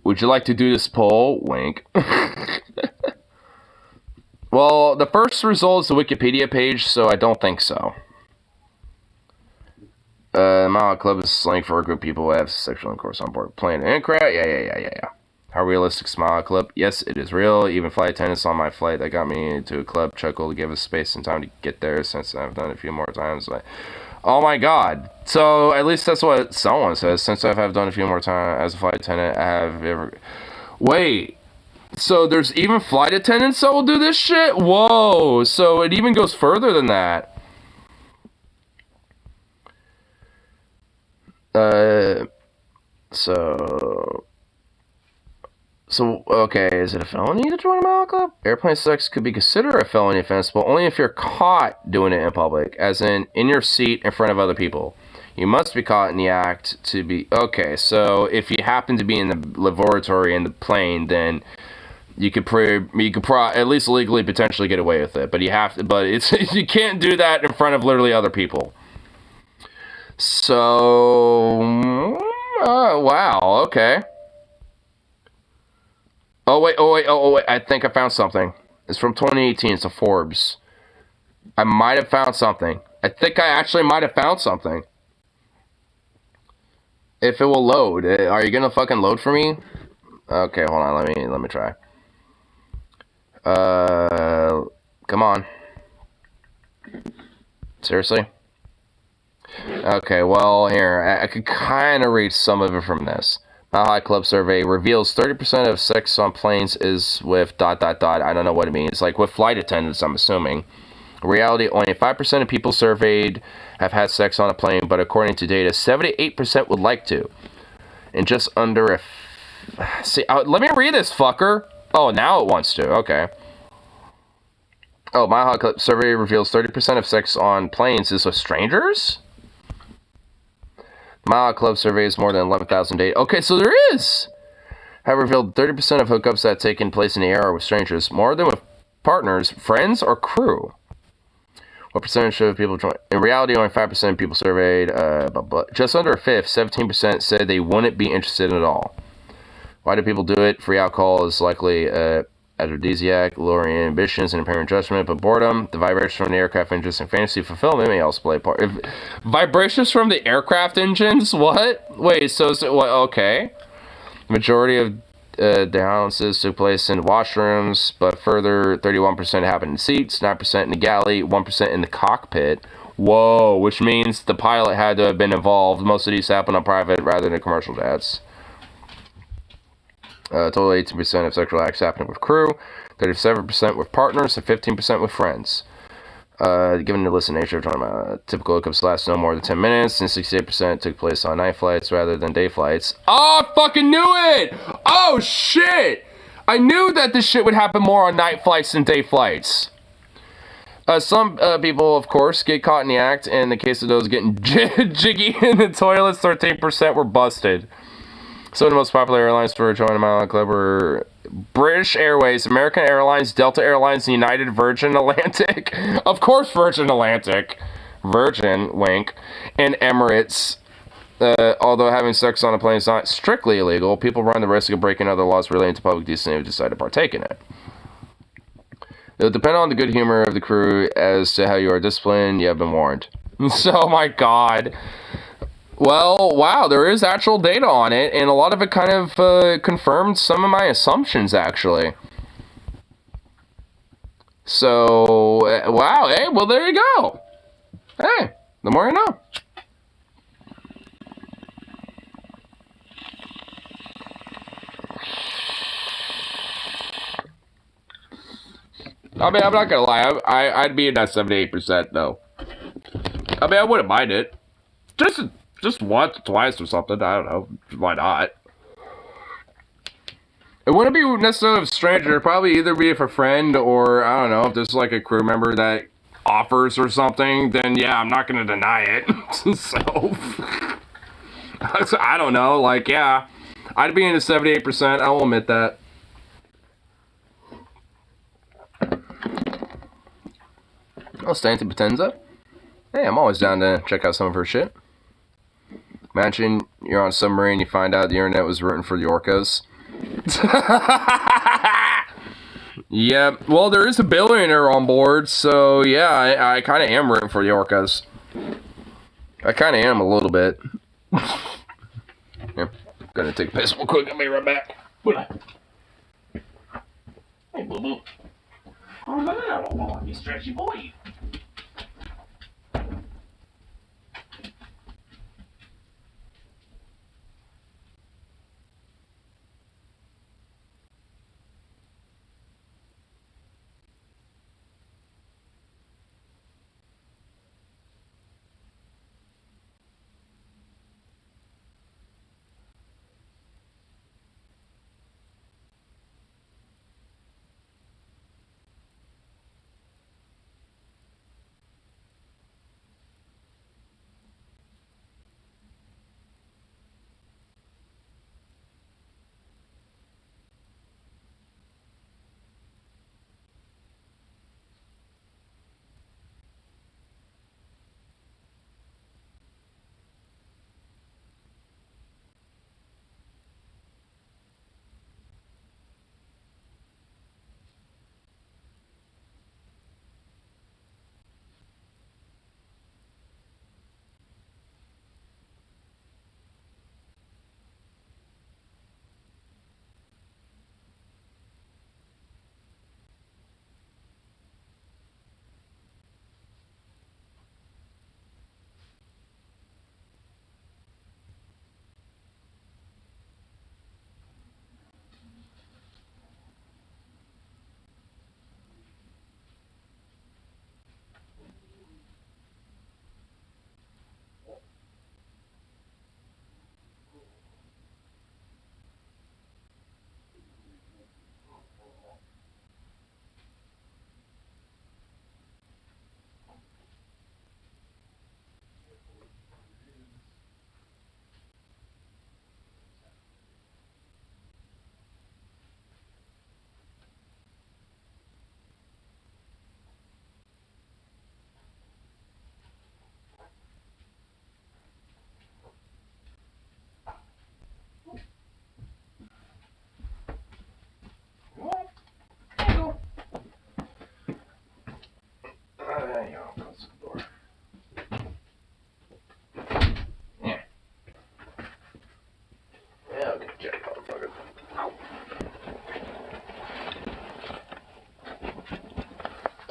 Would you like to do this poll? Wink. Well, the first result is the Wikipedia page, so I don't think so. Mile High Club is slang for a group of people who have sexual intercourse on board plane and aircraft. Yeah. How realistic is Mile High Club? Yes, it is real. Even flight attendants on my flight that got me into a club chuckle to give us space and time to get there, since I've done it a few more times. Like, oh my god. So, at least that's what someone says. Since I have done it a few more times as a flight attendant, I have ever... Wait. So, there's even flight attendants that will do this shit? Whoa. So, it even goes further than that. So, okay, is it a felony to join a Mile High Club? Airplane sex could be considered a felony offense, but only if you're caught doing it in public, as in your seat in front of other people. You must be caught in the act to be... Okay, so if you happen to be in the laboratory in the plane, then you could at least legally potentially get away with it, but you can't do that in front of literally other people. So, wow, okay. Oh wait, I think I found something. It's from 2018, it's a Forbes. I might have found something. I think I actually might have found something. If it will load. Are you gonna fucking load for me? Okay, hold on, let me try. Come on. Seriously? Okay, well, here, I could kind of read some of it from this. Mile High Club survey reveals 30% of sex on planes is with ... I don't know what it means. Like with flight attendants, I'm assuming. In reality, only 5% of people surveyed have had sex on a plane, but according to data, 78% would like to. And just under See, let me read this, fucker. Oh, now it wants to. Okay. Oh, Mile High Club survey reveals 30% of sex on planes is with strangers? Mile High Club surveys more than 11,000 dates. Okay, so there is. Have revealed 30% of hookups that have taken place in the air are with strangers, more than with partners, friends, or crew. What percentage of people join? In reality, only 5% of people surveyed, just under a fifth, 17% said they wouldn't be interested at all. Why do people do it? Free alcohol is likely aphrodisiac, lowering ambitions and impairing judgment, but boredom, the vibrations from the aircraft engines, and fantasy fulfillment may also play a part. Vibrations from the aircraft engines? What? Wait, so what? Okay. The majority of dialysis took place in washrooms, but further 31% happened in seats, 9% in the galley, 1% in the cockpit. Whoa, which means the pilot had to have been involved. Most of these happened on private rather than commercial jets. Total 18% of sexual acts happening with crew, 37% with partners, and 15% with friends. Given the list of nature, typical hookups last no more than 10 minutes, and 68% took place on night flights rather than day flights. Oh, I fucking knew it! Oh, shit! I knew that this shit would happen more on night flights than day flights. Some people, of course, get caught in the act. In the case of those getting jiggy in the toilets, 13% were busted. Some of the most popular airlines for joining my island club were British Airways, American Airlines, Delta Airlines, United, Virgin Atlantic. Of course, Virgin Atlantic. Virgin, wink. And Emirates. Although having sex on a plane is not strictly illegal, people run the risk of breaking other laws relating to public decency if they decide to partake in it. It'll depend on the good humor of the crew as to how you are disciplined. You have been warned. So, my God. Well, wow, there is actual data on it, and a lot of it kind of confirmed some of my assumptions, actually. So, wow, hey, well, there you go. Hey, the more you know. I mean, I'm not gonna lie, I'd be in that 78%, though. I mean, I wouldn't mind it. Just once, twice, or something. I don't know. Why not? It wouldn't be necessarily a stranger. It'd probably either be if a friend or, I don't know, if there's like a crew member that offers or something, then yeah, I'm not going to deny it. So, I don't know. Like, yeah, I'd be in the 78%. I will admit that. Oh, Stanton Potenza. Hey, I'm always down to check out some of her shit. Imagine you're on a submarine, you find out the internet was rooting for the orcas. Yeah, well, there is a billionaire on board, so yeah, I kind of am rooting for the orcas. I kind of am a little bit. Yeah, gonna take a piss real quick, I'll be right back. Hey, boo boo. Oh, no, you stretchy boy.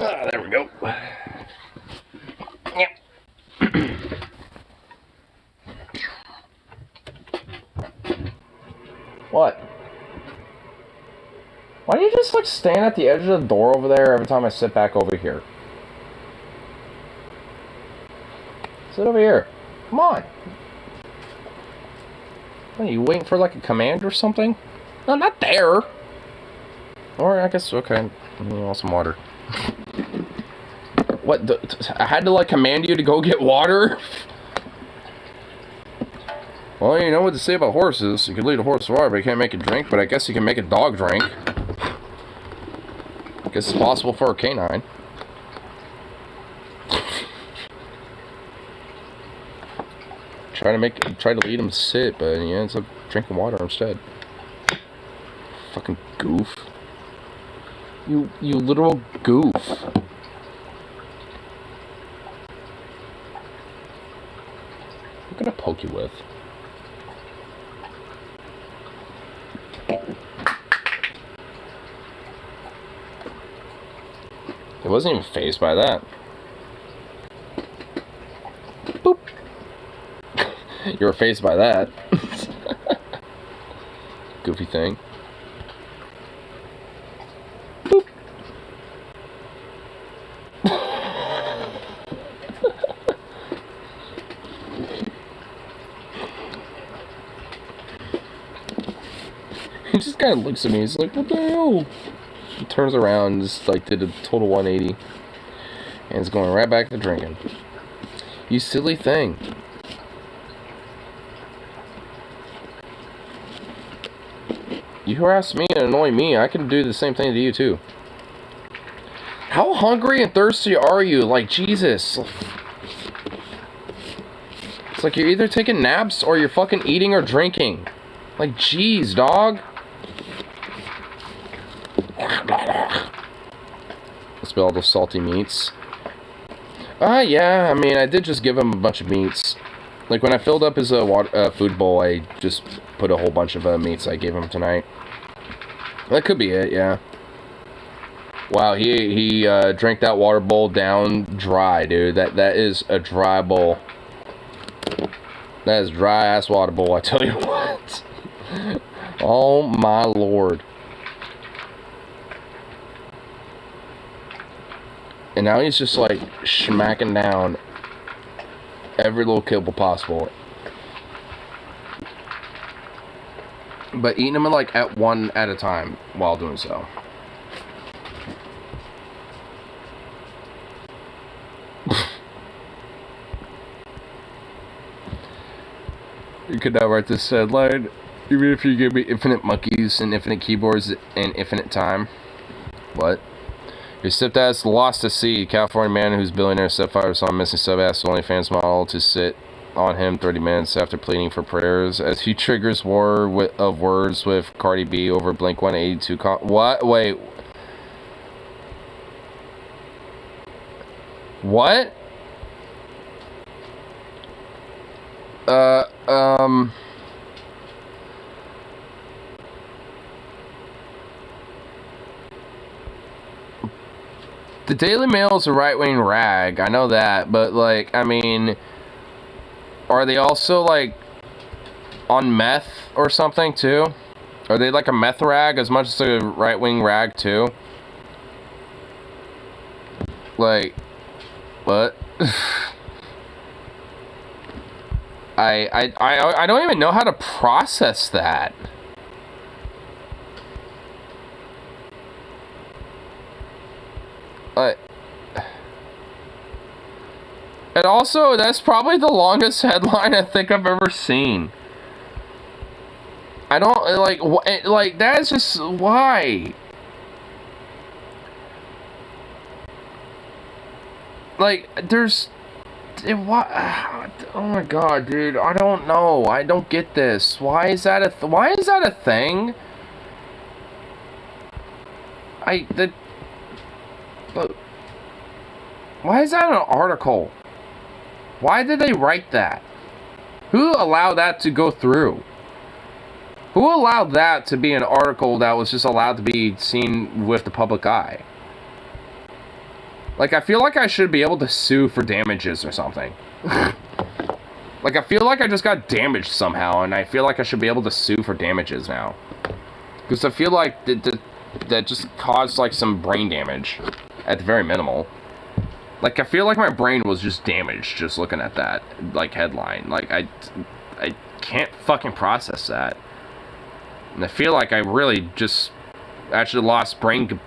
Ah, there we go. Yep. What? Why do you just, like, stand at the edge of the door over there every time I sit back over here? Sit over here. Come on. What, are you waiting for, like, a command or something? No, not there. Or, I guess, okay. I want some water. What, I had to, like, command you to go get water? Well, you know what to say about horses. You can lead a horse to water, but you can't make it drink. But I guess you can make a dog drink. I guess it's possible for a canine. Try to lead him to sit, but he ends up drinking water instead. Fucking goof. You literal goof. I'm gonna poke you with. It wasn't even fazed by that. Boop. You were fazed by that. Goofy thing. Boop. He just kind of looks at me. He's like, "What the hell?" He turns around, and just like did a total 180, and is going right back to drinking. You silly thing. You harass me and annoy me, I can do the same thing to you too. How hungry and thirsty are you? Like, Jesus. It's like you're either taking naps or you're fucking eating or drinking. Like, jeez, dog. Smell all those salty meats. Yeah, I mean, I did just give him a bunch of meats. Like, when I filled up his food bowl, I just put a whole bunch of meats I gave him tonight. That could be it, yeah. Wow, he drank that water bowl down dry, dude. That is a dry bowl. That is dry-ass water bowl, I tell you what. Oh, my lord. And now he's just, like, smacking down every little kibble possible. But eating them, like, at one at a time while doing so. You could now write this headline. Even if you give me infinite monkeys and infinite keyboards and infinite time. What? Your stepdad's lost at sea. California man whose billionaire stepfather saw a missing sub asked OnlyFans model to sit on him 30 minutes after pleading for prayers as he triggers war of words with Cardi B over Blink-182. What? Wait. What? The Daily Mail is a right-wing rag, I know that, but, like, I mean, are they also, like, on meth or something, too? Are they, like, a meth rag as much as a right-wing rag, too? Like, what? I don't even know how to process that. And also, that's probably the longest headline I think I've ever seen. I don't, like, that's just, why? Like, there's, what, oh my god, dude, I don't know, I don't get this. Why is that a thing? Why is that an article? Why did they write that? Who allowed that to go through? Who allowed that to be an article that was just allowed to be seen with the public eye? Like, I feel like I should be able to sue for damages or something. Like, I feel like I just got damaged somehow, and I feel like I should be able to sue for damages now. Because I feel like that just caused, like, some brain damage, at the very minimal. Like, I feel like my brain was just damaged just looking at that, like, headline. Like, I can't fucking process that. And I feel like I really just actually lost brain,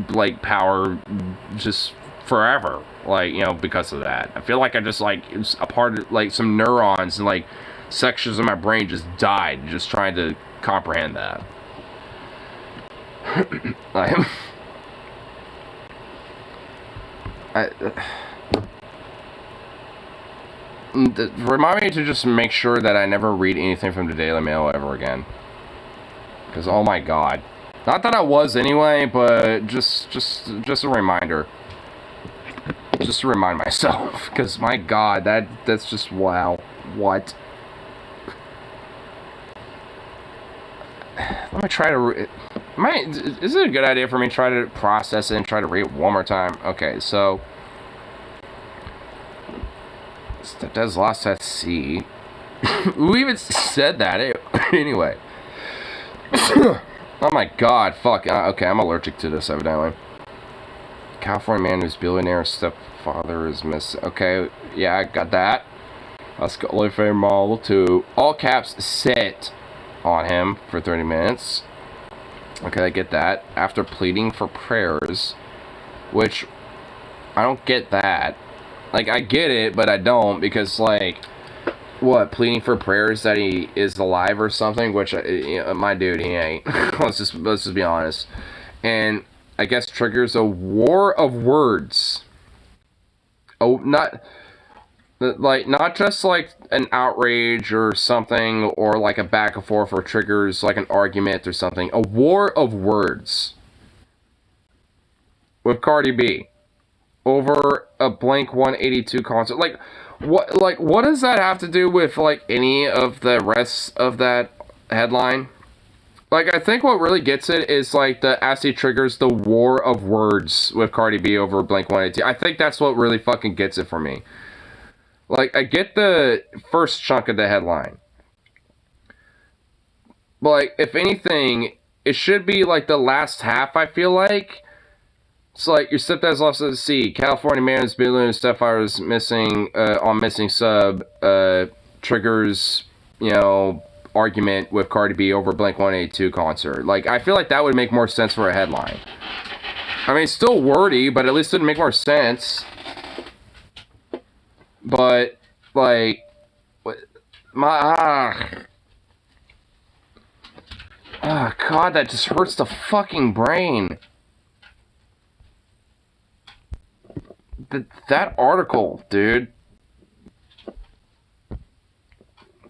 like, power just forever. Like, you know, because of that. I feel like I just, like, a part of, like, some neurons and, like, sections of my brain just died just trying to comprehend that. Remind me to just make sure that I never read anything from the Daily Mail ever again. Because, oh my god. Not that I was anyway, but just a reminder. Just to remind myself. Because, my god, that's just, wow. What? Let me try to... Is it a good idea for me to try to process it and try to read it one more time? Okay, so... Stepdad's lost at sea. Who even said that? Anyway. Oh my god, fuck. Okay, I'm allergic to this, evidently. California man whose billionaire stepfather is missing. Okay, yeah, I got that. Let's go. Olifay Model 2. All caps, sit on him for 30 minutes. Okay, I get that. After pleading for prayers, which I don't get that. Like, I get it, but I don't, because, like, what, pleading for prayers that he is alive or something, which, my dude, he ain't. let's just be honest. And I guess triggers a war of words. Oh, not just, like, an outrage or something, or, like, a back and forth, or triggers, like, an argument or something. A war of words. With Cardi B. Over a Blink-182 concert. Like, what does that have to do with, like, any of the rest of that headline? Like, I think what really gets it is, like, the Asty triggers the war of words with Cardi B over Blink-182. I think that's what really fucking gets it for me. Like, I get the first chunk of the headline. But, like, if anything, it should be, like, the last half, I feel like. It's like, your stepdad's lost at sea. California man is billionaire stepfather is missing, on missing sub, triggers, you know, argument with Cardi B over Blink-182 concert. Like, I feel like that would make more sense for a headline. I mean, it's still wordy, but at least it would make more sense. But, like, God, that just hurts the fucking brain. That article, dude.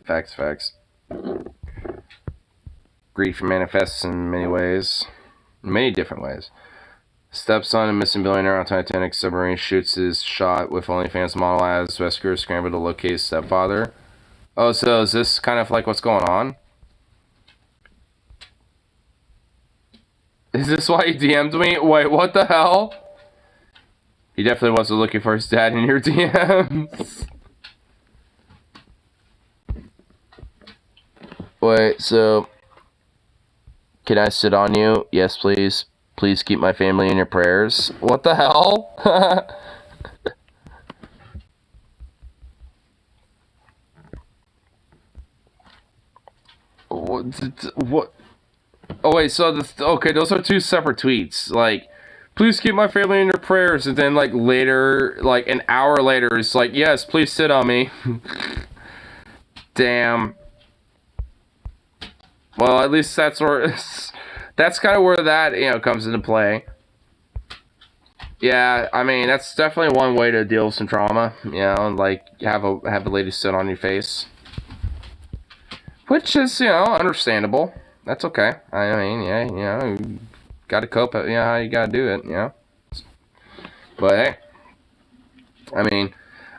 Facts. Grief manifests in many ways. Many different ways. Stepson and missing billionaire on Titanic submarine shoots his shot with OnlyFans model as rescuers scramble to locate his stepfather. Oh, so is this kind of like what's going on? Is this why he DM'd me? Wait, what the hell? He definitely wasn't looking for his dad in your DMs. Wait, so... Can I sit on you? Yes, please. Please keep my family in your prayers. What the hell? What? Oh, wait, so... okay, those are two separate tweets. Like... Please keep my family in your prayers. And then, like, later, like, an hour later, it's like, yes, please sit on me. Damn. Well, at least that's where... that's kind of where that, you know, comes into play. Yeah, I mean, that's definitely one way to deal with some trauma. You know, like, have a lady sit on your face. Which is, you know, understandable. That's okay. I mean, yeah, you know... Gotta cope, you know, how you gotta do it, you know? But, hey. I mean,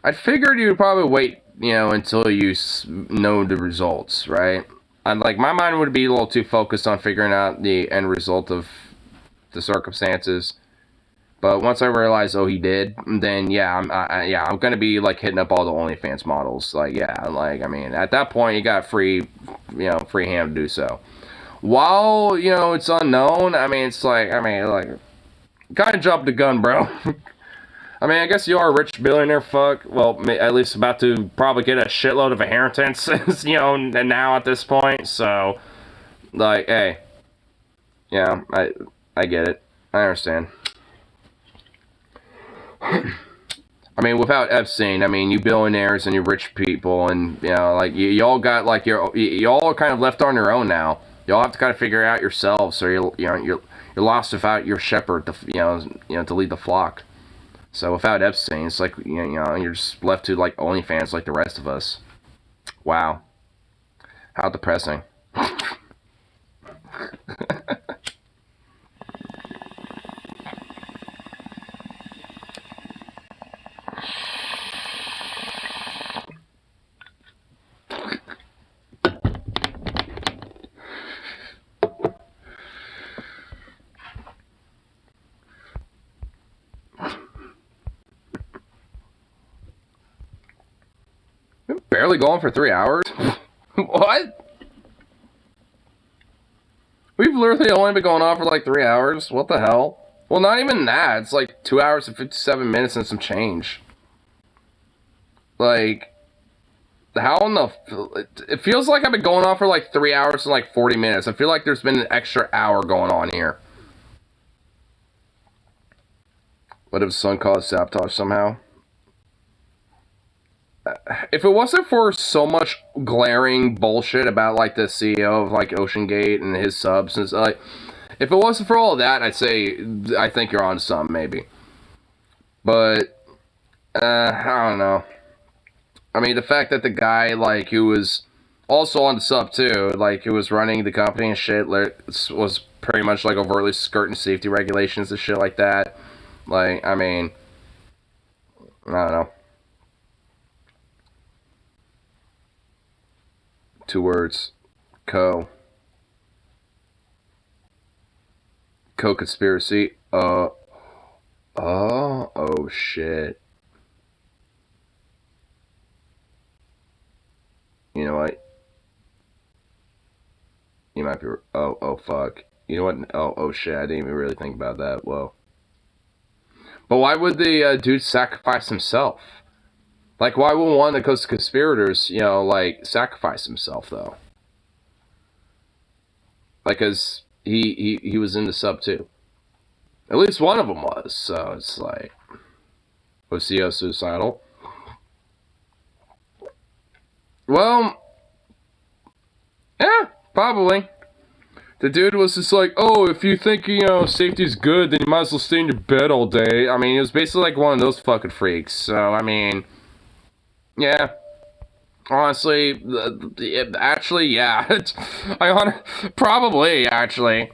I figured you'd probably wait, you know, until you know the results, right? Like, my mind would be a little too focused on figuring out the end result of the circumstances. But once I realized, oh, he did, then, yeah, I'm gonna be, like, hitting up all the OnlyFans models. Like, yeah, like, I mean, at that point, you got free, you know, free hand to do so. while, you know, it's unknown, I mean, it's like, kind of jumped the gun, bro. I mean, I guess you are a rich billionaire fuck. Well, at least about to probably get a shitload of inheritances, you know, and now at this point. So, like, hey, yeah, I get it. I understand. I mean, without Epstein, I mean, you billionaires and you rich people, and you know, like y'all got like y'all are kind of left on your own now. Y'all have to kind of figure it out yourselves, or you're lost without your shepherd, to lead the flock. So without Epstein, it's like you know you're just left to like OnlyFans like the rest of us. Wow, how depressing. Barely going for 3 hours? What? We've literally only been going on for like 3 hours? What the hell? Well, not even that. It's like 2 hours and 57 minutes and some change. Like, how in the... It feels like I've been going on for like 3 hours and like 40 minutes. I feel like there's been an extra hour going on here. What if sun caused sabotage somehow? If it wasn't for so much glaring bullshit about like the CEO of like OceanGate and his subs and like, if it wasn't for all of that, I'd say I think you're on some maybe. But I don't know. I mean, the fact that the guy like who was also on the sub too, like who was running the company and shit, was pretty much like overtly skirting safety regulations and shit like that. Like, I mean, I don't know. 2 words. Co-conspiracy. Oh shit. You know what? You might be... Oh fuck. You know what? Oh shit, I didn't even really think about that. Whoa. But why would the dude sacrifice himself? Like, why would one of the conspirators, you know, like, sacrifice himself, though? Like, cause he was in the sub, too. At least one of them was, so it's like... Was CEO suicidal? Well... Yeah, probably. The dude was just like, oh, if you think, you know, safety's good, then you might as well stay in your bed all day. I mean, it was basically like one of those fucking freaks, so, I mean... Yeah. Honestly, actually, yeah. Probably, actually.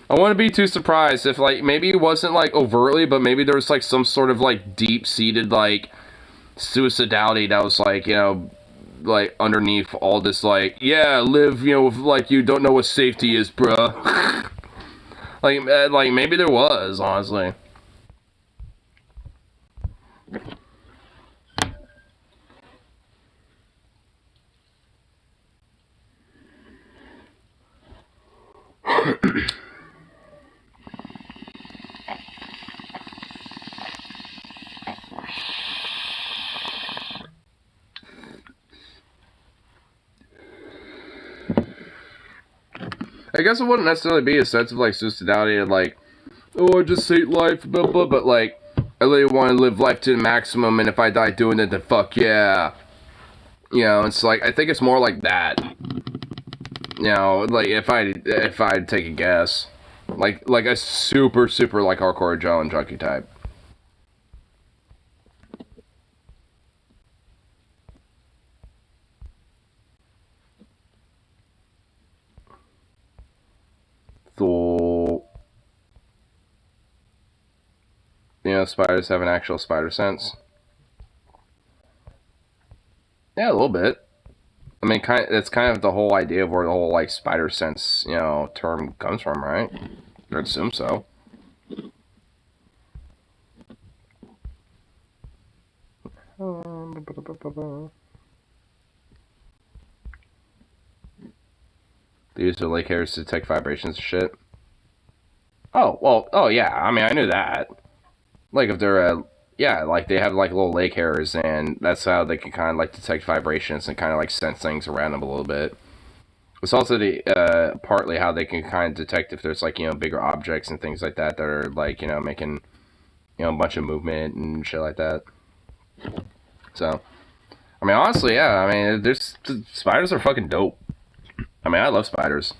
I wouldn't be too surprised if, like, maybe it wasn't, like, overtly, but maybe there was, like, some sort of, like, deep-seated, like, suicidality that was, like, you know, like, underneath all this, like, yeah, live, you know, with, like, you don't know what safety is, bruh. like, maybe there was, honestly. I guess it wouldn't necessarily be a sense of, like, suicidality and, like, oh, I just hate life, blah, blah, but, like, I really want to live life to the maximum, and if I die doing it, then fuck yeah. You know, it's like, I think it's more like that. You know, like, if I'd take a guess. Like a super, like, hardcore adrenaline junkie type. So, you know, spiders have an actual spider sense. Yeah, a little bit. I mean, that's kind of the whole idea of where the whole, like, spider sense, you know, term comes from, right? I'd assume so. They use their leg hairs to detect vibrations and shit. Oh, well, oh yeah, I mean, I knew that. Like, if they're, yeah, like, they have, like, little leg hairs, and that's how they can kind of, like, detect vibrations and kind of, like, sense things around them a little bit. It's also the, partly how they can kind of detect if there's, like, you know, bigger objects and things like that that are, like, you know, making, you know, a bunch of movement and shit like that. So, I mean, honestly, yeah, I mean, spiders are fucking dope. I mean, I love spiders.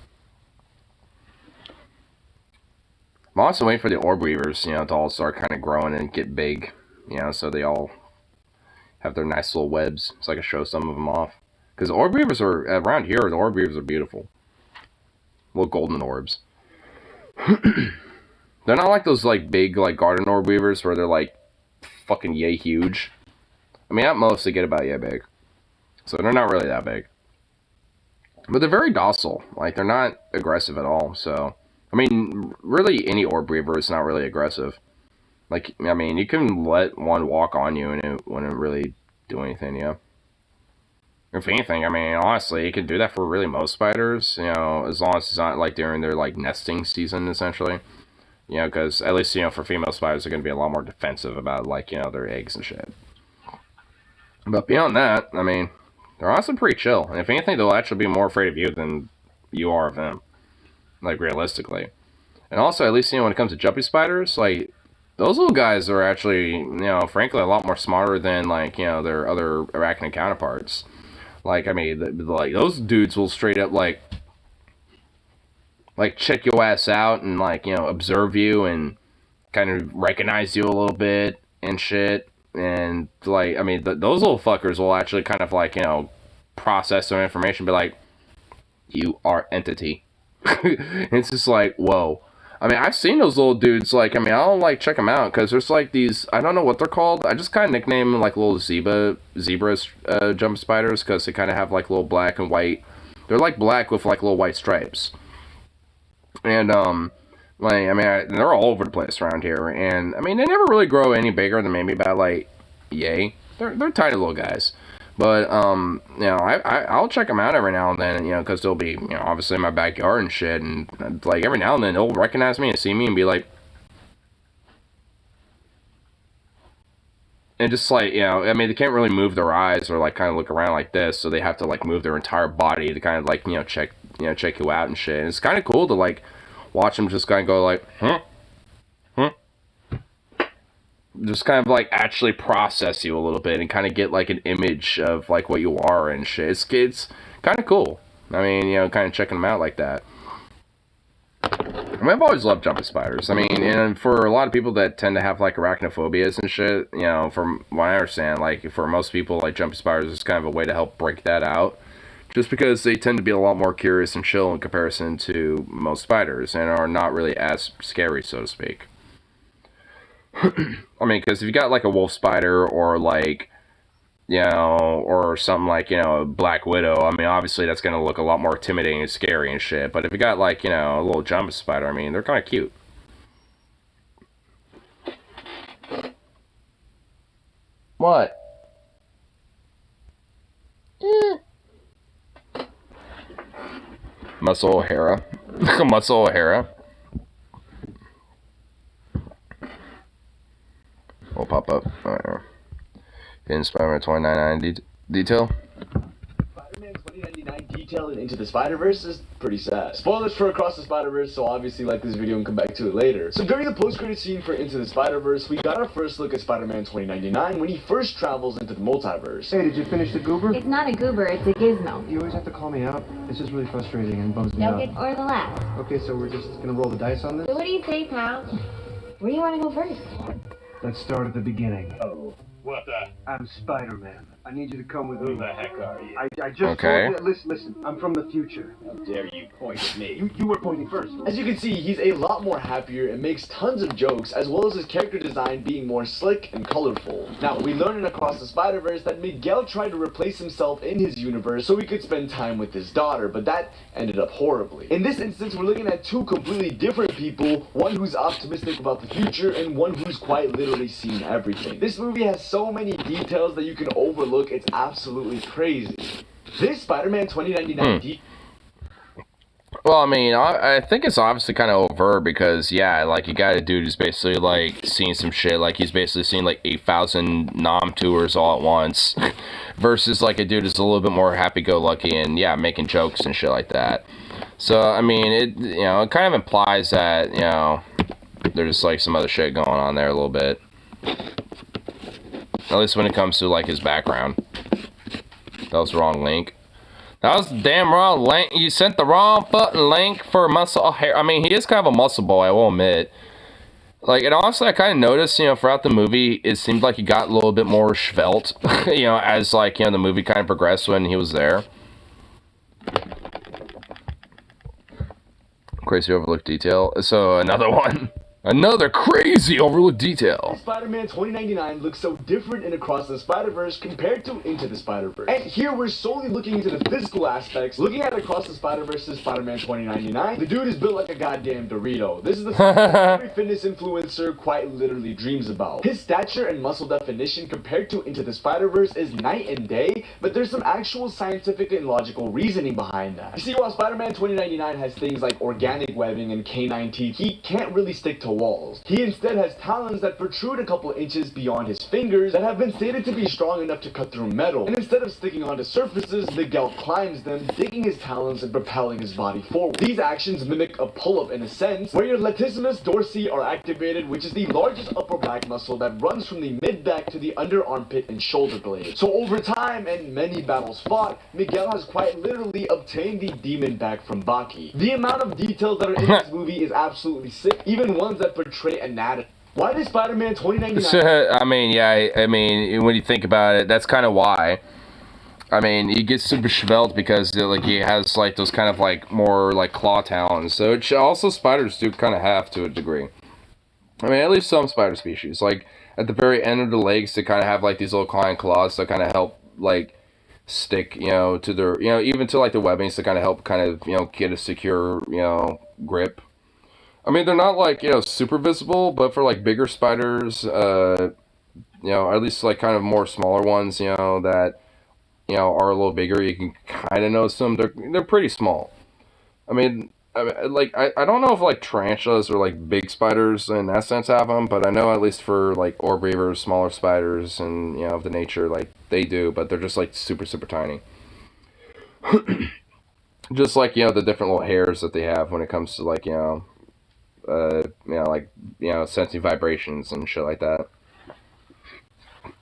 I'm also waiting for the orb weavers, you know, to all start kind of growing and get big, you know, so they all have their nice little webs, so I can show some of them off. Because orb weavers are, around here, the orb weavers are beautiful. Little golden orbs. They're not like those, like, big, like, garden orb weavers where they're, like, fucking yay huge. I mean, at most, they get about yay big. So they're not really that big. But they're very docile. Like, they're not aggressive at all, so... I mean, really, any orb weaver is not really aggressive. Like, I mean, you can let one walk on you and it wouldn't really do anything, yeah. If anything, I mean, honestly, you can do that for really most spiders, you know, as long as it's not, like, during their, like, nesting season, essentially. You know, because, at least, you know, for female spiders, they're going to be a lot more defensive about, like, you know, their eggs and shit. But beyond that, I mean, they're honestly pretty chill. And if anything, they'll actually be more afraid of you than you are of them. Like, realistically. And also, at least, you know, when it comes to jumpy spiders, like, those little guys are actually, you know, frankly, a lot more smarter than, like, you know, their other arachnid counterparts. Like, I mean, like, those dudes will straight up, like, check your ass out and, like, you know, observe you and kind of recognize you a little bit and shit. And, like, I mean, those little fuckers will actually kind of, like, you know, process their information, be like, you are entity. It's just like, whoa. I mean, I've seen those little dudes, like, I mean, I'll, like, check them out, because there's, like, these, I don't know what they're called, I just kind of nickname them, like, little zebra jump spiders, because they kind of have, like, little black and white, they're, like, black with, like, little white stripes. And, like, I mean, they're all over the place around here, and, I mean, they never really grow any bigger than maybe about, like, yay. They're tiny little guys. But, you know, I'll check them out every now and then, you know, because they'll be, you know, obviously in my backyard and shit, and, like, every now and then they'll recognize me and see me and be like, and just, like, you know, I mean, they can't really move their eyes or, like, kind of look around like this, so they have to, like, move their entire body to kind of, like, you know, check you out and shit, and it's kind of cool to, like, watch them just kind of go, like, just kind of, like, actually process you a little bit and kind of get, like, an image of, like, what you are and shit. It's kind of cool. I mean, you know, kind of checking them out like that. I mean, I've always loved jumping spiders. I mean, and for a lot of people that tend to have, like, arachnophobias and shit, you know, from what I understand, like, for most people, like, jumping spiders is kind of a way to help break that out. Just because they tend to be a lot more curious and chill in comparison to most spiders and are not really as scary, so to speak. I mean, because if you got, like, a wolf spider or, like, you know, or something like, you know, a black widow, I mean, obviously that's going to look a lot more intimidating and scary and shit. But if you got, like, you know, a little jumping spider, I mean, they're kind of cute. What? Muscle O'Hara. Muscle O'Hara. Will pop up. Alright. In Spider-Man 2099 detail. Spider-Man 2099 detail in Into the Spider-Verse is pretty sad. Spoilers for Across the Spider-Verse, so obviously like this video and come back to it later. So during the post-credit scene for Into the Spider-Verse, we got our first look at Spider-Man 2099 when he first travels into the multiverse. Hey, did you finish the goober? It's not a goober, it's a gizmo. You always have to call me out. It's just really frustrating and bums me out. Or the last. Okay, so we're just gonna roll the dice on this? So what do you say, pal? Where do you want to go first? Let's start at the beginning. Oh, what the? I'm Spider-Man. I need you to come with me. Who the heck are you? I just told you. Listen, I'm from the future. How dare you point at me? You were pointing first. As you can see, he's a lot more happier and makes tons of jokes, as well as his character design being more slick and colorful. Now, we learn in Across the Spider-Verse that Miguel tried to replace himself in his universe so he could spend time with his daughter, but that ended up horribly. In this instance, we're looking at two completely different people, one who's optimistic about the future and one who's quite literally seen everything. This movie has so many details that you can overlook, it's absolutely crazy. This Spider-Man 2099 Well, I mean, I think it's obviously kind of overt because, yeah, like, you got a dude who's basically, like, seeing some shit. Like, he's basically seeing, like, 8,000 nom tours all at once. Versus, like, a dude who's a little bit more happy-go-lucky and, yeah, making jokes and shit like that. So, I mean, it kind of implies that, there's, like, some other shit going on there a little bit. At least when it comes to, like, his background. That was the wrong link. That was the damn wrong link. You sent the wrong fucking link for muscle hair. I mean, he is kind of a muscle boy, I will admit. Like, and honestly, I kind of noticed, throughout the movie, it seemed like he got a little bit more svelte, as, like, the movie kind of progressed when he was there. Crazy overlooked detail. So, another one. Another crazy overlooked detail. Spider-Man 2099 looks so different in Across the Spider-Verse compared to Into the Spider-Verse. And here we're solely looking into the physical aspects. Looking at Across the Spider-Verse's Spider-Man 2099, the dude is built like a goddamn Dorito. This is the stuff that every fitness influencer quite literally dreams about. His stature and muscle definition compared to Into the Spider-Verse is night and day, but there's some actual scientific and logical reasoning behind that. You see, while Spider-Man 2099 has things like organic webbing and canine teeth, he can't really stick to walls. He instead has talons that protrude a couple inches beyond his fingers that have been stated to be strong enough to cut through metal. And instead of sticking onto surfaces, Miguel climbs them, digging his talons and propelling his body forward. These actions mimic a pull-up in a sense, where your latissimus dorsi are activated, which is the largest upper back muscle that runs from the mid-back to the under armpit and shoulder blade. So over time and many battles fought, Miguel has quite literally obtained the demon back from Baki. The amount of details that are in this movie is absolutely sick, even ones that portray anatomy. Why does Spider-Man 2099... I mean, yeah, I mean, when you think about it, that's kind of why. I mean, he gets super svelte because, like, he has, like, those kind of, like, more, like, claw talons. So, it also spiders do kind of have to a degree. I mean, at least some spider species. Like, at the very end of the legs, they kind of have, like, these little claws to kind of help, like, stick, to their, even to, like, the webbings to kind of help get a secure, grip. I mean, they're not, like, super visible, but for, like, bigger spiders, or at least, like, kind of more smaller ones, that, are a little bigger, you can kind of notice them. They're pretty small. I mean, like, I don't know if, like, tarantulas or, like, big spiders in that sense have them, but I know at least for, like, orb weavers, smaller spiders, and, of the nature, like, they do, but they're just, like, super, super tiny. Just like, the different little hairs that they have when it comes to, like, sensing vibrations and shit like that.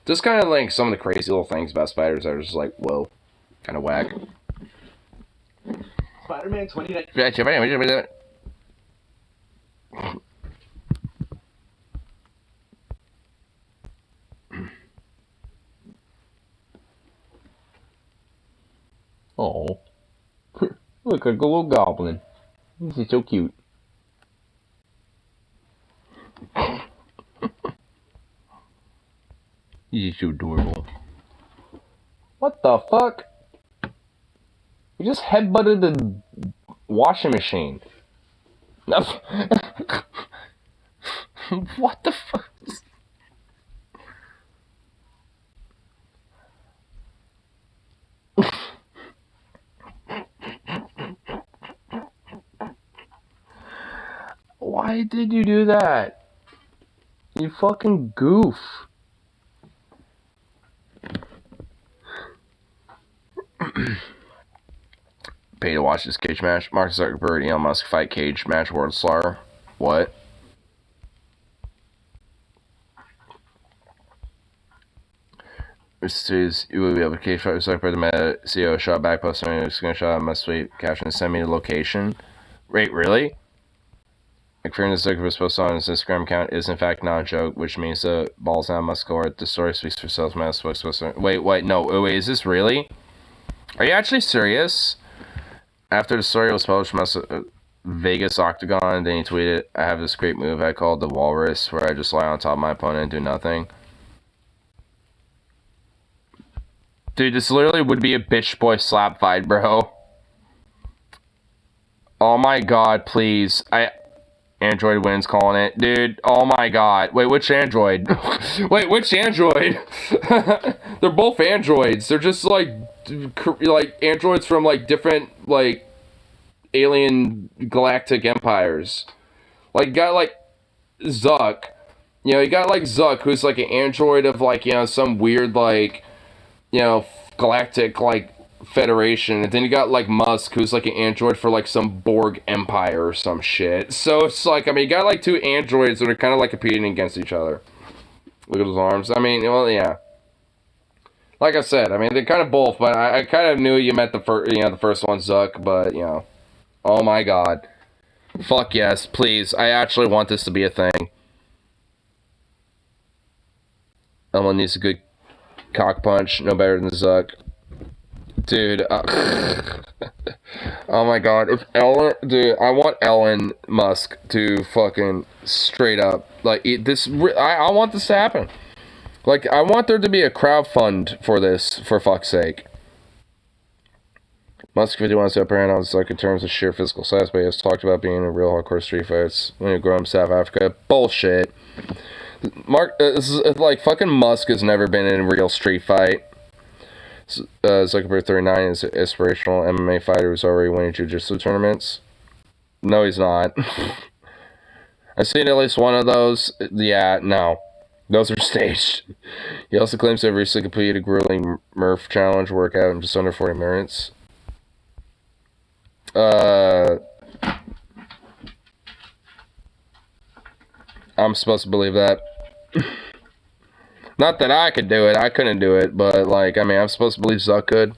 Just kind of like some of the crazy little things about spiders that are just like, whoa, kind of whack. Spider-Man 2099. Oh, look like a little goblin. He's so cute. He's so adorable. What the fuck? You just headbutted the washing machine. What the fuck? Why did you do that? You fucking goof. Pay to watch this cage match. Mark Zuckerberg, Elon Musk fight cage match World Star. What? This is you will be able to cage fight with Zuckerberg. The Meta CEO shot back posting a screenshot. Must sweep caption. Send me the location. Wait, really? Confirming that Zuckerberg's post on his Instagram account is in fact not a joke, which means the balls now must score. The story speaks for itself. Wait, no, wait, is this really? Are you actually serious? After the story was published from Vegas Octagon, then he tweeted, I have this great move I call the Walrus, where I just lie on top of my opponent and do nothing. Dude, this literally would be a bitch boy slap fight, bro. Oh my god, please. Android wins calling it. Dude, oh my god. Wait, which Android? Wait, which Android? They're both Androids. They're just like androids from like different like alien galactic empires. Like, you got, like, Zuck. You know, you got, like, Zuck, who's, like, an android of, like, you know, some weird, like, you know, galactic, like, federation. And then you got, like, Musk, who's, like, an android for, like, some Borg empire or some shit. So it's, like, I mean, you got, like, two androids that are kind of, like, competing against each other. Look at his arms. I mean, well, yeah. Like I said, I mean, they're kind of both, but I kind of knew you meant the first one, Zuck, but, you know. Oh, my God. Fuck yes, please. I actually want this to be a thing. Ellen needs a good cock punch, no better than Zuck. Dude, oh my God, if Ellen, dude, I want Elon Musk to fucking straight up, like, I want this to happen. Like, I want there to be a crowdfund for this, for fuck's sake. Musk 51 is apparent on Zuck in terms of sheer physical size, but he has talked about being in real hardcore street fights when he grew up in South Africa. Bullshit. Like, fucking Musk has never been in a real street fight. Zuckerberg 39 is an inspirational MMA fighter who's already winning jiu-jitsu tournaments. No, he's not. I've seen at least one of those. Yeah, no. Those are staged. He also claims to have recently completed a grueling Murph challenge workout in just under 40 minutes. I'm supposed to believe that. Not that I could do it. I couldn't do it, but, like, I mean, I'm supposed to believe Zuck could.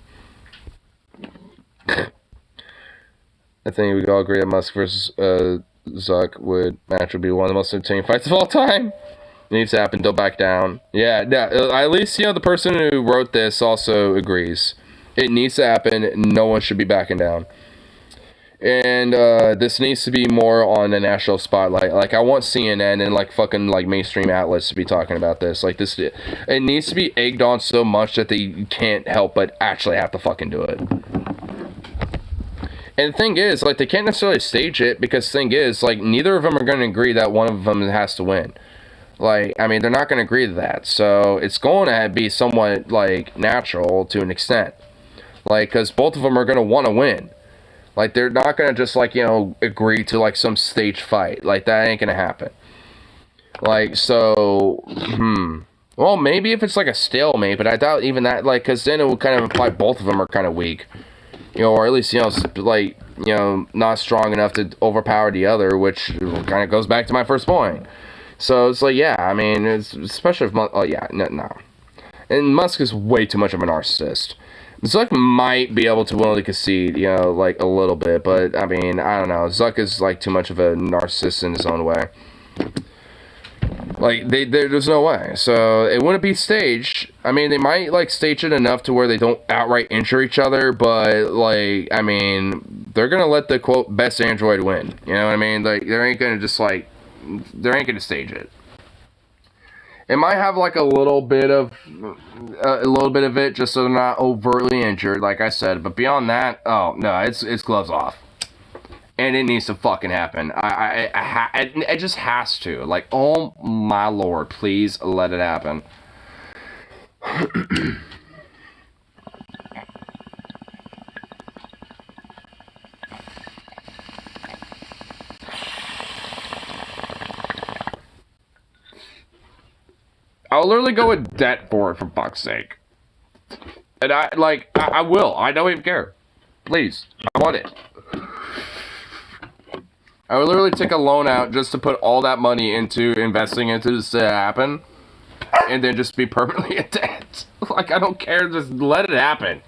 I think we could all agree that Musk versus Zuck would naturally be one of the most entertaining fights of all time. It needs to happen. Don't back down. Yeah, at least, you know, the person who wrote this also agrees. It needs to happen. No one should be backing down. And this needs to be more on the national spotlight. Like, I want CNN and, like, fucking, like, mainstream outlets to be talking about this. Like, this, it needs to be egged on so much that they can't help but actually have to fucking do it. And the thing is, like, they can't necessarily stage it, because the thing is, like, neither of them are going to agree that one of them has to win. Like, I mean, they're not going to agree to that. So, it's going to be somewhat, like, natural to an extent. Like, because both of them are going to want to win. Like, they're not going to just, like, you know, agree to, like, some stage fight. Like, that ain't going to happen. Like, so, well, maybe if it's, like, a stalemate, but I doubt even that, like, because then it would kind of imply both of them are kind of weak. You know, or at least, you know, like, you know, not strong enough to overpower the other, which kind of goes back to my first point. So, it's like, yeah, I mean, it's, especially if, oh, yeah, no. And Musk is way too much of a narcissist. Zuck might be able to willingly concede, you know, like, a little bit, but, I mean, I don't know. Zuck is, like, too much of a narcissist in his own way. Like, there's no way. So, it wouldn't be staged. I mean, they might, like, stage it enough to where they don't outright injure each other, but, like, I mean, they're gonna let the, quote, best android win. You know what I mean? Like, they ain't gonna just, like, they ain't gonna stage it. It might have, like, a little bit of it, just so they're not overtly injured, like I said. But beyond that, oh, no, it's gloves off. And it needs to fucking happen. It just has to. Like, oh my lord, please let it happen. I'll literally go with debt for it, for fuck's sake. And I will. I don't even care. Please. I want it. I would literally take a loan out just to put all that money into investing into this to happen. And then just be permanently in debt. Like, I don't care. Just let it happen.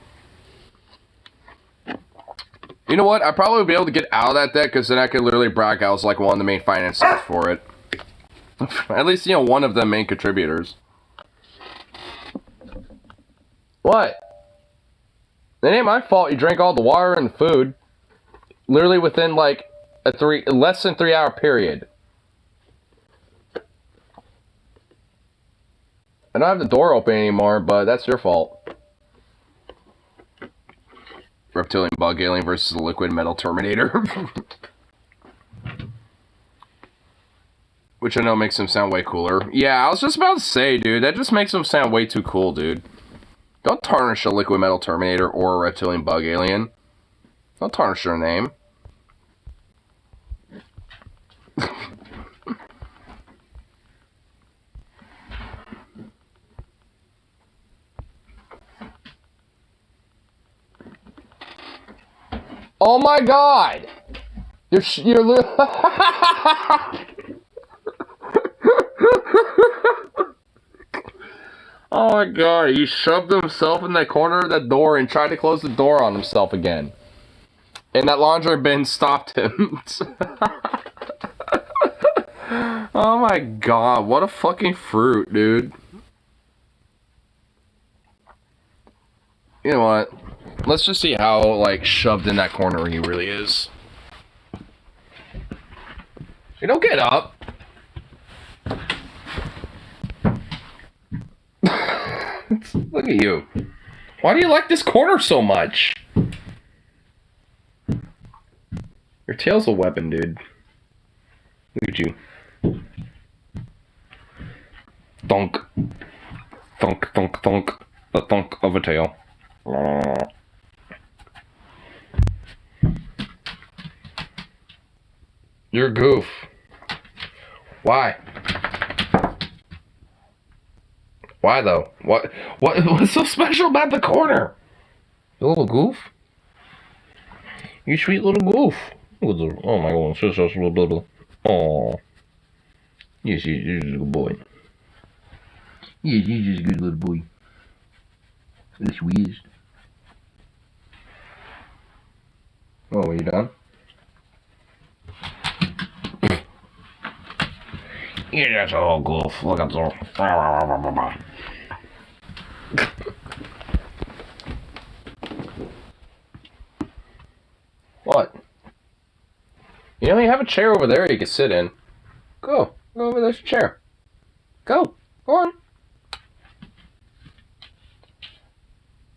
You know what? I probably would be able to get out of that debt, because then I could literally brag I was like one of the main financiers for it. At least, you know, one of the main contributors. What? It ain't my fault you drank all the water and the food. Literally within, like, less than 3 hour period. I don't have the door open anymore, but that's your fault. Reptilian bug alien versus the liquid metal Terminator. Which I know makes him sound way cooler. Yeah, I was just about to say, dude, that just makes him sound way too cool, dude. Don't tarnish a liquid metal Terminator or a reptilian bug alien. Don't tarnish their name. Oh my god! You're Oh my god, he shoved himself in that corner of that door and tried to close the door on himself again. And that laundry bin stopped him. Oh my god, what a fucking fruit, dude. You know what? Let's just see how, like, shoved in that corner he really is. You don't get up. Look at you. Why do you like this corner so much? Your tail's a weapon, dude. Look at you. Thunk. Thunk, thunk, thunk. The thunk of a tail. You're a goof. Why? Why though? What's so special about the corner? You little goof? You sweet little goof. Oh my god, so little blah blah. Oh. Yes, you're just a good boy. Yes, you're just a good little boy. Yes, we is. Oh, are you done? You're just a whole goof. Look at so. What? You know, you have a chair over there you can sit in. Go. Go over there's a chair. Go. Go on.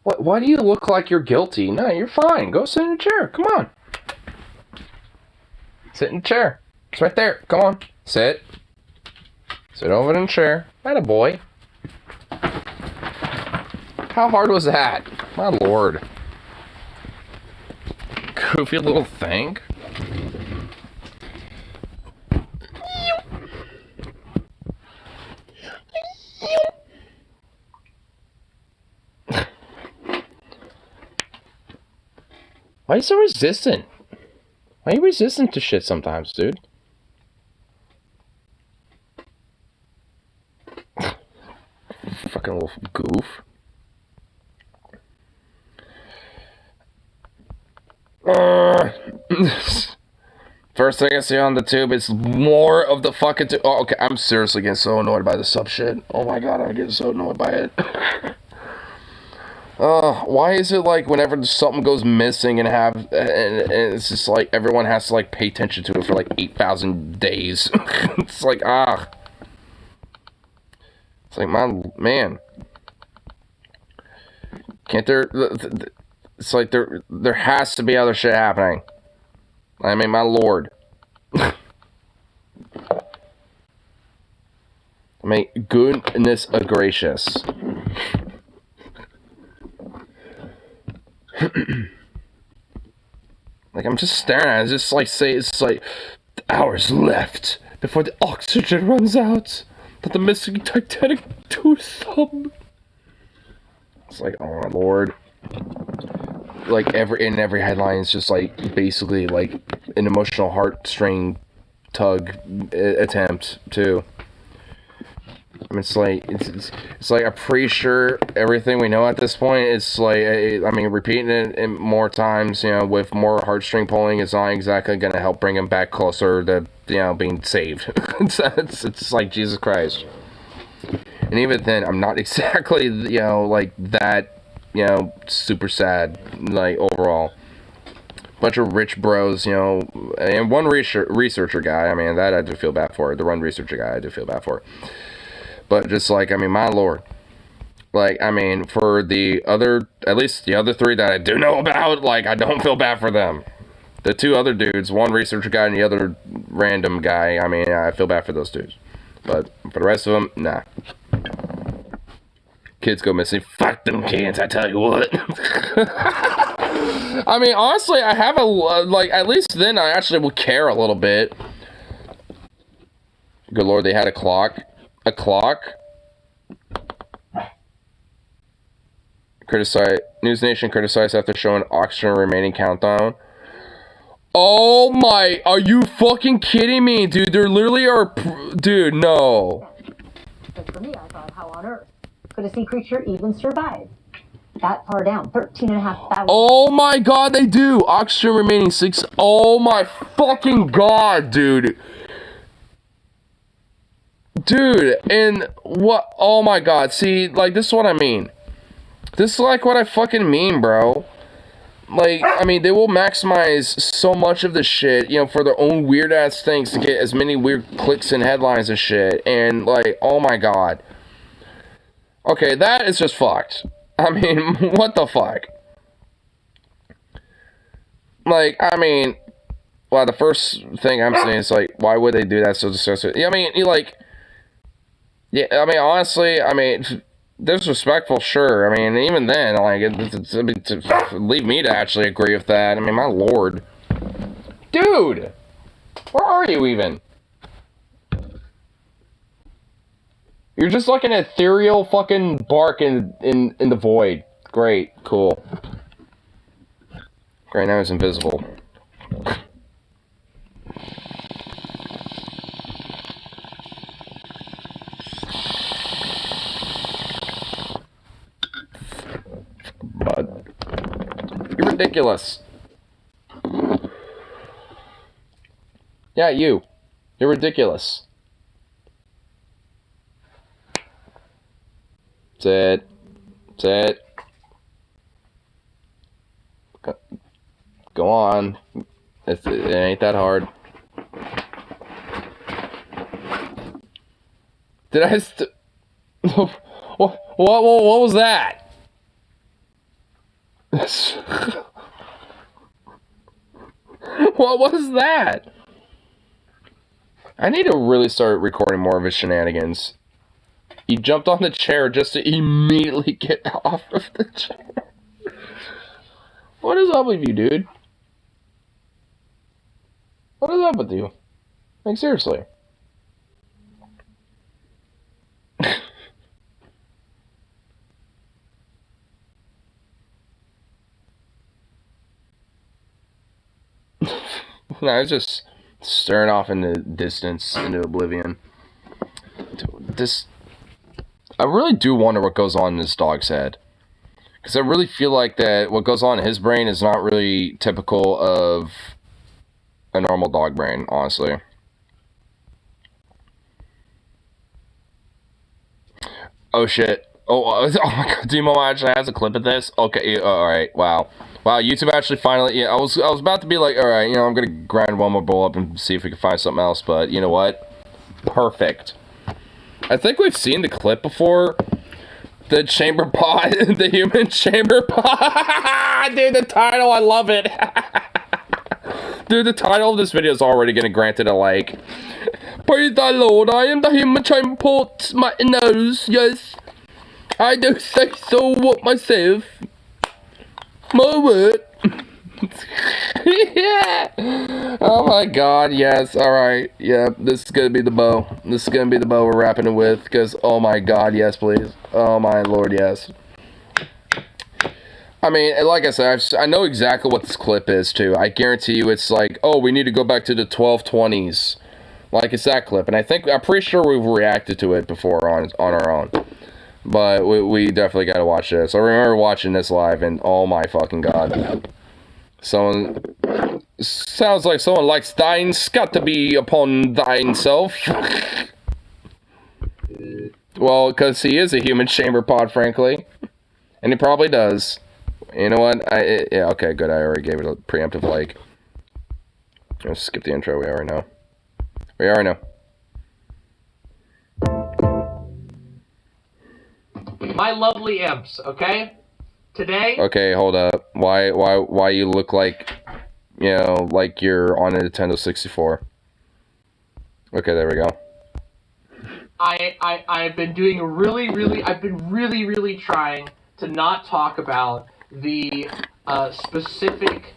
What? Why do you look like you're guilty? No, you're fine. Go sit in a chair. Come on. Sit in a chair. It's right there. Come on. Sit. Sit over in a chair. Attaboy. How hard was that? My lord. Goofy little thing. Why are you so resistant? Why are you resistant to shit sometimes, dude? Fucking little goof. First thing I see on the tube is more of the fucking tube. Oh, okay, I'm seriously getting so annoyed by the sub shit. Oh my god, I'm getting so annoyed by it. Why is it like whenever something goes missing and it's just like everyone has to like pay attention to it for like 8,000 days? It's like, it's like, man. Can't there, it's like there has to be other shit happening. I mean, my lord. I mean, goodness gracious. Like, I'm just staring at it. It's just like, it's like hours left before the oxygen runs out. That the missing Titanic 2 sub. It's like, oh my lord. Like, in every headline, it's just like, basically, like, an emotional heartstring tug attempt, too. I mean, it's like, I'm pretty sure everything we know at this point is like, I mean, repeating it more times, you know, with more heartstring pulling is not exactly going to help bring him back closer to, you know, being saved. It's like, Jesus Christ. And even then, I'm not exactly, you know, like, that, you know, super sad, like, overall. Bunch of rich bros, you know, and one researcher guy, I mean, that I do feel bad for. The one researcher guy, I do feel bad for. But just like, I mean, my lord. Like, I mean, for the other, at least the other three that I do know about, like, I don't feel bad for them. The two other dudes, one researcher guy and the other random guy, I mean, I feel bad for those dudes. But for the rest of them, nah. Kids go missing. Fuck them kids, I tell you what. I mean, honestly, I have like, at least then I actually will care a little bit. Good lord, they had a clock. A clock? News Nation criticized after showing oxygen remaining countdown. Oh my, are you fucking kidding me, dude? There literally are, dude, no. But for me, I thought, how on earth could a sea creature even survive? That far down, 13,500. Oh my god, they do! Oxygen remaining 6. Oh my fucking god, dude. Dude, and what? Oh my god, see, like, this is what I mean. This is like what I fucking mean, bro. Like, I mean, they will maximize so much of the shit, you know, for their own weird-ass things to get as many weird clicks and headlines and shit. And, like, oh my god. Okay, that is just fucked. I mean, what the fuck? Like, I mean, well, the first thing I'm saying is, like, why would they do that so disgusting? I mean, like, yeah, I mean, honestly, I mean, disrespectful, sure. I mean, even then, like, to leave me to actually agree with that. I mean, my lord. Dude! Where are you even? You're just like an ethereal fucking bark in the void. Great, cool. Great, now he's invisible. Bud. You're ridiculous. Yeah, you. You're ridiculous. That's it. That's it. Go on. It ain't that hard. Did I what was that? What was that? I need to really start recording more of his shenanigans. He jumped on the chair just to immediately get off of the chair. What is up with you, dude? What is up with you? Like, seriously. No, I was just staring off into distance, into oblivion. I really do wonder what goes on in this dog's head. Because I really feel like that what goes on in his brain is not really typical of a normal dog brain, honestly. Oh shit. Oh my god, Demo actually has a clip of this? Okay, alright, wow. Wow, YouTube actually finally, yeah, I was about to be like, alright, you know, I'm gonna grind one more bowl up and see if we can find something else, but you know what? Perfect. I think we've seen the clip before. The chamber pot, the human chamber pot. Dude, the title, I love it. Dude, the title of this video is already gonna grant it a like. Praise the Lord, I am the human chamber pot, my nose, yes. I do say so myself. My word. Yeah. Oh my god, yes, alright. Yeah, this is gonna be the bow. This is gonna be the bow we're wrapping it with, because, oh my god, yes, please. Oh my lord, yes. I mean, like I said, I know exactly what this clip is, too. I guarantee you it's like, oh, we need to go back to the 1220s. Like, it's that clip. And I'm pretty sure we've reacted to it before on our own. But we definitely gotta watch this. I remember watching this live, and oh my fucking god. Sounds like someone likes thine's got to be upon thine self. Well, because he is a human chamber pod, frankly. And he probably does. You know what? Yeah, okay, good. I already gave it a preemptive like. Let's skip the intro. We already know. We already know. My lovely imps, okay? Today... Okay, hold up. Why you look like, you know, like you're on a Nintendo 64. Okay, there we go. I've been doing I've been really trying to not talk about the specific,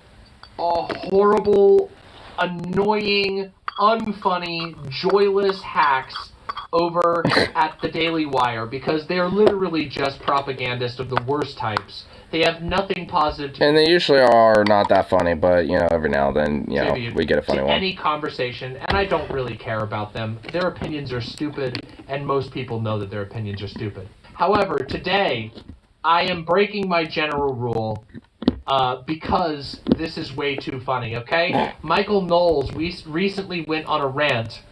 horrible, annoying, unfunny, joyless hacks over at the Daily Wire because they're literally just propagandists of the worst types. They have nothing positive to And they usually are not that funny, but, you know, every now and then, you know, we get a funny one. any conversation, and I don't really care about them. Their opinions are stupid, and most people know that their opinions are stupid. However, today, I am breaking my general rule because this is way too funny, okay? Michael Knowles recently went on a rant,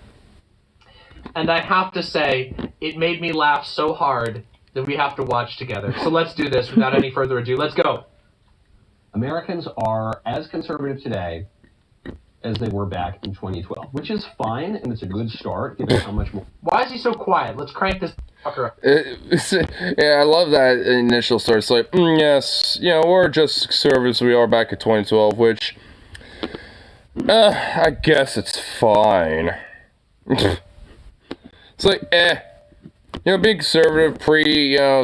and I have to say, it made me laugh so hard that we have to watch together. So let's do this without any further ado. Let's go. Americans are as conservative today as they were back in 2012, which is fine, and it's a good start, given how much more... Why is he so quiet? Let's crank this fucker up. Yeah, I love that initial start. It's like, yes, you know, we're just as conservative as we are back in 2012, which, I guess it's fine. It's like, you know, being conservative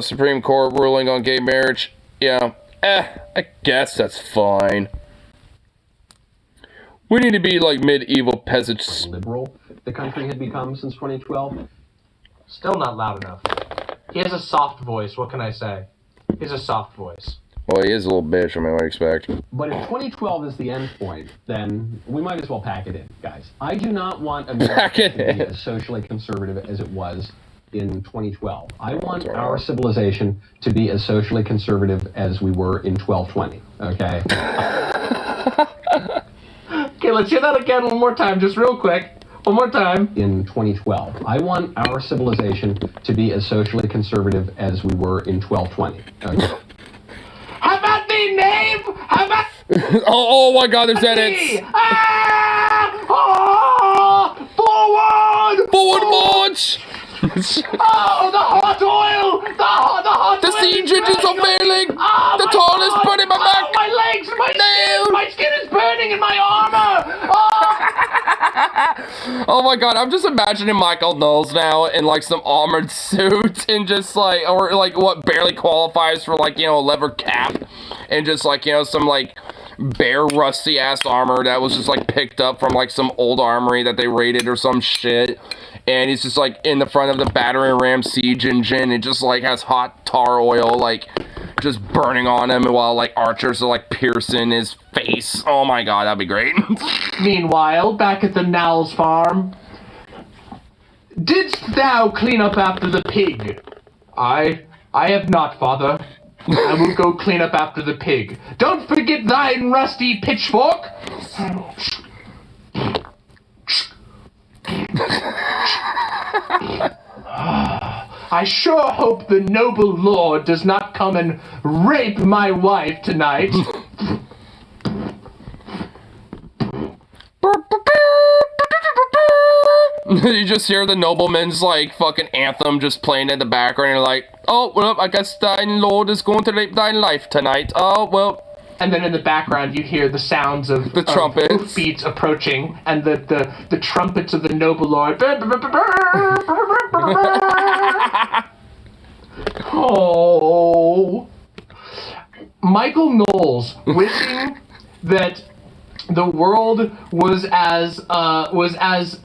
Supreme Court ruling on gay marriage, yeah, I guess that's fine. We need to be like medieval peasants. Liberal the country had become since 2012. Still not loud enough. He has a soft voice, what can I say? He has a soft voice. Well, he is a little bitch, I mean, what do you expect? But if 2012 is the end point, then we might as well pack it in, guys. I do not want America to be as socially conservative as it was in 2012. I want our civilization to be as socially conservative as we were in 1220, okay? Okay, let's hear that again one more time, just real quick. One more time. In 2012. I want our civilization to be as socially conservative as we were in 1220, okay? How about the name? How about... oh my god, there's edits! Forward march! Oh, the hot oil! The hot The siege engines are failing! Oh, the toll is burning my back! Oh, my legs! My skin is burning in my armor! Oh! Oh my god, I'm just imagining Michael Knowles now in like some armored suit and just like, or like what barely qualifies for like, you know, a leather cap and just like, you know, some like bare rusty ass armor that was just like picked up from like some old armory that they raided or some shit. And he's just like in the front of the battering ram siege engine. It just like has hot tar oil like just burning on him while like archers are like piercing his face. Oh my god, that'd be great. Meanwhile, back at the Knowles farm, didst thou clean up after the pig? I have not, father. I will go clean up after the pig. Don't forget thine rusty pitchfork. I sure hope the noble lord does not come and rape my wife tonight. You just hear the nobleman's like fucking anthem just playing in the background and you're like, oh, well, I guess thine lord is going to rape thine life tonight. Oh, well. And then in the background you hear the sounds of the trumpets, hoofbeats approaching, and the trumpets of the noble lord. Oh, Michael Knowles wishing that the world was as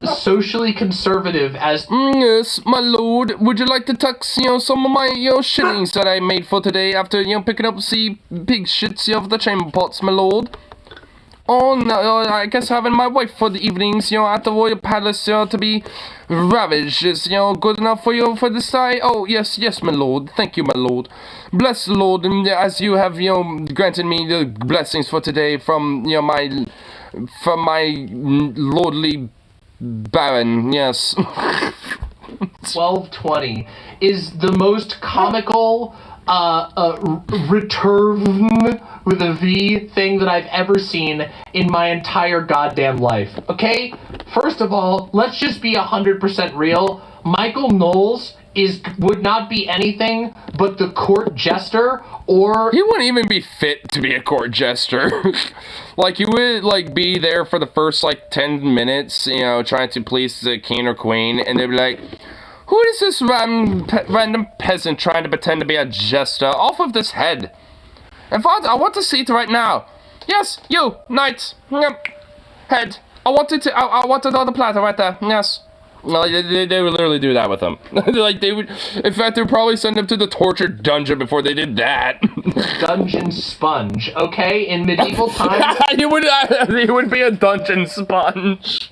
socially conservative as. Yes, my lord. Would you like to tax, you know, some of my, you know, shillings that I made for today after, you know, picking up the pig shits of the chamber pots, my lord? Oh, no, I guess having my wife for the evenings, you know, at the royal palace, you know, to be ravaged is, you know, good enough for you for this day? Oh, yes, yes, my lord. Thank you, my lord. Bless the Lord, and as you have, you know, granted me the blessings for today from, you know, my lordly baron, yes. 1220 is the most comical return with a V thing that I've ever seen in my entire goddamn life. Okay? First of all, let's just be 100% real. Michael Knowles would not be anything but the court jester, or he wouldn't even be fit to be a court jester. Like, he would like be there for the first like 10 minutes, you know, trying to please the king or queen, and they'd be like, who is this random peasant trying to pretend to be a jester? Off of this head. In fact, I want to see it right now. Yes, you, knight. Head. I want another platter right there. Yes. No, they would literally do that with him. Like, they would... In fact, they would probably send him to the torture dungeon before they did that. Dungeon sponge, okay? In medieval times... he would be a dungeon sponge.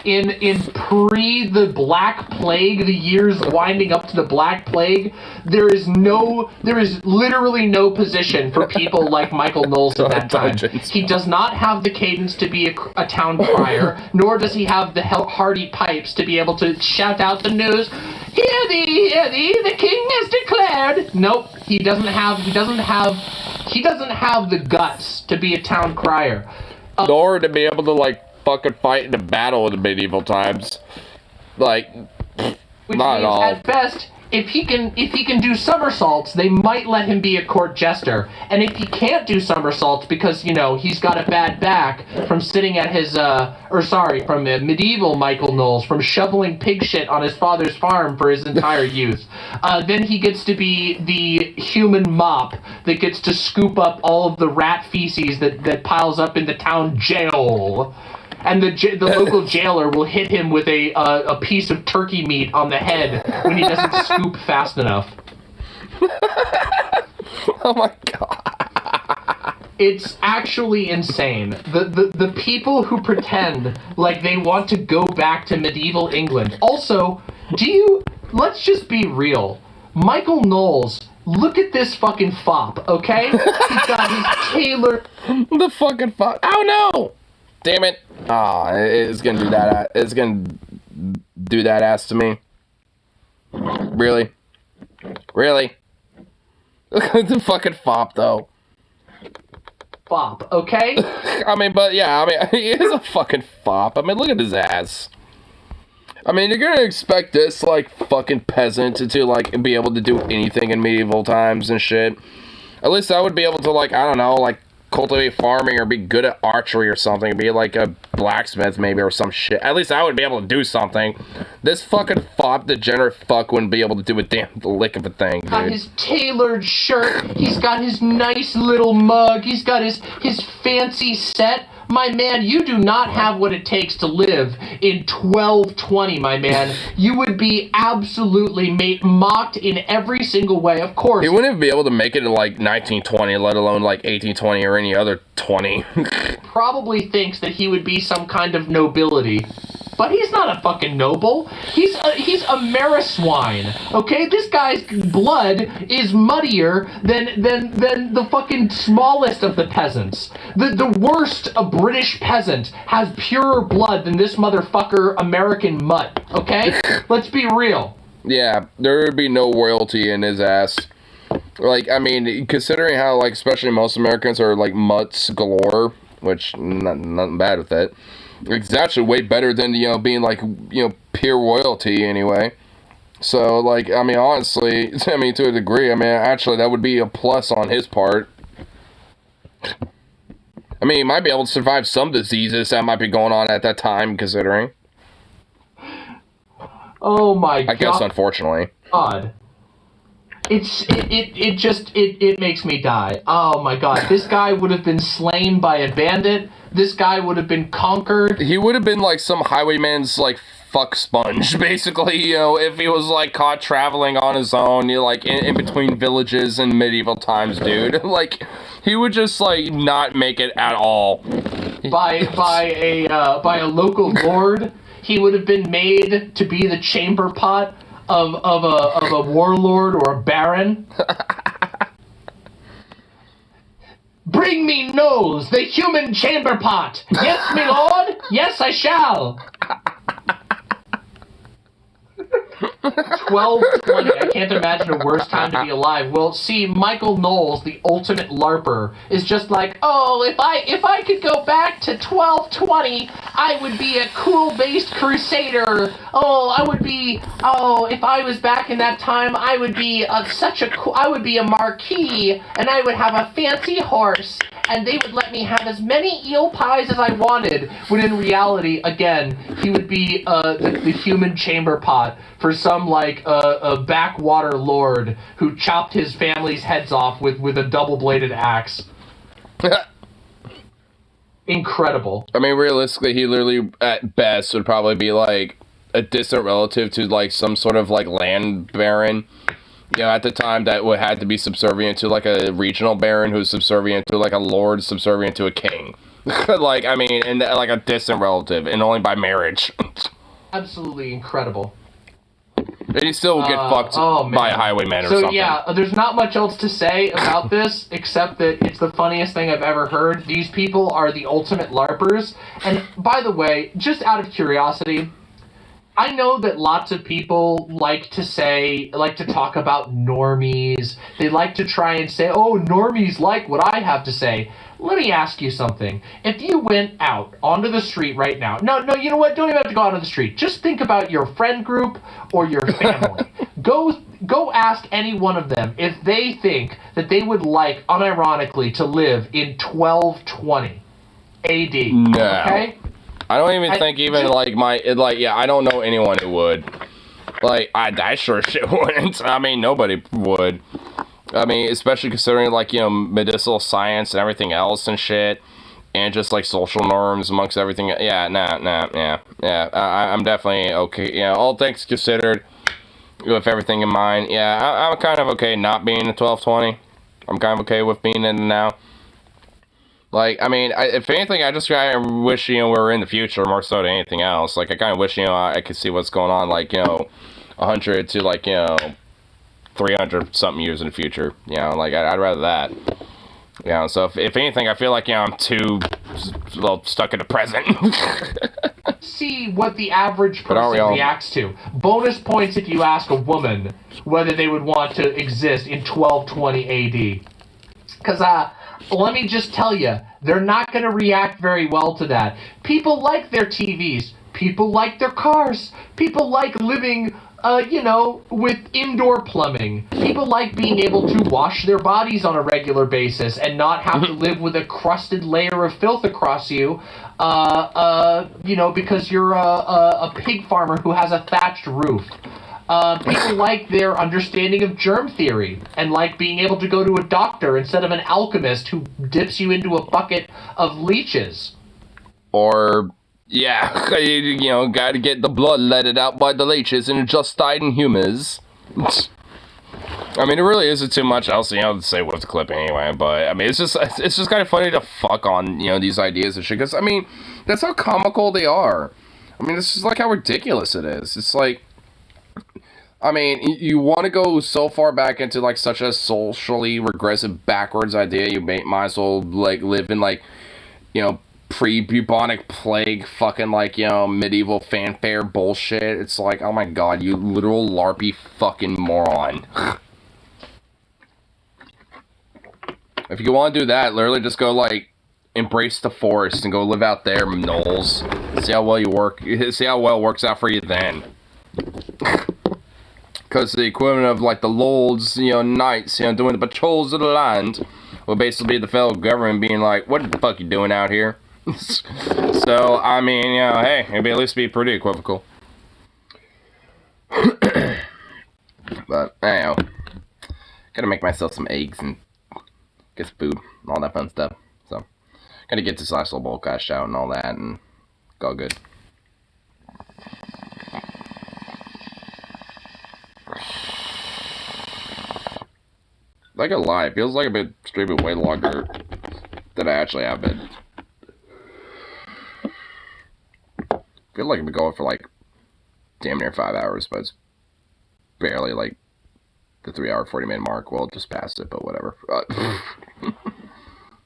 in pre the Black Plague, the years winding up to the Black Plague, there is literally no position for people like Michael Knowles at that time. He does not have the cadence to be a town crier, nor does he have the hearty pipes to be able to shout out the news. Hear thee, the king has declared. Nope, he doesn't have the guts to be a town crier. Nor to be able to, like, fucking fight in a battle in the medieval times. Like, which not means at all. At best, if he can do somersaults, they might let him be a court jester. And if he can't do somersaults because, you know, he's got a bad back from sitting at his from medieval Michael Knowles, from shoveling pig shit on his father's farm for his entire youth, then he gets to be the human mop that gets to scoop up all of the rat feces that piles up in the town jail. And the local jailer will hit him with a piece of turkey meat on the head when he doesn't scoop fast enough. Oh my god. It's actually insane. The people who pretend like they want to go back to medieval England. Also, let's just be real. Michael Knowles, look at this fucking fop, okay? He's got his tailor... The fucking fop. Oh no! Damn it. Ah, it's gonna do that. It's gonna do that ass to me. Really? Really? The fucking fop, though. Fop, okay? I mean, but yeah, I mean, he is a fucking fop. I mean, look at his ass. I mean, you're gonna expect this, like, fucking peasant to like, be able to do anything in medieval times and shit. At least I would be able to, like, I don't know, like, cultivate farming or be good at archery or something, be like a blacksmith maybe or some shit. At least I would be able to do something. This fucking fop degenerate fuck wouldn't be able to do a damn lick of a thing, dude. Got his tailored shirt, he's got his nice little mug, he's got his fancy set. My man, you do not have what it takes to live in 1220, my man. You would be absolutely mocked in every single way, of course. He wouldn't be able to make it in, like, 1920, let alone, like, 1820 or any other 20. Probably thinks that he would be some kind of nobility. But he's not a fucking noble. He's a Mariswine. Okay, this guy's blood is muddier than the fucking smallest of the peasants. The worst British peasant has purer blood than this motherfucker American mutt. Okay, let's be real. Yeah, there would be no royalty in his ass. Like, I mean, considering how, like, especially most Americans are, like, mutts galore, which, nothing bad with it. It's actually way better than, you know, being, like, you know, pure royalty, anyway. So, like, I mean, honestly, I mean, to a degree, I mean, actually, that would be a plus on his part. I mean, he might be able to survive some diseases that might be going on at that time, considering. Oh my god. I guess, unfortunately. God. It makes me die. Oh my god. This guy would have been slain by a bandit. This guy would have been conquered. He would have been like some highwayman's, like, fuck sponge, basically, you know, if he was, like, caught traveling on his own, you know, like, in between villages in medieval times, dude. Like, he would just, like, not make it at all. By a local lord, he would have been made to be the chamber pot of a warlord or a baron. Bring me Knowles, the human chamber pot. Yes, my lord. Yes, I shall. 1220. I can't imagine a worse time to be alive. Well, see, Michael Knowles, the ultimate LARPer, is just like, oh, if I could go back to 1220, I would be a cool-based crusader. If I was back in that time, I would be I would be a marquis, and I would have a fancy horse, and they would let me have as many eel pies as I wanted. When in reality, again, he would be the human chamber pot for some, like, a backwater lord who chopped his family's heads off with a double-bladed axe. I mean, honestly, I mean, to a degree, I mean, actually, that would be a plus on his part. I incredible. I mean, realistically, he literally, at best, would probably be, like, a distant relative to, like, some sort of, like, land baron. You know, at the time, that would have to be subservient to, like, a regional baron who's subservient to, like, a lord subservient to a king. Like, I mean, and, like, a distant relative, and only by marriage. Absolutely incredible. And you still get fucked by a highwayman or so, something. yeah, there's not much else to say about this, except that it's the funniest thing I've ever heard. These people are the ultimate LARPers. And, by the way, just out of curiosity, I know that lots of people like to talk about normies. They like to try and say, oh, normies like what I have to say. Let me ask you something. If you went out onto the street right now, no, you know what? Don't even have to go out on the street. Just think about your friend group or your family. Go ask any one of them if they think that they would like, unironically, to live in 1220 AD. No. Okay? I don't even think even, I don't know anyone who would. Like, I sure shit wouldn't. I mean, nobody would. I mean, especially considering, like, you know, medicinal science and everything else and shit. And just, like, social norms amongst everything. Yeah, yeah. I'm definitely okay. Yeah, all things considered, with everything in mind. Yeah, I'm kind of okay not being in 1220. I'm kind of okay with being in it now. Like, I mean, if anything, I just kind of wish, you know, we were in the future more so than anything else. Like, I kind of wish, you know, I could see what's going on, like, you know, 100 to, like, you know, 300-something years in the future. You know, like, I'd rather that. You know, so if anything, I feel like, you know, I'm too, well, stuck in the present. See what the average person reacts to. Bonus points if you ask a woman whether they would want to exist in 1220 AD. Because, let me just tell you, they're not going to react very well to that. People like their TVs. People like their cars. People like living, you know, with indoor plumbing. People like being able to wash their bodies on a regular basis and not have to live with a crusted layer of filth across you, you know, because you're a pig farmer who has a thatched roof. People like their understanding of germ theory and like being able to go to a doctor instead of an alchemist who dips you into a bucket of leeches. Or, yeah, you know, gotta get the blood letted out by the leeches and it just died in humans. I mean, it really isn't too much else, you know, to say with the clip anyway, but, I mean, it's just kind of funny to fuck on, you know, these ideas and shit, because, I mean, that's how comical they are. I mean, it's just like how ridiculous it is. It's like, I mean, you want to go so far back into, like, such a socially regressive, backwards idea, you might as well, like, live in, like, you know, pre-bubonic plague, fucking, like, you know, medieval fanfare bullshit. It's like, oh my god, you literal LARPy fucking moron. If you want to do that, literally just go, like, embrace the forest and go live out there, Knowles. See how well it works out for you then. Because the equivalent of, like, the lords, you know, knights, you know, doing the patrols of the land will basically be the federal government being like, what the fuck you doing out here? So, I mean, you know, hey, it'd at least be pretty equivocal. But, anyhow, gotta make myself some eggs and get some food and all that fun stuff. So, gotta get this last little bowl cashed out and all that, and go good. Not gonna lie, it feels like I've been streaming way longer than I actually have been. I feel like I've been going for like damn near 5 hours, but it's barely like the 3 hour 40-minute mark. Well, just past it, but whatever.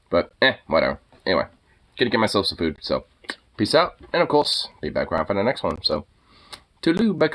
But whatever. Anyway, gonna get myself some food. So peace out, and of course, be back around for the next one. So toodaloo, back.